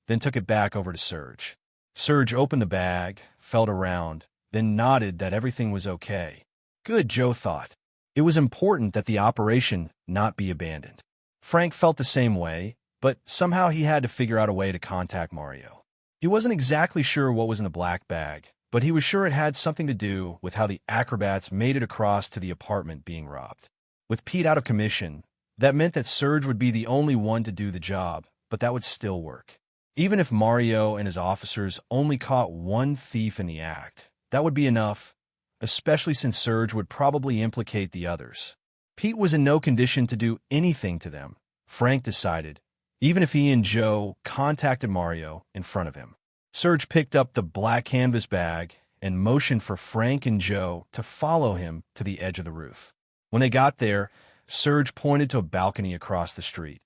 then took it back over to Serge. Serge opened the bag, felt around, then nodded that everything was okay. Good, Joe thought. It was important that the operation not be abandoned. Frank felt the same way, but somehow he had to figure out a way to contact Mario. He wasn't exactly sure what was in the black bag, but he was sure it had something to do with how the acrobats made it across to the apartment being robbed. With Pete out of commission, that meant that Serge would be the only one to do the job, but that would still work. Even if Mario and his officers only caught one thief in the act, that would be enough, especially since Serge would probably implicate the others. Pete was in no condition to do anything to them, Frank decided, even if he and Joe contacted Mario in front of him. Serge picked up the black canvas bag and motioned for Frank and Joe to follow him to the edge of the roof. When they got there, Serge pointed to a balcony across the street,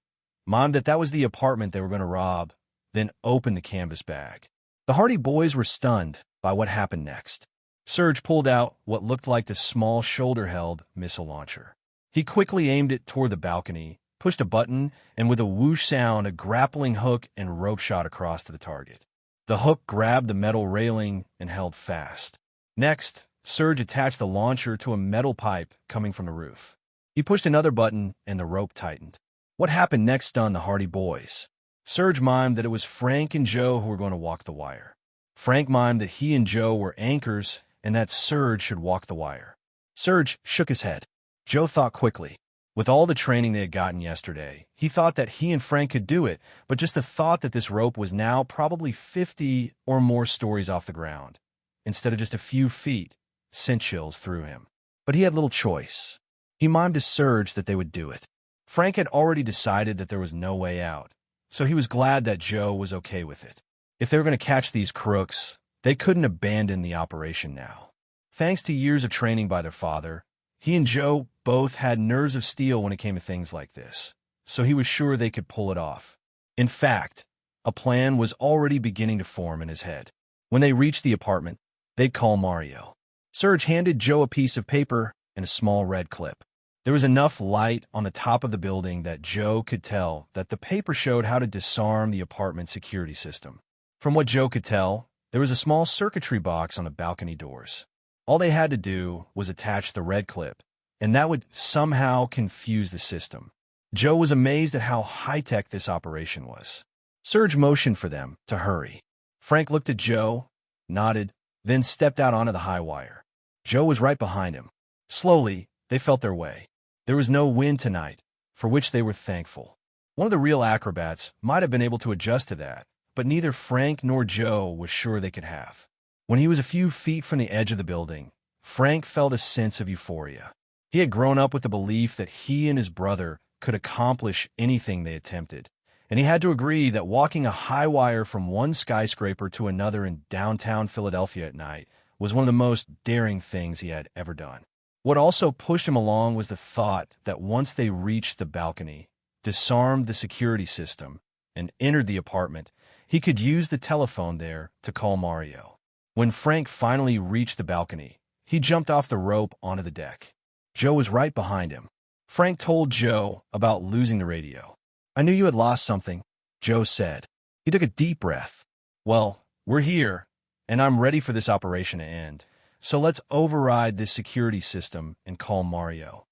mimed that was the apartment they were going to rob, then opened the canvas bag. The Hardy boys were stunned by what happened next. Serge pulled out what looked like the small shoulder-held missile launcher. He quickly aimed it toward the balcony, pushed a button, and with a whoosh sound, a grappling hook and rope shot across to the target. The hook grabbed the metal railing and held fast. Next, Serge attached the launcher to a metal pipe coming from the roof. He pushed another button and the rope tightened. What happened next stunned the Hardy boys. Serge mimed that it was Frank and Joe who were going to walk the wire. Frank mimed that he and Joe were anchors and that Serge should walk the wire. Serge shook his head. Joe thought quickly. With all the training they had gotten yesterday, he thought that he and Frank could do it, but just the thought that this rope was now probably 50 or more stories off the ground, instead of just a few feet, sent chills through him. But he had little choice. He mimed to Serge that they would do it. Frank had already decided that there was no way out, so he was glad that Joe was okay with it. If they were going to catch these crooks, they couldn't abandon the operation now. Thanks to years of training by their father, he and Joe both had nerves of steel when it came to things like this, so he was sure they could pull it off. In fact, a plan was already beginning to form in his head. When they reached the apartment, they'd call Mario. Serge handed Joe a piece of paper and a small red clip. There was enough light on the top of the building that Joe could tell that the paper showed how to disarm the apartment security system. From what Joe could tell, there was a small circuitry box on the balcony doors. All they had to do was attach the red clip, and that would somehow confuse the system. Joe was amazed at how high-tech this operation was. Serge motioned for them to hurry. Frank looked at Joe, nodded, then stepped out onto the high wire. Joe was right behind him. Slowly, they felt their way. There was no wind tonight, for which they were thankful. One of the real acrobats might have been able to adjust to that, but neither Frank nor Joe was sure they could have. When he was a few feet from the edge of the building, Frank felt a sense of euphoria. He had grown up with the belief that he and his brother could accomplish anything they attempted, and he had to agree that walking a high wire from one skyscraper to another in downtown Philadelphia at night was one of the most daring things he had ever done. What also pushed him along was the thought that once they reached the balcony, disarmed the security system, and entered the apartment, he could use the telephone there to call Mario. When Frank finally reached the balcony, he jumped off the rope onto the deck. Joe was right behind him. Frank told Joe about losing the radio. "I knew you had lost something," Joe said. He took a deep breath. "Well, we're here, and I'm ready for this operation to end. So let's override this security system and call Mario."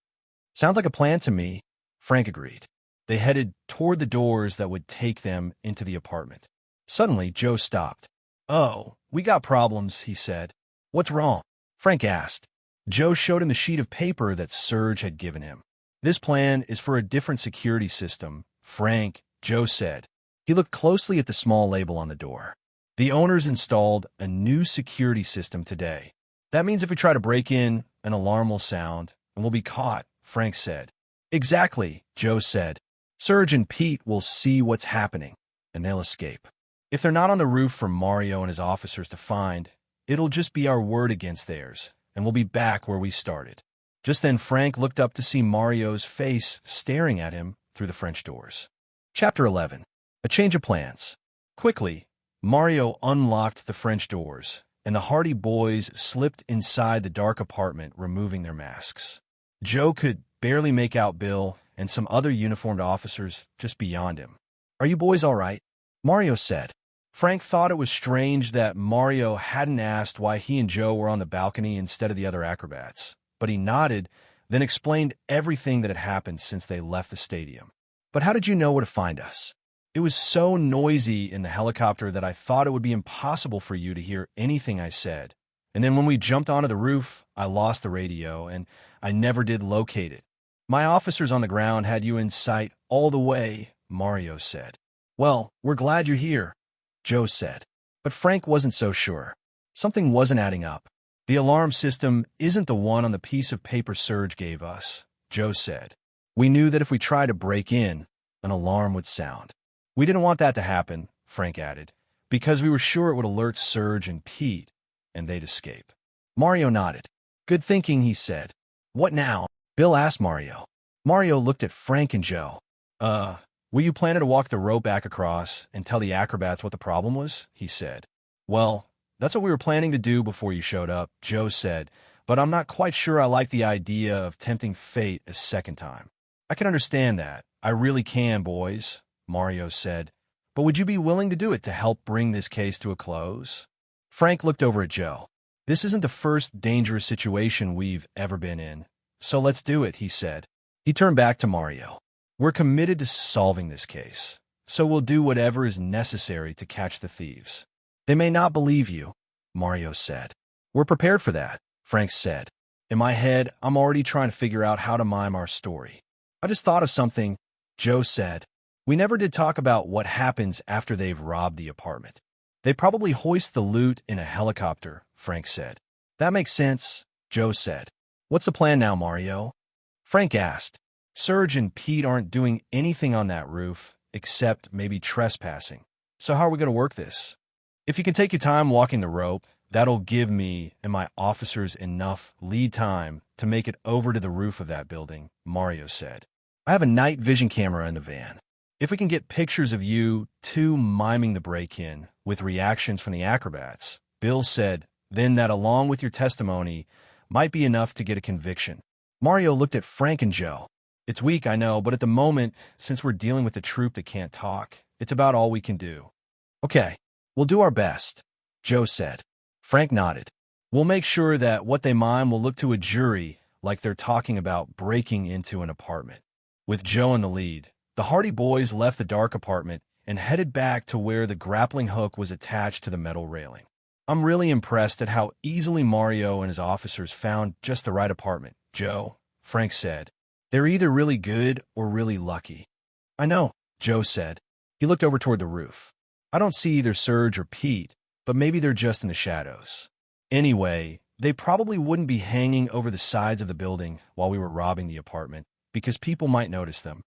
"Sounds like a plan to me," Frank agreed. They headed toward the doors that would take them into the apartment. Suddenly, Joe stopped. "Oh, we got problems," he said. "What's wrong?" Frank asked. Joe showed him the sheet of paper that Serge had given him. "This plan is for a different security system, Frank," Joe said. He looked closely at the small label on the door. "The owners installed a new security system today. That means if we try to break in, an alarm will sound, and we'll be caught," Frank said. "Exactly," Joe said. "Serge and Pete will see what's happening, and they'll escape. If they're not on the roof for Mario and his officers to find, it'll just be our word against theirs, and we'll be back where we started." Just then, Frank looked up to see Mario's face staring at him through the French doors. Chapter 11. A Change of Plans. Quickly, Mario unlocked the French doors, and the Hardy boys slipped inside the dark apartment, removing their masks. Joe could barely make out Bill and some other uniformed officers just beyond him. "Are you boys all right?" Mario said. Frank thought it was strange that Mario hadn't asked why he and Joe were on the balcony instead of the other acrobats, but he nodded, then explained everything that had happened since they left the stadium. "But how did you know where to find us?" "It was so noisy in the helicopter that I thought it would be impossible for you to hear anything I said. And then when we jumped onto the roof, I lost the radio, and I never did locate it. My officers on the ground had you in sight all the way," Mario said. "Well, we're glad you're here," Joe said. But Frank wasn't so sure. Something wasn't adding up. "The alarm system isn't the one on the piece of paper Serge gave us," Joe said. "We knew that if we tried to break in, an alarm would sound. We didn't want that to happen," Frank added, "because we were sure it would alert Serge and Pete, and they'd escape." Mario nodded. "Good thinking," he said. "What now?" Bill asked Mario. Mario looked at Frank and Joe. Were you planning to walk the rope back across and tell the acrobats what the problem was?" he said. "Well, that's what we were planning to do before you showed up," Joe said, "but I'm not quite sure I like the idea of tempting fate a second time." "I can understand that. I really can, boys," Mario said. "But would you be willing to do it to help bring this case to a close?" Frank looked over at Joe. "This isn't the first dangerous situation we've ever been in, so let's do it," he said. He turned back to Mario. "We're committed to solving this case, so we'll do whatever is necessary to catch the thieves." "They may not believe you," Mario said. "We're prepared for that," Frank said. "In my head, I'm already trying to figure out how to mime our story." "I just thought of something," Joe said. "We never did talk about what happens after they've robbed the apartment." "They probably hoist the loot in a helicopter," Frank said. "That makes sense," Joe said. "What's the plan now, Mario?" Frank asked. "Serge and Pete aren't doing anything on that roof, except maybe trespassing. So how are we going to work this?" "If you can take your time walking the rope, that'll give me and my officers enough lead time to make it over to the roof of that building," Mario said. "I have a night vision camera in the van. If we can get pictures of you two miming the break-in with reactions from the acrobats," Bill said, "then that along with your testimony might be enough to get a conviction." Mario looked at Frank and Joe. "It's weak, I know, but at the moment, since we're dealing with a troupe that can't talk, it's about all we can do." "Okay, we'll do our best," Joe said. Frank nodded. "We'll make sure that what they mime will look to a jury like they're talking about breaking into an apartment." With Joe in the lead, the Hardy boys left the dark apartment and headed back to where the grappling hook was attached to the metal railing. "I'm really impressed at how easily Mario and his officers found just the right apartment, Joe," Frank said. They're either really good or really lucky. I know, Joe said. He looked over toward the roof. I don't see either Serge or Pete, but maybe they're just in the shadows. Anyway, they probably wouldn't be hanging over the sides of the building while we were robbing the apartment, because people might notice them.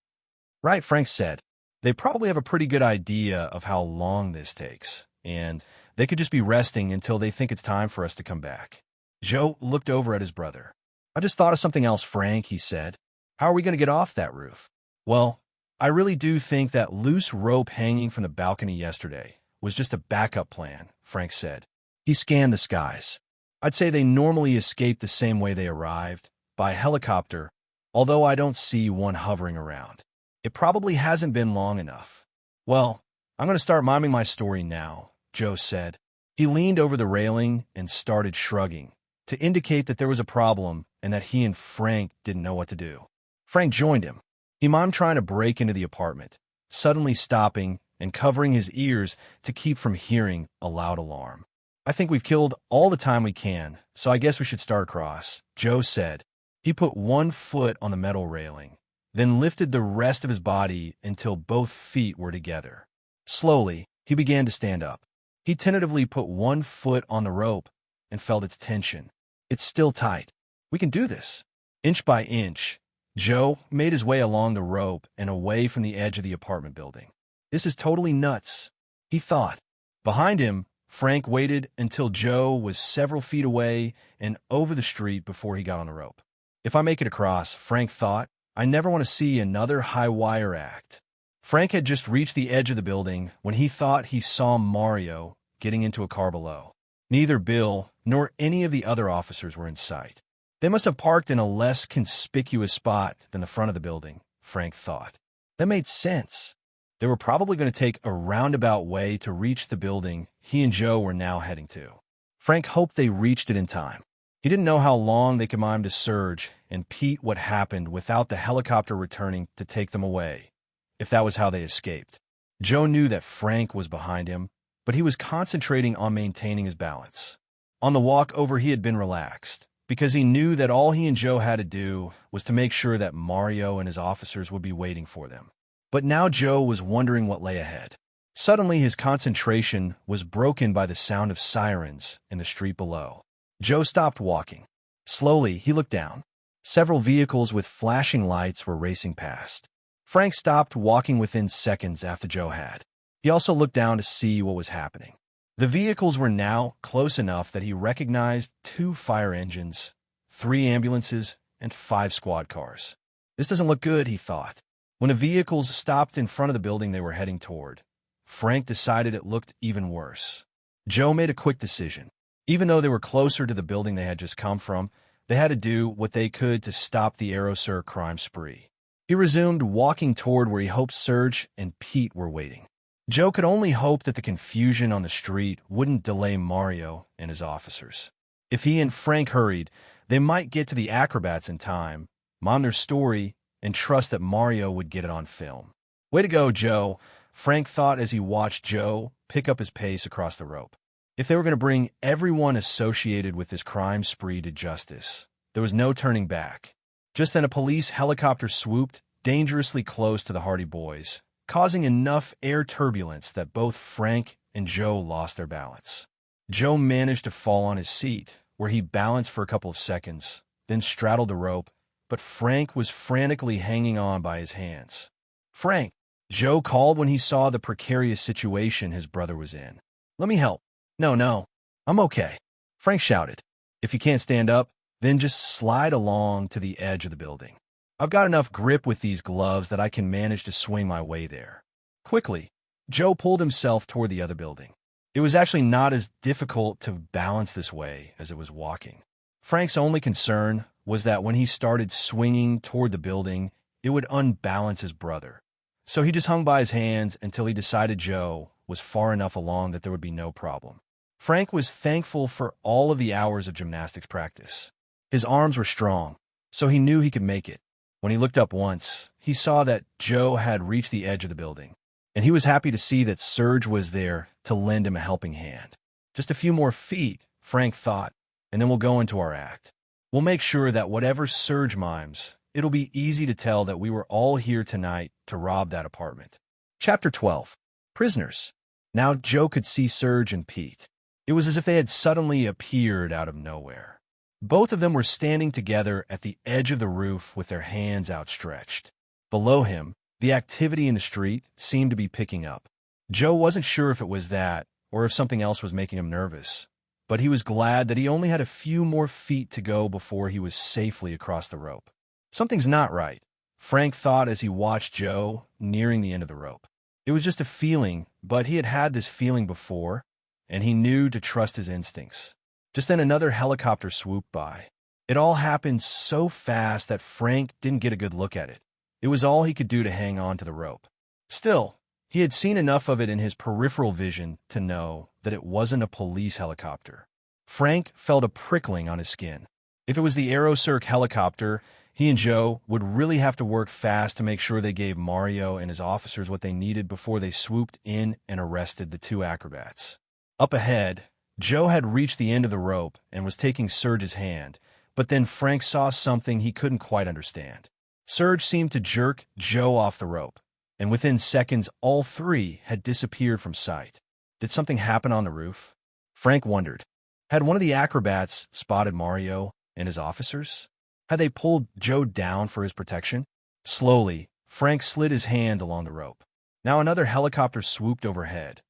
Right, Frank said. They probably have a pretty good idea of how long this takes, and they could just be resting until they think it's time for us to come back. Joe looked over at his brother. I just thought of something else, Frank, he said. How are we going to get off that roof? Well, I really do think that loose rope hanging from the balcony yesterday was just a backup plan, Frank said. He scanned the skies. I'd say they normally escape the same way they arrived, by helicopter, although I don't see one hovering around. It probably hasn't been long enough. Well, I'm going to start miming my story now, Joe said. He leaned over the railing and started shrugging, to indicate that there was a problem and that he and Frank didn't know what to do. Frank joined him. He mimed trying to break into the apartment, suddenly stopping and covering his ears to keep from hearing a loud alarm. I think we've killed all the time we can, so I guess we should start across, Joe said. He put one foot on the metal railing, then lifted the rest of his body until both feet were together. Slowly, he began to stand up. He tentatively put one foot on the rope and felt its tension. It's still tight. We can do this. Inch by inch, Joe made his way along the rope and away from the edge of the apartment building. This is totally nuts, he thought. Behind him, Frank waited until Joe was several feet away and over the street before he got on the rope. If I make it across, Frank thought, I never want to see another high wire act. Frank had just reached the edge of the building when he thought he saw Mario getting into a car below. Neither Bill nor any of the other officers were in sight. They must have parked in a less conspicuous spot than the front of the building, Frank thought. That made sense. They were probably going to take a roundabout way to reach the building he and Joe were now heading to. Frank hoped they reached it in time. He didn't know how long they could mime to Serge and Pete what happened without the helicopter returning to take them away, if that was how they escaped. Joe knew that Frank was behind him, but he was concentrating on maintaining his balance. On the walk over, he had been relaxed, because he knew that all he and Joe had to do was to make sure that Mario and his officers would be waiting for them. But now Joe was wondering what lay ahead. Suddenly, his concentration was broken by the sound of sirens in the street below. Joe stopped walking. Slowly, he looked down. Several vehicles with flashing lights were racing past. Frank stopped walking within seconds after Joe had. He also looked down to see what was happening. The vehicles were now close enough that he recognized 2 fire engines, 3 ambulances, and 5 squad cars. This doesn't look good, he thought. When the vehicles stopped in front of the building they were heading toward, Frank decided it looked even worse. Joe made a quick decision. Even though they were closer to the building they had just come from, they had to do what they could to stop the Aerosur crime spree. He resumed walking toward where he hoped Serge and Pete were waiting. Joe could only hope that the confusion on the street wouldn't delay Mario and his officers. If he and Frank hurried, they might get to the acrobats in time, mime their story, and trust that Mario would get it on film. Way to go, Joe, Frank thought as he watched Joe pick up his pace across the rope. If they were going to bring everyone associated with this crime spree to justice, there was no turning back. Just then a police helicopter swooped dangerously close to the Hardy Boys, causing enough air turbulence that both Frank and Joe lost their balance. Joe managed to fall on his seat, where he balanced for a couple of seconds, then straddled the rope, but Frank was frantically hanging on by his hands. Frank, Joe called when he saw the precarious situation his brother was in. Let me help. No, I'm okay, Frank shouted. If you can't stand up, then just slide along to the edge of the building. I've got enough grip with these gloves that I can manage to swing my way there. Quickly, Joe pulled himself toward the other building. It was actually not as difficult to balance this way as it was walking. Frank's only concern was that when he started swinging toward the building, it would unbalance his brother. So he just hung by his hands until he decided Joe was far enough along that there would be no problem. Frank was thankful for all of the hours of gymnastics practice. His arms were strong, so he knew he could make it. When he looked up once, he saw that Joe had reached the edge of the building, and he was happy to see that Serge was there to lend him a helping hand. Just a few more feet, Frank thought, and then we'll go into our act. We'll make sure that whatever Serge mimes it'll be easy to tell that we were all here tonight to rob that apartment. Chapter 12. Prisoners. Now Joe could see Serge and Pete. It was as if they had suddenly appeared out of nowhere. Both of them were standing together at the edge of the roof with their hands outstretched. Below him, the activity in the street seemed to be picking up. Joe wasn't sure if it was that or if something else was making him nervous, but he was glad that he only had a few more feet to go before he was safely across the rope. Something's not right, Frank thought as he watched Joe nearing the end of the rope. It was just a feeling, but he had had this feeling before, and he knew to trust his instincts. Just then another helicopter swooped by. It all happened so fast that Frank didn't get a good look at it. It was all he could do to hang on to the rope. Still, he had seen enough of it in his peripheral vision to know that it wasn't a police helicopter. Frank felt a prickling on his skin. If it was the Aerocirc helicopter, he and Joe would really have to work fast to make sure they gave Mario and his officers what they needed before they swooped in and arrested the two acrobats. Up ahead, Joe had reached the end of the rope and was taking Serge's hand, but then Frank saw something he couldn't quite understand. Serge seemed to jerk Joe off the rope, and within seconds all three had disappeared from sight. Did something happen on the roof? Frank wondered. Had one of the acrobats spotted Mario and his officers? Had they pulled Joe down for his protection? Slowly, Frank slid his hand along the rope. Now another helicopter swooped overhead.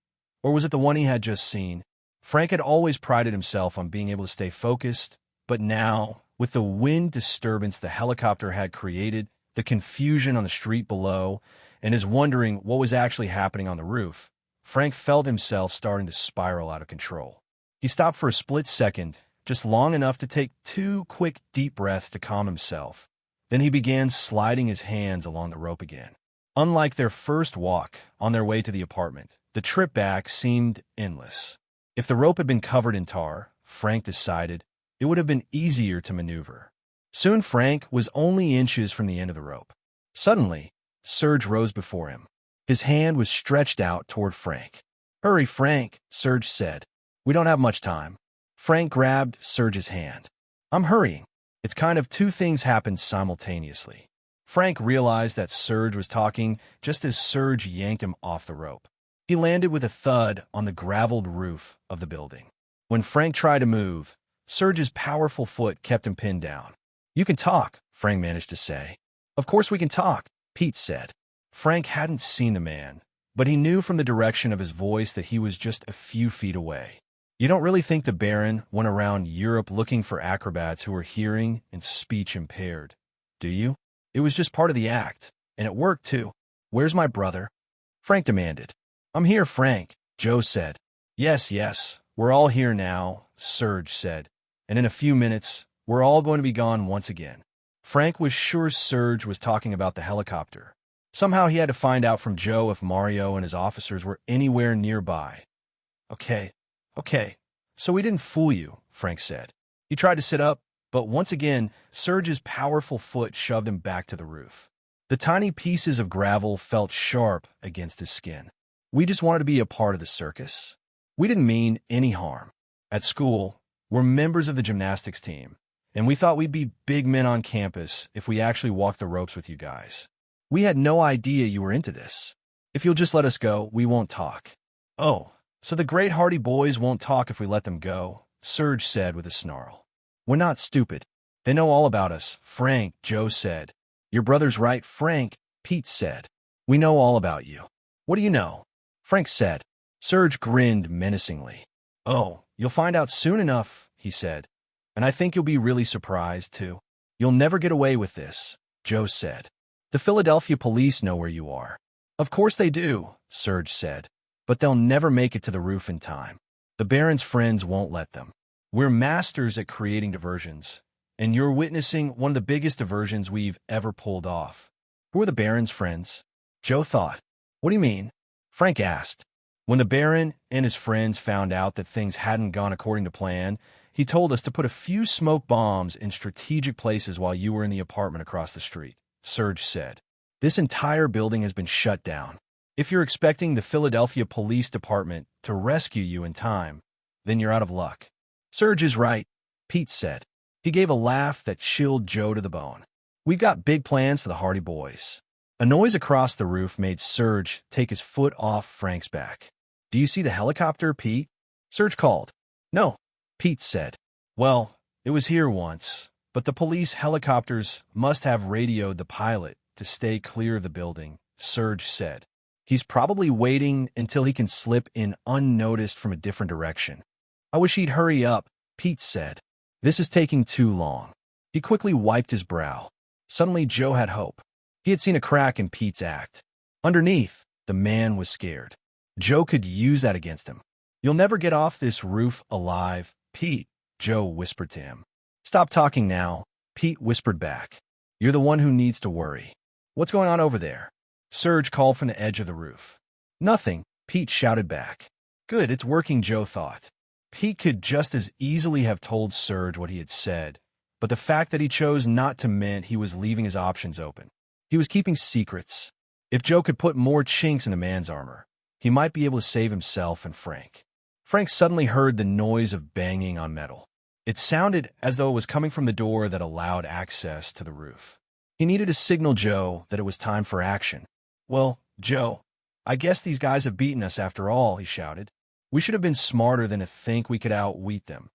Or was it the one he had just seen? Frank had always prided himself on being able to stay focused, but now, with the wind disturbance the helicopter had created, the confusion on the street below, and his wondering what was actually happening on the roof, Frank felt himself starting to spiral out of control. He stopped for a split second, just long enough to take 2 quick, deep breaths to calm himself. Then he began sliding his hands along the rope again. Unlike their first walk on their way to the apartment, the trip back seemed endless. If the rope had been covered in tar, Frank decided, it would have been easier to maneuver. Soon Frank was only inches from the end of the rope. Suddenly, Serge rose before him. His hand was stretched out toward Frank. "Hurry, Frank," Serge said. "We don't have much time." Frank grabbed Serge's hand. "I'm hurrying." It's kind of two things happened simultaneously. Frank realized that Serge was talking just as Serge yanked him off the rope. He landed with a thud on the graveled roof of the building. When Frank tried to move, Serge's powerful foot kept him pinned down. "You can talk," Frank managed to say. "Of course we can talk," Pete said. Frank hadn't seen the man, but he knew from the direction of his voice that he was just a few feet away. "You don't really think the Baron went around Europe looking for acrobats who were hearing and speech impaired, do you? It was just part of the act, and it worked too. Where's my brother?" Frank demanded. "I'm here, Frank," Joe said. Yes, we're all here now," Serge said. "And in a few minutes, we're all going to be gone once again." Frank was sure Serge was talking about the helicopter. Somehow he had to find out from Joe if Mario and his officers were anywhere nearby. Okay, so we didn't fool you," Frank said. He tried to sit up, but once again, Serge's powerful foot shoved him back to the roof. The tiny pieces of gravel felt sharp against his skin. "We just wanted to be a part of the circus. We didn't mean any harm. At school, we're members of the gymnastics team, and we thought we'd be big men on campus if we actually walked the ropes with you guys. We had no idea you were into this. If you'll just let us go, we won't talk." "Oh, so the great Hardy boys won't talk if we let them go," Serge said with a snarl. "We're not stupid. They know all about us, Frank," Joe said. "Your brother's right, Frank," Pete said. "We know all about you." "What do you know?" Frank said. Serge grinned menacingly. "Oh, you'll find out soon enough," he said. "And I think you'll be really surprised, too. You'll never get away with this," Joe said. "The Philadelphia police know where you are." "Of course they do," Serge said. "But they'll never make it to the roof in time. The Baron's friends won't let them. We're masters at creating diversions, and you're witnessing one of the biggest diversions we've ever pulled off." "Who are the Baron's friends?" Joe thought. "What do you mean?" Frank asked. "When the Baron and his friends found out that things hadn't gone according to plan, he told us to put a few smoke bombs in strategic places while you were in the apartment across the street," Serge said. "This entire building has been shut down. If you're expecting the Philadelphia Police Department to rescue you in time, then you're out of luck." "Serge is right," Pete said. He gave a laugh that chilled Joe to the bone. We've got big plans for the Hardy Boys. A noise across the roof made Serge take his foot off Frank's back. Do you see the helicopter, Pete? Serge called. No, Pete said. Well, it was here once, but the police helicopters must have radioed the pilot to stay clear of the building, Serge said. He's probably waiting until he can slip in unnoticed from a different direction. I wish he'd hurry up, Pete said. This is taking too long. He quickly wiped his brow. Suddenly, Joe had hope. He had seen a crack in Pete's act. Underneath, the man was scared. Joe could use that against him. You'll never get off this roof alive, Pete, Joe whispered to him. Stop talking now, Pete whispered back. You're the one who needs to worry. What's going on over there? Serge called from the edge of the roof. Nothing, Pete shouted back. Good, it's working, Joe thought. Pete could just as easily have told Serge what he had said, but the fact that he chose not to meant he was leaving his options open. He was keeping secrets. If Joe could put more chinks in the man's armor, he might be able to save himself and Frank. Frank suddenly heard the noise of banging on metal. It sounded as though it was coming from the door that allowed access to the roof. He needed to signal Joe that it was time for action. Well, Joe, I guess these guys have beaten us after all, he shouted. We should have been smarter than to think we could outwit them.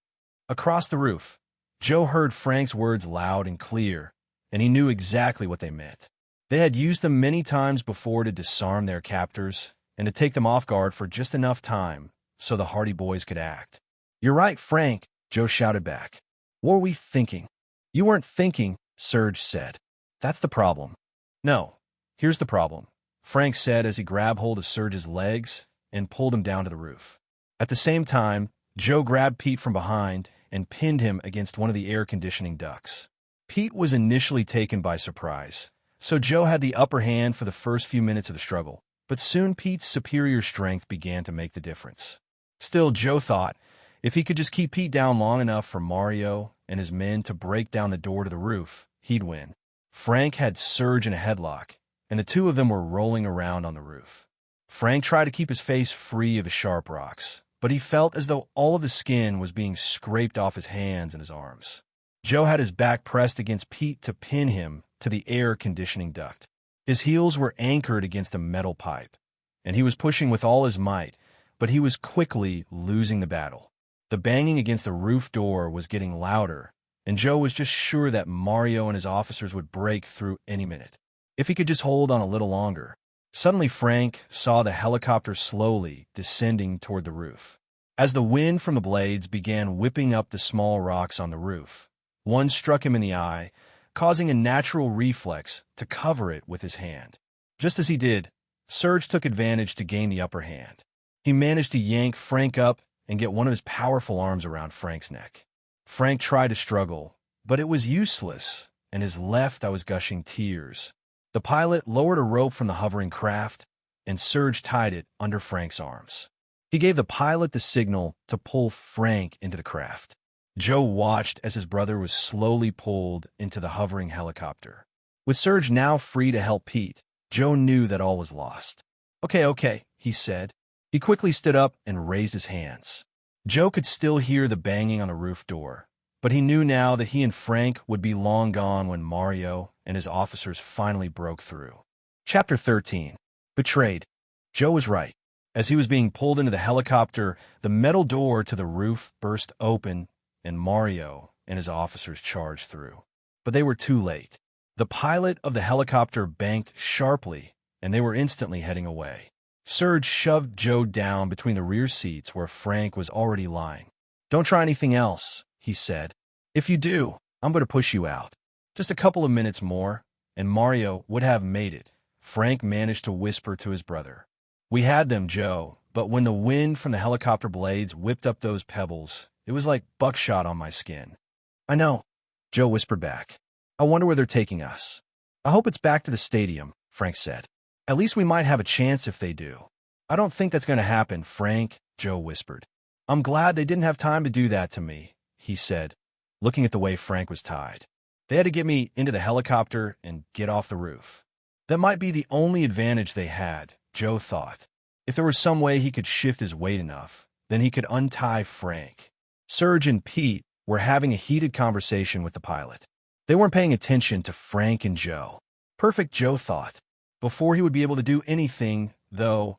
Across the roof, Joe heard Frank's words loud and clear, and he knew exactly what they meant. They had used them many times before to disarm their captors and to take them off guard for just enough time so the Hardy Boys could act. You're right, Frank, Joe shouted back. What were we thinking? You weren't thinking, Serge said. That's the problem. No, here's the problem, Frank said as he grabbed hold of Serge's legs and pulled him down to the roof. At the same time, Joe grabbed Pete from behind and pinned him against one of the air conditioning ducts. Pete was initially taken by surprise, so Joe had the upper hand for the first few minutes of the struggle, but soon Pete's superior strength began to make the difference. Still, Joe thought, if he could just keep Pete down long enough for Mario and his men to break down the door to the roof, he'd win. Frank had Serge in a headlock, and the two of them were rolling around on the roof. Frank tried to keep his face free of the sharp rocks, but he felt as though all of his skin was being scraped off his hands and his arms. Joe had his back pressed against Pete to pin him to the air conditioning duct. His heels were anchored against a metal pipe, and he was pushing with all his might, but he was quickly losing the battle. The banging against the roof door was getting louder, and Joe was just sure that Mario and his officers would break through any minute. If he could just hold on a little longer. Suddenly, Frank saw the helicopter slowly descending toward the roof. As the wind from the blades began whipping up the small rocks on the roof, one struck him in the eye, causing a natural reflex to cover it with his hand. Just as he did, Serge took advantage to gain the upper hand. He managed to yank Frank up and get one of his powerful arms around Frank's neck. Frank tried to struggle, but it was useless, and his left eye was gushing tears. The pilot lowered a rope from the hovering craft, and Serge tied it under Frank's arms. He gave the pilot the signal to pull Frank into the craft. Joe watched as his brother was slowly pulled into the hovering helicopter. With Serge now free to help Pete, Joe knew that all was lost. Okay, he said. He quickly stood up and raised his hands. Joe could still hear the banging on the roof door, but he knew now that he and Frank would be long gone when Mario and his officers finally broke through. Chapter 13. Betrayed. Joe was right. As he was being pulled into the helicopter, the metal door to the roof burst open, and Mario and his officers charged through. But they were too late. The pilot of the helicopter banked sharply, and they were instantly heading away. Serge shoved Joe down between the rear seats where Frank was already lying. Don't try anything else, he said. If you do, I'm going to push you out. Just a couple of minutes more, and Mario would have made it. Frank managed to whisper to his brother. We had them, Joe, but when the wind from the helicopter blades whipped up those pebbles, it was like buckshot on my skin. I know, Joe whispered back. I wonder where they're taking us. I hope it's back to the stadium, Frank said. At least we might have a chance if they do. I don't think that's going to happen, Frank, Joe whispered. I'm glad they didn't have time to do that to me, he said, looking at the way Frank was tied. They had to get me into the helicopter and get off the roof. That might be the only advantage they had, Joe thought. If there was some way he could shift his weight enough, then he could untie Frank. Serge and Pete were having a heated conversation with the pilot. They weren't paying attention to Frank and Joe. Perfect, Joe thought. Before he would be able to do anything, though,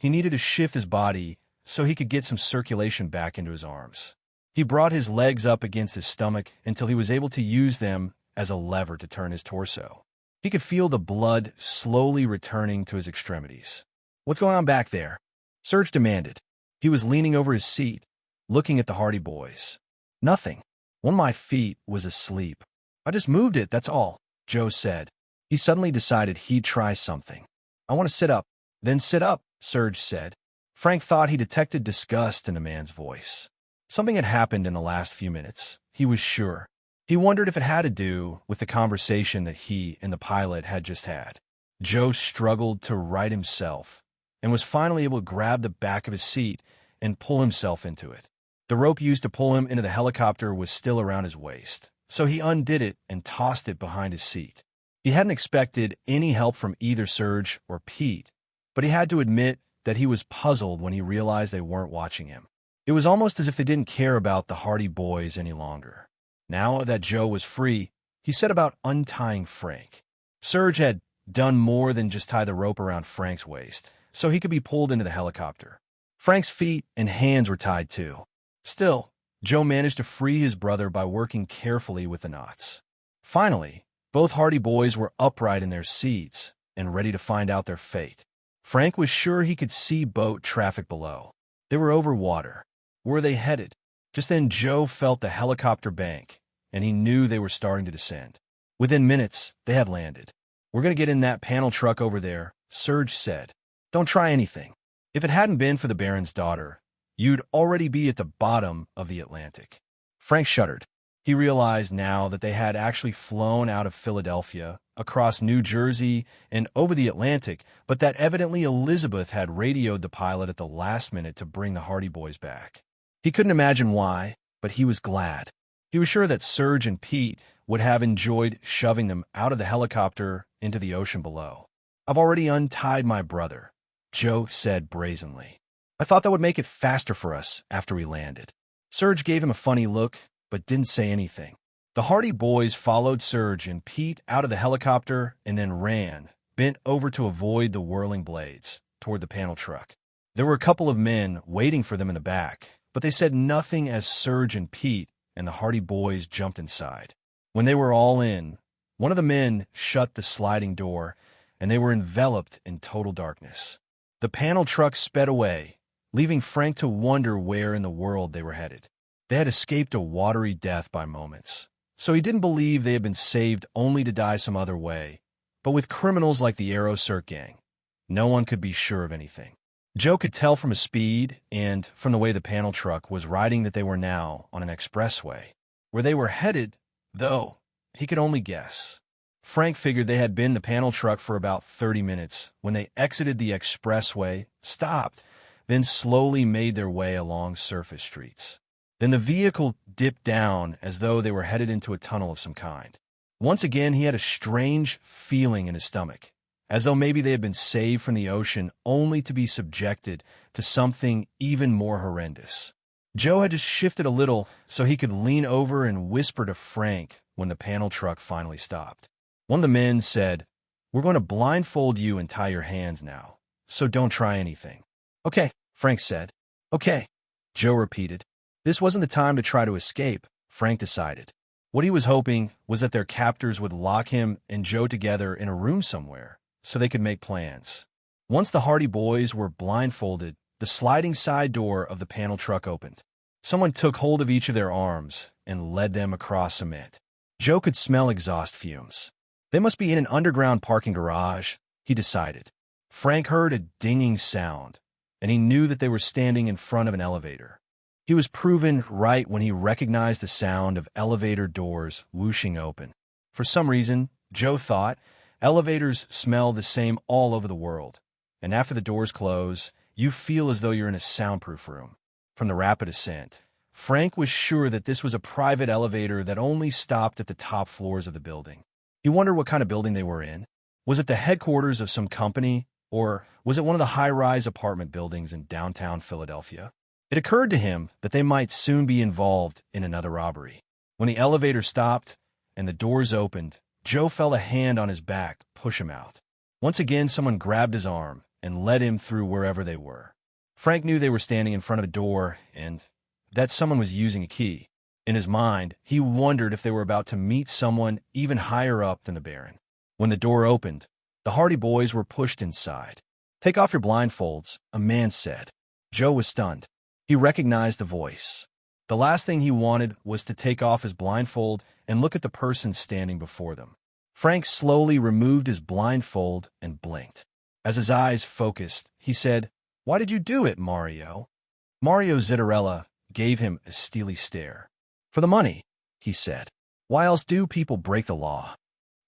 he needed to shift his body so he could get some circulation back into his arms. He brought his legs up against his stomach until he was able to use them as a lever to turn his torso. He could feel the blood slowly returning to his extremities. "What's going on back there?" Serge demanded. He was leaning over his seat, looking at the Hardy Boys. "Nothing. One of my feet was asleep. I just moved it, that's all," Joe said. He suddenly decided he'd try something. "I want to sit up." "Then sit up," Serge said. Frank thought he detected disgust in the man's voice. Something had happened in the last few minutes, he was sure. He wondered if it had to do with the conversation that he and the pilot had just had. Joe struggled to right himself and was finally able to grab the back of his seat and pull himself into it. The rope used to pull him into the helicopter was still around his waist, so he undid it and tossed it behind his seat. He hadn't expected any help from either Serge or Pete, but he had to admit that he was puzzled when he realized they weren't watching him. It was almost as if they didn't care about the Hardy Boys any longer. Now that Joe was free, he set about untying Frank. Serge had done more than just tie the rope around Frank's waist, so he could be pulled into the helicopter. Frank's feet and hands were tied too. Still, Joe managed to free his brother by working carefully with the knots. Finally, both Hardy Boys were upright in their seats and ready to find out their fate. Frank was sure he could see boat traffic below. They were over water. Where were they headed? Just then Joe felt the helicopter bank, and he knew they were starting to descend. Within minutes, they had landed. "We're going to get in that panel truck over there," Serge said. "Don't try anything. If it hadn't been for the Baron's daughter, you'd already be at the bottom of the Atlantic." Frank shuddered. He realized now that they had actually flown out of Philadelphia, across New Jersey, and over the Atlantic, but that evidently Elizabeth had radioed the pilot at the last minute to bring the Hardy Boys back. He couldn't imagine why, but he was glad. He was sure that Serge and Pete would have enjoyed shoving them out of the helicopter into the ocean below. "I've already untied my brother," Joe said brazenly. "I thought that would make it faster for us after we landed." Serge gave him a funny look, but didn't say anything. The Hardy Boys followed Serge and Pete out of the helicopter and then ran, bent over to avoid the whirling blades, toward the panel truck. There were a couple of men waiting for them in the back, but they said nothing as Serge and Pete and the Hardy Boys jumped inside. When they were all in, one of the men shut the sliding door, and they were enveloped in total darkness. The panel truck sped away, leaving Frank to wonder where in the world they were headed. They had escaped a watery death by moments, so he didn't believe they had been saved only to die some other way. But with criminals like the Aerocert gang, no one could be sure of anything. Joe could tell from his speed and from the way the panel truck was riding that they were now on an expressway. Where they were headed, though, he could only guess. Frank figured they had been the panel truck for about 30 minutes when they exited the expressway, stopped, then slowly made their way along surface streets. Then the vehicle dipped down as though they were headed into a tunnel of some kind. Once again, he had a strange feeling in his stomach, as though maybe they had been saved from the ocean only to be subjected to something even more horrendous. Joe had just shifted a little so he could lean over and whisper to Frank when the panel truck finally stopped. One of the men said, "We're going to blindfold you and tie your hands now, so don't try anything." "Okay," Frank said. "Okay," Joe repeated. This wasn't the time to try to escape, Frank decided. What he was hoping was that their captors would lock him and Joe together in a room somewhere so they could make plans. Once the Hardy Boys were blindfolded, the sliding side door of the panel truck opened. Someone took hold of each of their arms and led them across cement. Joe could smell exhaust fumes. They must be in an underground parking garage, he decided. Frank heard a dinging sound, and he knew that they were standing in front of an elevator. He was proven right when he recognized the sound of elevator doors whooshing open. For some reason, Joe thought, elevators smell the same all over the world, and after the doors close, you feel as though you're in a soundproof room. From the rapid ascent, Frank was sure that this was a private elevator that only stopped at the top floors of the building. He wondered what kind of building they were in. Was it the headquarters of some company, or was it one of the high-rise apartment buildings in downtown Philadelphia? It occurred to him that they might soon be involved in another robbery. When the elevator stopped, and the doors opened, Joe felt a hand on his back push him out. Once again, someone grabbed his arm and led him through wherever they were. Frank knew they were standing in front of a door and that someone was using a key. In his mind, he wondered if they were about to meet someone even higher up than the Baron. When the door opened, the Hardy Boys were pushed inside. "Take off your blindfolds," a man said. Joe was stunned. He recognized the voice. The last thing he wanted was to take off his blindfold and look at the person standing before them. Frank slowly removed his blindfold and blinked. As his eyes focused, he said, "Why did you do it, Mario?" Mario Zittarella gave him a steely stare. "For the money," he said. "Why else do people break the law?"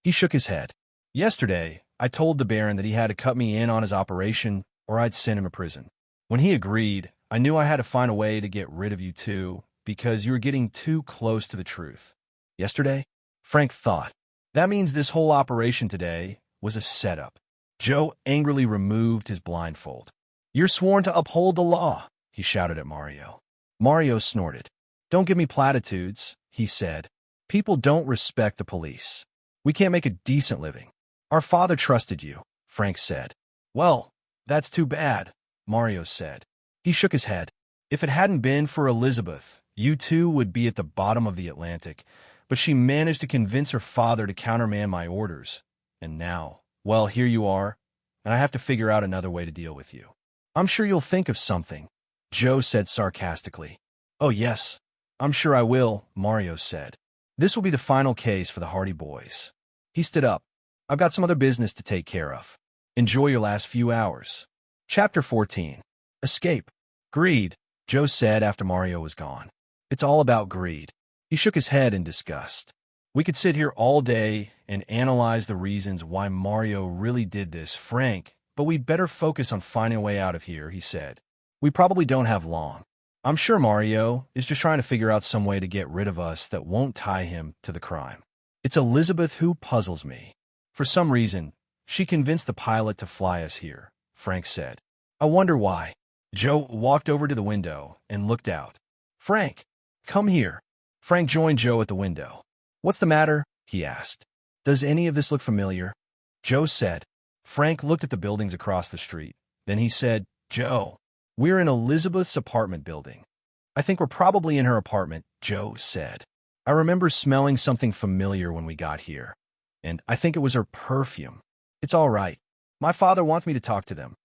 He shook his head. "Yesterday, I told the Baron that he had to cut me in on his operation or I'd send him to prison. When he agreed, I knew I had to find a way to get rid of you too, because you were getting too close to the truth." Yesterday? Frank thought. That means this whole operation today was a setup. Joe angrily removed his blindfold. "You're sworn to uphold the law," he shouted at Mario. Mario snorted. "Don't give me platitudes," he said. "People don't respect the police. We can't make a decent living." "Our father trusted you," Frank said. "Well, that's too bad," Mario said. He shook his head. "If it hadn't been for Elizabeth, you two would be at the bottom of the Atlantic, but she managed to convince her father to countermand my orders. And now, well, here you are, and I have to figure out another way to deal with you." "I'm sure you'll think of something," Joe said sarcastically. "Oh, yes, I'm sure I will," Mario said. "This will be the final case for the Hardy Boys." He stood up. "I've got some other business to take care of. Enjoy your last few hours." Chapter 14. Escape. "Greed," Joe said after Mario was gone. "It's all about greed." He shook his head in disgust. "We could sit here all day and analyze the reasons why Mario really did this, Frank, but we'd better focus on finding a way out of here," he said. "We probably don't have long. I'm sure Mario is just trying to figure out some way to get rid of us that won't tie him to the crime. It's Elizabeth who puzzles me. For some reason, she convinced the pilot to fly us here," Frank said. "I wonder why." Joe walked over to the window and looked out. "Frank, come here." Frank joined Joe at the window. "What's the matter?" he asked. "Does any of this look familiar?" Joe said. Frank looked at the buildings across the street. Then he said, "Joe, we're in Elizabeth's apartment building." "I think we're probably in her apartment," Joe said. "I remember smelling something familiar when we got here, and I think it was her perfume." "It's all right. My father wants me to talk to them."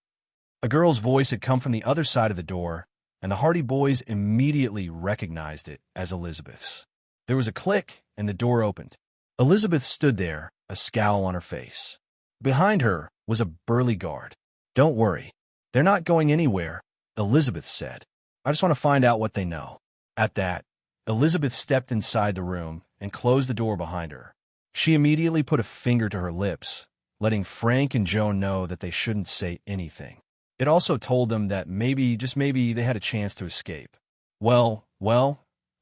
A girl's voice had come from the other side of the door, and the Hardy Boys immediately recognized it as Elizabeth's. There was a click, and the door opened. Elizabeth stood there, a scowl on her face. Behind her was a burly guard. "Don't worry. They're not going anywhere," Elizabeth said. "I just want to find out what they know." At that, Elizabeth stepped inside the room and closed the door behind her. She immediately put a finger to her lips, letting Frank and Joe know that they shouldn't say anything. It also told them that maybe, just maybe, they had a chance to escape. Well,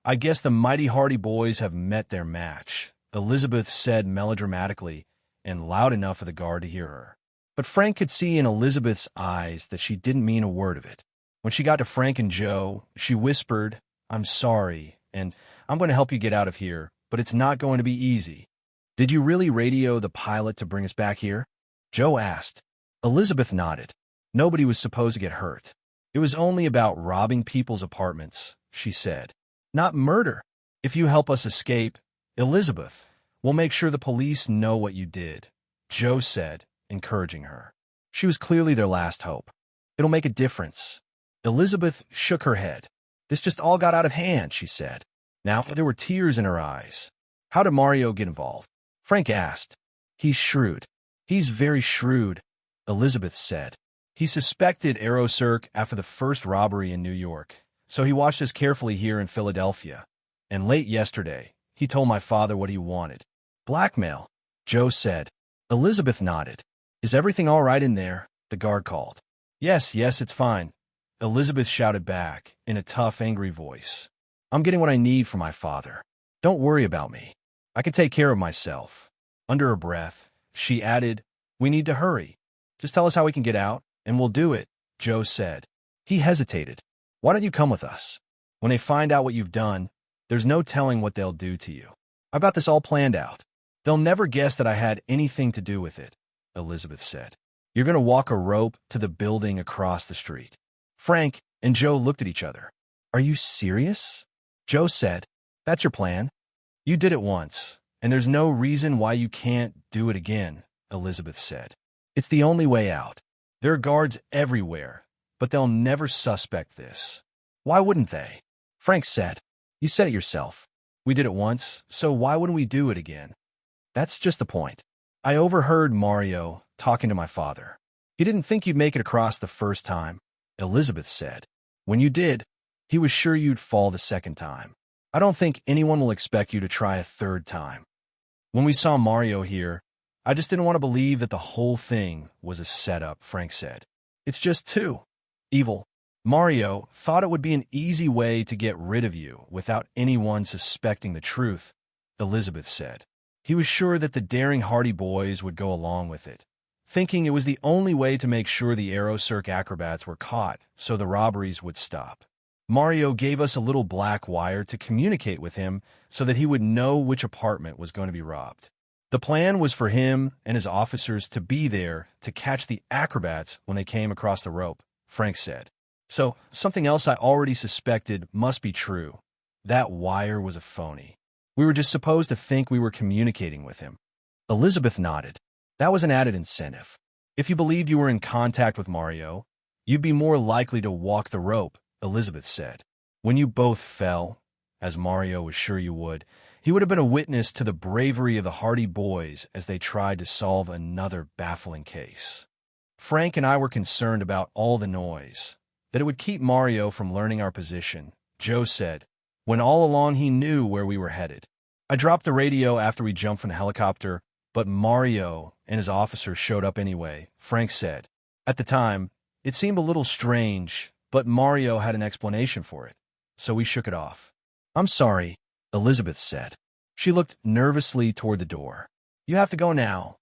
I guess the mighty Hardy Boys have met their match," Elizabeth said melodramatically and loud enough for the guard to hear her. But Frank could see in Elizabeth's eyes that she didn't mean a word of it. When she got to Frank and Joe, she whispered, "I'm sorry, and I'm going to help you get out of here, but it's not going to be easy." "Did you really radio the pilot to bring us back here?" Joe asked. Elizabeth nodded. "Nobody was supposed to get hurt. It was only about robbing people's apartments," she said. "Not murder. If you help us escape, Elizabeth, we'll make sure the police know what you did," Joe said, encouraging her. She was clearly their last hope. "It'll make a difference." Elizabeth shook her head. "This just all got out of hand," she said. Now there were tears in her eyes. "How did Mario get involved?" Frank asked. "He's shrewd." "He's very shrewd," Elizabeth said. "He suspected Aerocirc after the first robbery in New York, so he watched us carefully here in Philadelphia. And late yesterday, he told my father what he wanted." "Blackmail," Joe said. Elizabeth nodded. "Is everything all right in there?" the guard called. Yes, it's fine," Elizabeth shouted back in a tough, angry voice. "I'm getting what I need from my father. Don't worry about me. I can take care of myself." Under her breath, she added, "We need to hurry. Just tell us how we can get out, and we'll do it," Joe said. He hesitated. "Why don't you come with us? When they find out what you've done, there's no telling what they'll do to you." I've got this all planned out. They'll never guess that I had anything to do with it, Elizabeth said. You're going to walk a rope to the building across the street. Frank and Joe looked at each other. Are you serious? Joe said, That's your plan? You did it once, and there's no reason why you can't do it again, Elizabeth said. It's the only way out. There are guards everywhere, but they'll never suspect this. Why wouldn't they? Frank said, You said it yourself. We did it once, so why wouldn't we do it again? That's just the point. I overheard Mario talking to my father. He didn't think you'd make it across the first time, Elizabeth said. When you did, he was sure you'd fall the second time. I don't think anyone will expect you to try a third time. When we saw Mario here, I just didn't want to believe that the whole thing was a setup, Frank said. It's just too evil. Mario thought it would be an easy way to get rid of you without anyone suspecting the truth, Elizabeth said. He was sure that the daring Hardy Boys would go along with it, thinking it was the only way to make sure the Aerocirque acrobats were caught so the robberies would stop. Mario gave us a little black wire to communicate with him so that he would know which apartment was going to be robbed. The plan was for him and his officers to be there to catch the acrobats when they came across the rope, Frank said. So, something else I already suspected must be true. That wire was a phony. We were just supposed to think we were communicating with him. Elizabeth nodded. That was an added incentive. If you believed you were in contact with Mario, you'd be more likely to walk the rope, Elizabeth said. When you both fell, as Mario was sure you would, he would have been a witness to the bravery of the Hardy Boys as they tried to solve another baffling case. Frank and I were concerned about all the noise, that it would keep Mario from learning our position, Joe said, when all along he knew where we were headed. I dropped the radio after we jumped from the helicopter, but Mario and his officers showed up anyway, Frank said. At the time, it seemed a little strange, but Mario had an explanation for it, so we shook it off. I'm sorry, Elizabeth said. She looked nervously toward the door. You have to go now.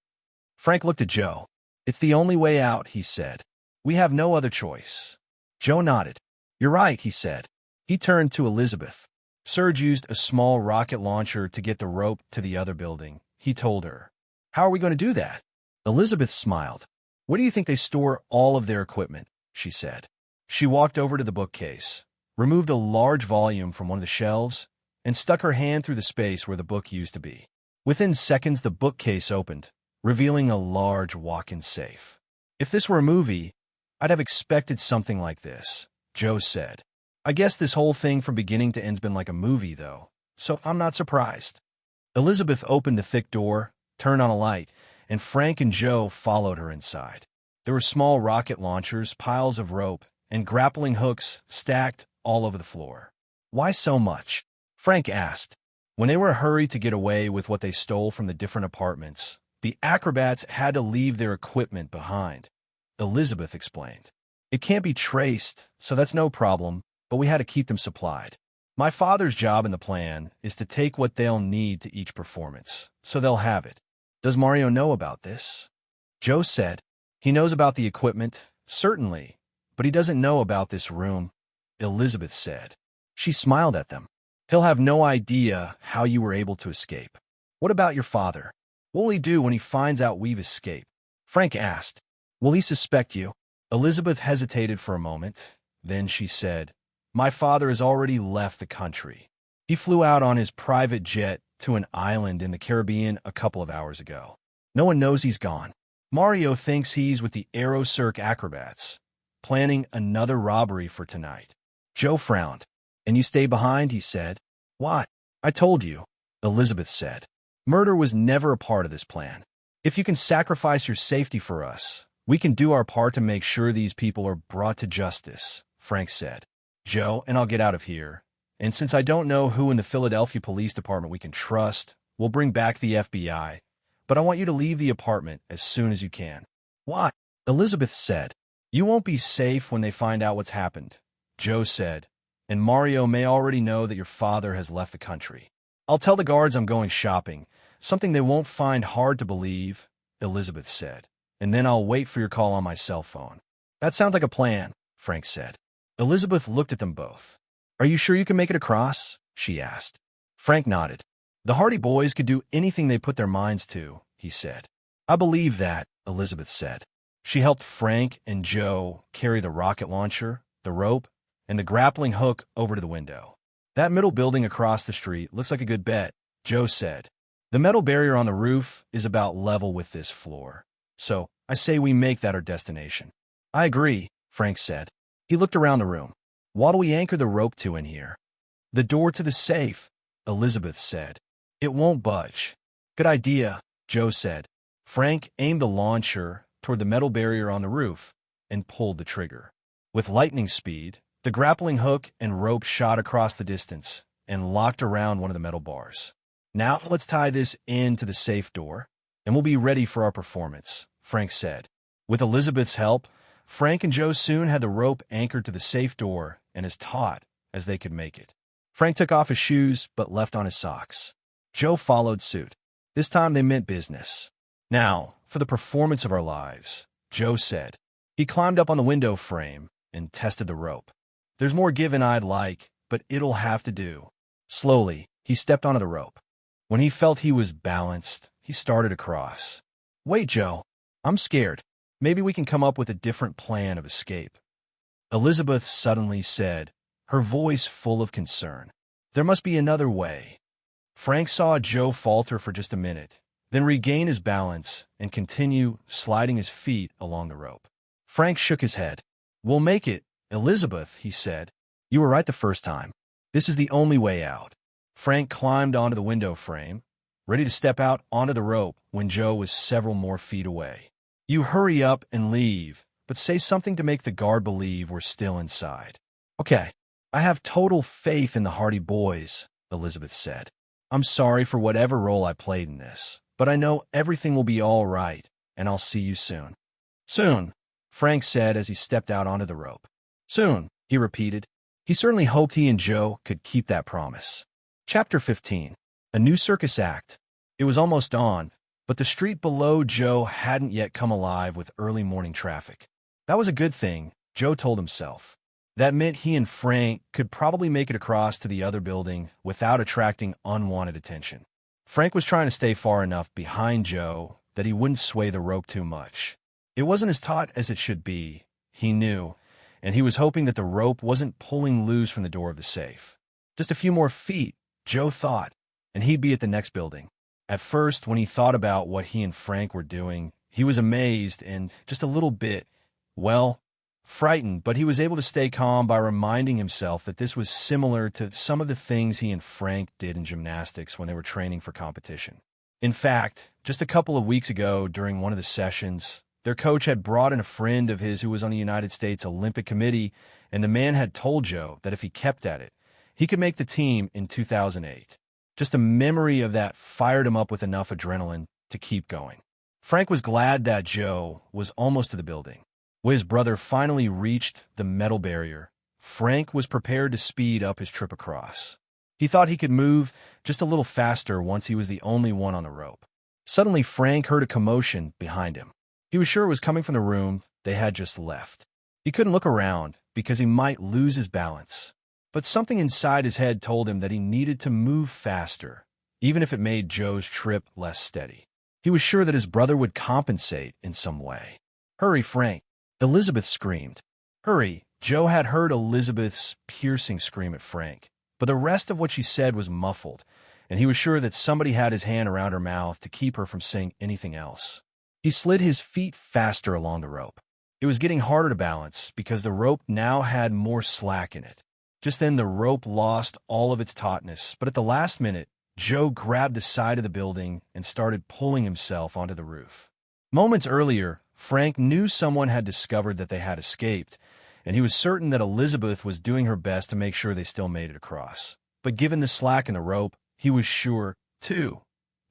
Frank looked at Joe. It's the only way out, he said. We have no other choice. Joe nodded. You're right, he said. He turned to Elizabeth. Serge used a small rocket launcher to get the rope to the other building, he told her. How are we going to do that? Elizabeth smiled. Where do you think they store all of their equipment? She said. She walked over to the bookcase, removed a large volume from one of the shelves, and stuck her hand through the space where the book used to be. Within seconds, the bookcase opened, revealing a large walk-in safe. If this were a movie, I'd have expected something like this, Joe said. I guess this whole thing from beginning to end's been like a movie, though, so I'm not surprised. Elizabeth opened the thick door, turned on a light, and Frank and Joe followed her inside. There were small rocket launchers, piles of rope, and grappling hooks stacked all over the floor. Why so much? Frank asked. When they were in a hurry to get away with what they stole from the different apartments, the acrobats had to leave their equipment behind, Elizabeth explained. It can't be traced, so that's no problem, but we had to keep them supplied. My father's job in the plan is to take what they'll need to each performance, so they'll have it. Does Mario know about this? Joe said. He knows about the equipment, certainly, but he doesn't know about this room, Elizabeth said. She smiled at them. He'll have no idea how you were able to escape. What about your father? What will he do when he finds out we've escaped? Frank asked. Will he suspect you? Elizabeth hesitated for a moment. Then she said, My father has already left the country. He flew out on his private jet to an island in the Caribbean a couple of hours ago. No one knows he's gone. Mario thinks he's with the Aerocirque acrobats, planning another robbery for tonight. Joe frowned. And you stay behind, he said. What? I told you, Elizabeth said. Murder was never a part of this plan. If you can sacrifice your safety for us, we can do our part to make sure these people are brought to justice, Frank said. Joe, and I'll get out of here. And since I don't know who in the Philadelphia Police Department we can trust, we'll bring back the FBI. But I want you to leave the apartment as soon as you can. Why? Elizabeth said. You won't be safe when they find out what's happened, Joe said. And Mario may already know that your father has left the country. I'll tell the guards I'm going shopping, something they won't find hard to believe, Elizabeth said. And then I'll wait for your call on my cell phone. That sounds like a plan, Frank said. Elizabeth looked at them both. Are you sure you can make it across? She asked. Frank nodded. The Hardy Boys could do anything they put their minds to, he said. I believe that, Elizabeth said. She helped Frank and Joe carry the rocket launcher, the rope, and the grappling hook over to the window. That middle building across the street looks like a good bet, Joe said. The metal barrier on the roof is about level with this floor. So I say we make that our destination. I agree, Frank said. He looked around the room. What do we anchor the rope to in here? The door to the safe, Elizabeth said. It won't budge. Good idea, Joe said. Frank aimed the launcher toward the metal barrier on the roof and pulled the trigger. With lightning speed, the grappling hook and rope shot across the distance and locked around one of the metal bars. Now let's tie this into the safe door, and we'll be ready for our performance, Frank said. With Elizabeth's help, Frank and Joe soon had the rope anchored to the safe door and as taut as they could make it. Frank took off his shoes but left on his socks. Joe followed suit. This time they meant business. Now, for the performance of our lives, Joe said. He climbed up on the window frame and tested the rope. There's more giving I'd like, but it'll have to do. Slowly, he stepped onto the rope. When he felt he was balanced, he started across. Wait, Joe. I'm scared. Maybe we can come up with a different plan of escape. Elizabeth suddenly said, her voice full of concern. There must be another way. Frank saw Joe falter for just a minute, then regain his balance and continue sliding his feet along the rope. Frank shook his head. We'll make it, Elizabeth, he said. You were right the first time. This is the only way out. Frank climbed onto the window frame, ready to step out onto the rope when Joe was several more feet away. You hurry up and leave, but say something to make the guard believe we're still inside. Okay, I have total faith in the Hardy Boys, Elizabeth said. I'm sorry for whatever role I played in this, but I know everything will be all right, and I'll see you soon. Soon, Frank said as he stepped out onto the rope. Soon, he repeated. He certainly hoped he and Joe could keep that promise. Chapter 15. A new circus act. It was almost dawn, but the street below Joe hadn't yet come alive with early morning traffic. That was a good thing, Joe told himself. That meant he and Frank could probably make it across to the other building without attracting unwanted attention. Frank was trying to stay far enough behind Joe that he wouldn't sway the rope too much. It wasn't as taut as it should be, he knew, and he was hoping that the rope wasn't pulling loose from the door of the safe. Just a few more feet, Joe thought, and he'd be at the next building. At first, when he thought about what he and Frank were doing, he was amazed and just a little bit, frightened, but he was able to stay calm by reminding himself that this was similar to some of the things he and Frank did in gymnastics when they were training for competition. In fact, just a couple of weeks ago during one of the sessions, their coach had brought in a friend of his who was on the United States Olympic Committee, and the man had told Joe that if he kept at it, he could make the team in 2008. Just the memory of that fired him up with enough adrenaline to keep going. Frank was glad that Joe was almost to the building. When his brother finally reached the metal barrier, Frank was prepared to speed up his trip across. He thought he could move just a little faster once he was the only one on the rope. Suddenly, Frank heard a commotion behind him. He was sure it was coming from the room they had just left. He couldn't look around because he might lose his balance. But something inside his head told him that he needed to move faster, even if it made Joe's trip less steady. He was sure that his brother would compensate in some way. Hurry, Frank, Elizabeth screamed. Hurry, Joe had heard Elizabeth's piercing scream at Frank, but the rest of what she said was muffled, and he was sure that somebody had his hand around her mouth to keep her from saying anything else. He slid his feet faster along the rope. It was getting harder to balance because the rope now had more slack in it. Just then, the rope lost all of its tautness, but at the last minute, Joe grabbed the side of the building and started pulling himself onto the roof. Moments earlier, Frank knew someone had discovered that they had escaped, and he was certain that Elizabeth was doing her best to make sure they still made it across. But given the slack in the rope, he was sure, too,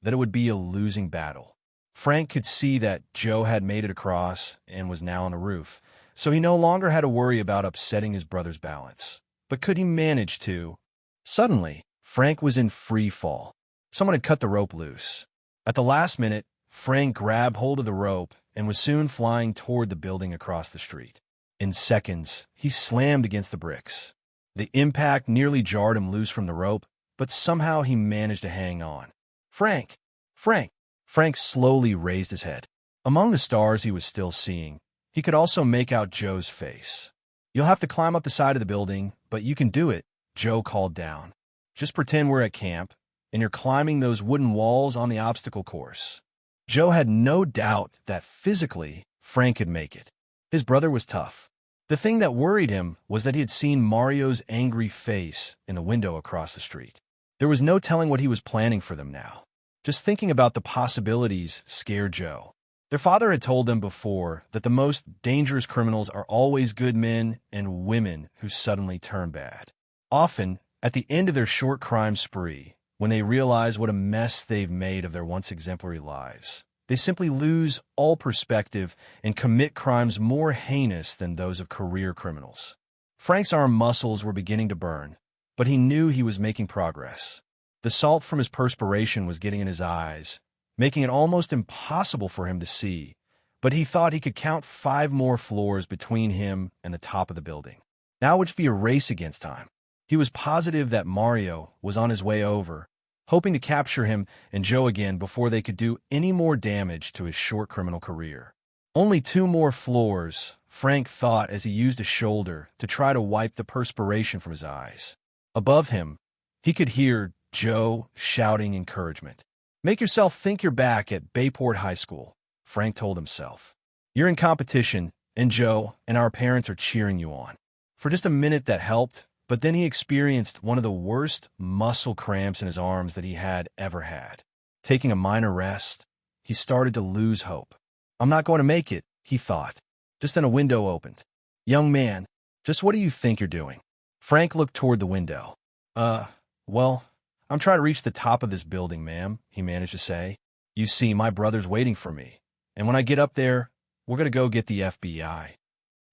that it would be a losing battle. Frank could see that Joe had made it across and was now on the roof, so he no longer had to worry about upsetting his brother's balance. But could he manage to? Suddenly, Frank was in free fall. Someone had cut the rope loose. At the last minute, Frank grabbed hold of the rope and was soon flying toward the building across the street. In seconds, he slammed against the bricks. The impact nearly jarred him loose from the rope, but somehow he managed to hang on. Frank! Frank! Frank slowly raised his head. Among the stars he was still seeing, he could also make out Joe's face. "You'll have to climb up the side of the building, but you can do it," Joe called down. "Just pretend we're at camp, and you're climbing those wooden walls on the obstacle course." Joe had no doubt that physically Frank could make it. His brother was tough. The thing that worried him was that he had seen Mario's angry face in the window across the street. There was no telling what he was planning for them now. Just thinking about the possibilities scared Joe. Their father had told them before that the most dangerous criminals are always good men and women who suddenly turn bad. Often, at the end of their short crime spree, when they realize what a mess they've made of their once exemplary lives, they simply lose all perspective and commit crimes more heinous than those of career criminals. Frank's arm muscles were beginning to burn, but he knew he was making progress. The salt from his perspiration was getting in his eyes, making it almost impossible for him to see, but he thought he could count 5 more floors between him and the top of the building. Now it would be a race against time. He was positive that Mario was on his way over, hoping to capture him and Joe again before they could do any more damage to his short criminal career. Only 2 more floors, Frank thought as he used a shoulder to try to wipe the perspiration from his eyes. Above him, he could hear Joe shouting encouragement. "Make yourself think you're back at Bayport High School," Frank told himself. "You're in competition, and Joe and our parents are cheering you on." For just a minute that helped, but then he experienced one of the worst muscle cramps in his arms that he had ever had. Taking a minor rest, he started to lose hope. "I'm not going to make it," he thought. Just then a window opened. "Young man, just what do you think you're doing?" Frank looked toward the window. Well, I'm trying to reach the top of this building, ma'am," he managed to say. "You see, my brother's waiting for me, and when I get up there, we're going to go get the FBI."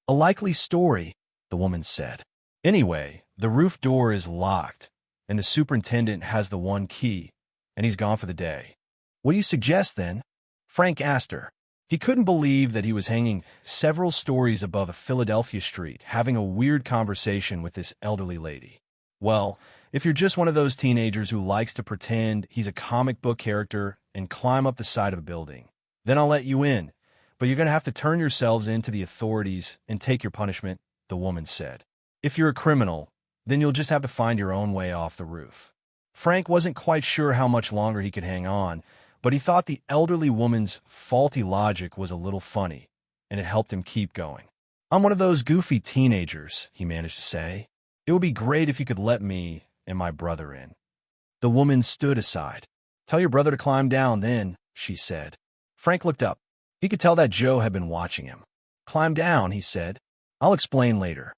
"A likely story," the woman said. "Anyway, the roof door is locked, and the superintendent has the one key, and he's gone for the day." "What do you suggest, then?" Frank asked her. He couldn't believe that he was hanging several stories above a Philadelphia street, having a weird conversation with this elderly lady. "Well, if you're just one of those teenagers who likes to pretend he's a comic book character and climb up the side of a building, then I'll let you in, but you're going to have to turn yourselves in to the authorities and take your punishment," the woman said. "If you're a criminal, then you'll just have to find your own way off the roof." Frank wasn't quite sure how much longer he could hang on, but he thought the elderly woman's faulty logic was a little funny, and it helped him keep going. "I'm one of those goofy teenagers," he managed to say. "It would be great if you could let me and my brother in." The woman stood aside. "Tell your brother to climb down, then," she said. Frank looked up. He could tell that Joe had been watching him. "Climb down," he said. "I'll explain later."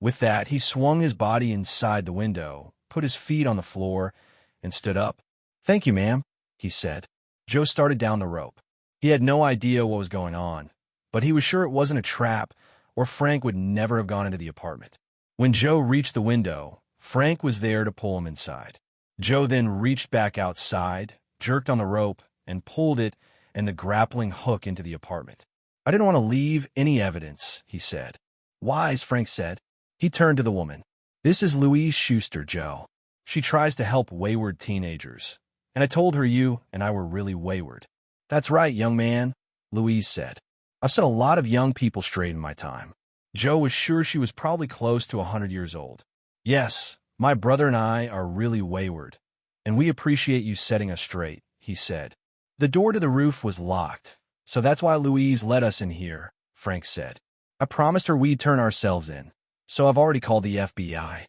With that, he swung his body inside the window, put his feet on the floor, and stood up. "Thank you, ma'am," he said. Joe started down the rope. He had no idea what was going on, but he was sure it wasn't a trap, or Frank would never have gone into the apartment. When Joe reached the window, Frank was there to pull him inside. Joe then reached back outside, jerked on the rope, and pulled it and the grappling hook into the apartment. "I didn't want to leave any evidence," he said. "Wise," Frank said. He turned to the woman. "This is Louise Schuster, Joe. She tries to help wayward teenagers. And I told her you and I were really wayward." "That's right, young man," Louise said. "I've set a lot of young people straight in my time." Joe was sure she was probably close to 100 years old. "Yes, my brother and I are really wayward, and we appreciate you setting us straight," he said. "The door to the roof was locked, so that's why Louise let us in here," Frank said. "I promised her we'd turn ourselves in, so I've already called the FBI."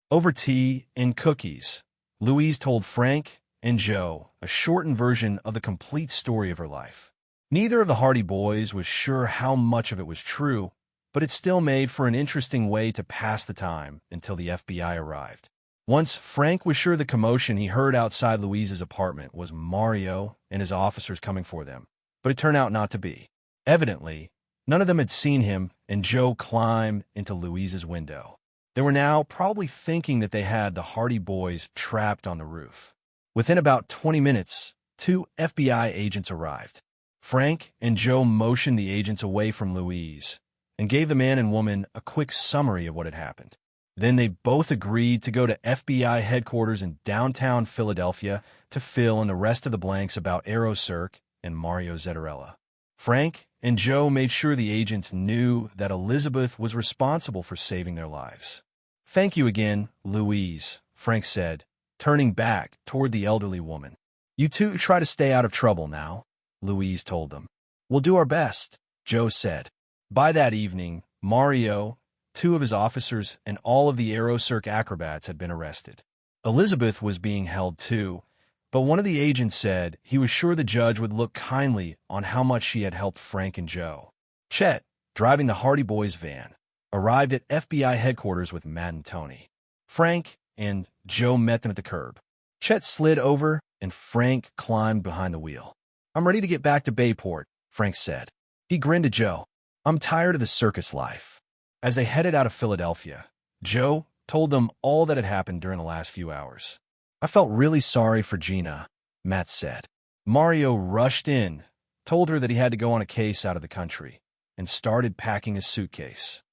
Over tea and cookies, Louise told Frank and Joe a shortened version of the complete story of her life. Neither of the Hardy Boys was sure how much of it was true, but it still made for an interesting way to pass the time until the FBI arrived. Once Frank was sure the commotion he heard outside Louise's apartment was Mario and his officers coming for them, but it turned out not to be. Evidently, none of them had seen him, and Joe climbed into Louise's window. They were now probably thinking that they had the Hardy Boys trapped on the roof. Within about 20 minutes, 2 FBI agents arrived. Frank and Joe motioned the agents away from Louise and gave the man and woman a quick summary of what had happened. Then they both agreed to go to FBI headquarters in downtown Philadelphia to fill in the rest of the blanks about Aero Cirque and Mario Zettarella. Frank and Joe made sure the agents knew that Elizabeth was responsible for saving their lives. "Thank you again, Louise," Frank said, turning back toward the elderly woman. "You two try to stay out of trouble now," Louise told them. "We'll do our best," Joe said. By that evening, Mario, two of his officers, and all of the Aero Cirque acrobats had been arrested. Elizabeth was being held too, but one of the agents said he was sure the judge would look kindly on how much she had helped Frank and Joe. Chet, driving the Hardy Boys van, arrived at FBI headquarters with Matt and Tony. Frank and Joe met them at the curb. Chet slid over, and Frank climbed behind the wheel. "I'm ready to get back to Bayport," Frank said. He grinned at Joe. "I'm tired of the circus life." As they headed out of Philadelphia, Joe told them all that had happened during the last few hours. "I felt really sorry for Gina," Matt said. Mario rushed in, told her that he had to go on a case out of the country, and started packing his suitcase.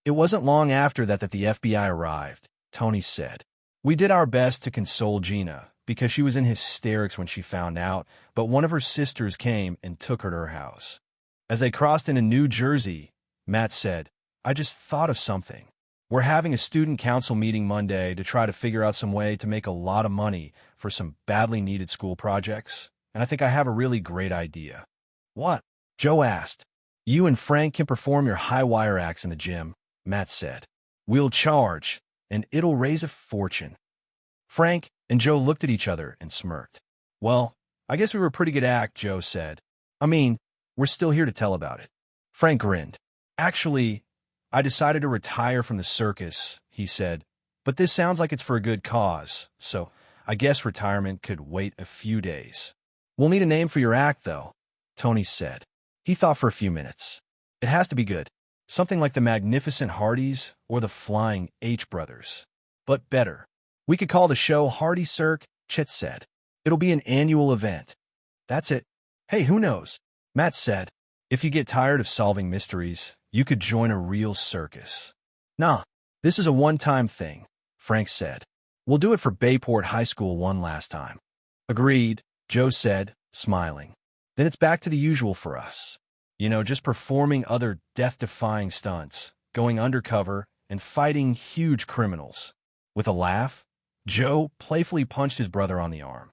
"It wasn't long after that the FBI arrived," Tony said. "We did our best to console Gina, because she was in hysterics when she found out, but one of her sisters came and took her to her house." As they crossed into New Jersey, Matt said, "I just thought of something. We're having a student council meeting Monday to try to figure out some way to make a lot of money for some badly needed school projects, and I think I have a really great idea." "What?" Joe asked. "You and Frank can perform your high wire acts in the gym," Matt said. "We'll charge, and it'll raise a fortune." Frank and Joe looked at each other and smirked. "Well, I guess we were a pretty good act," Joe said. "I mean, we're still here to tell about it." Frank grinned. "Actually, I decided to retire from the circus," he said, "but this sounds like it's for a good cause, so I guess retirement could wait a few days." "We'll need a name for your act, though," Tony said. He thought for a few minutes. "It has to be good. Something like the Magnificent Hardys or the Flying H Brothers. But better. We could call the show Hardy Cirque," Chet said. "It'll be an annual event." "That's it." "Hey, who knows?" Matt said. "If you get tired of solving mysteries, you could join a real circus." "Nah, this is a one-time thing," Frank said. "We'll do it for Bayport High School one last time." "Agreed," Joe said, smiling. "Then it's back to the usual for us. You know, just performing other death-defying stunts, going undercover, and fighting huge criminals." With a laugh, Joe playfully punched his brother on the arm.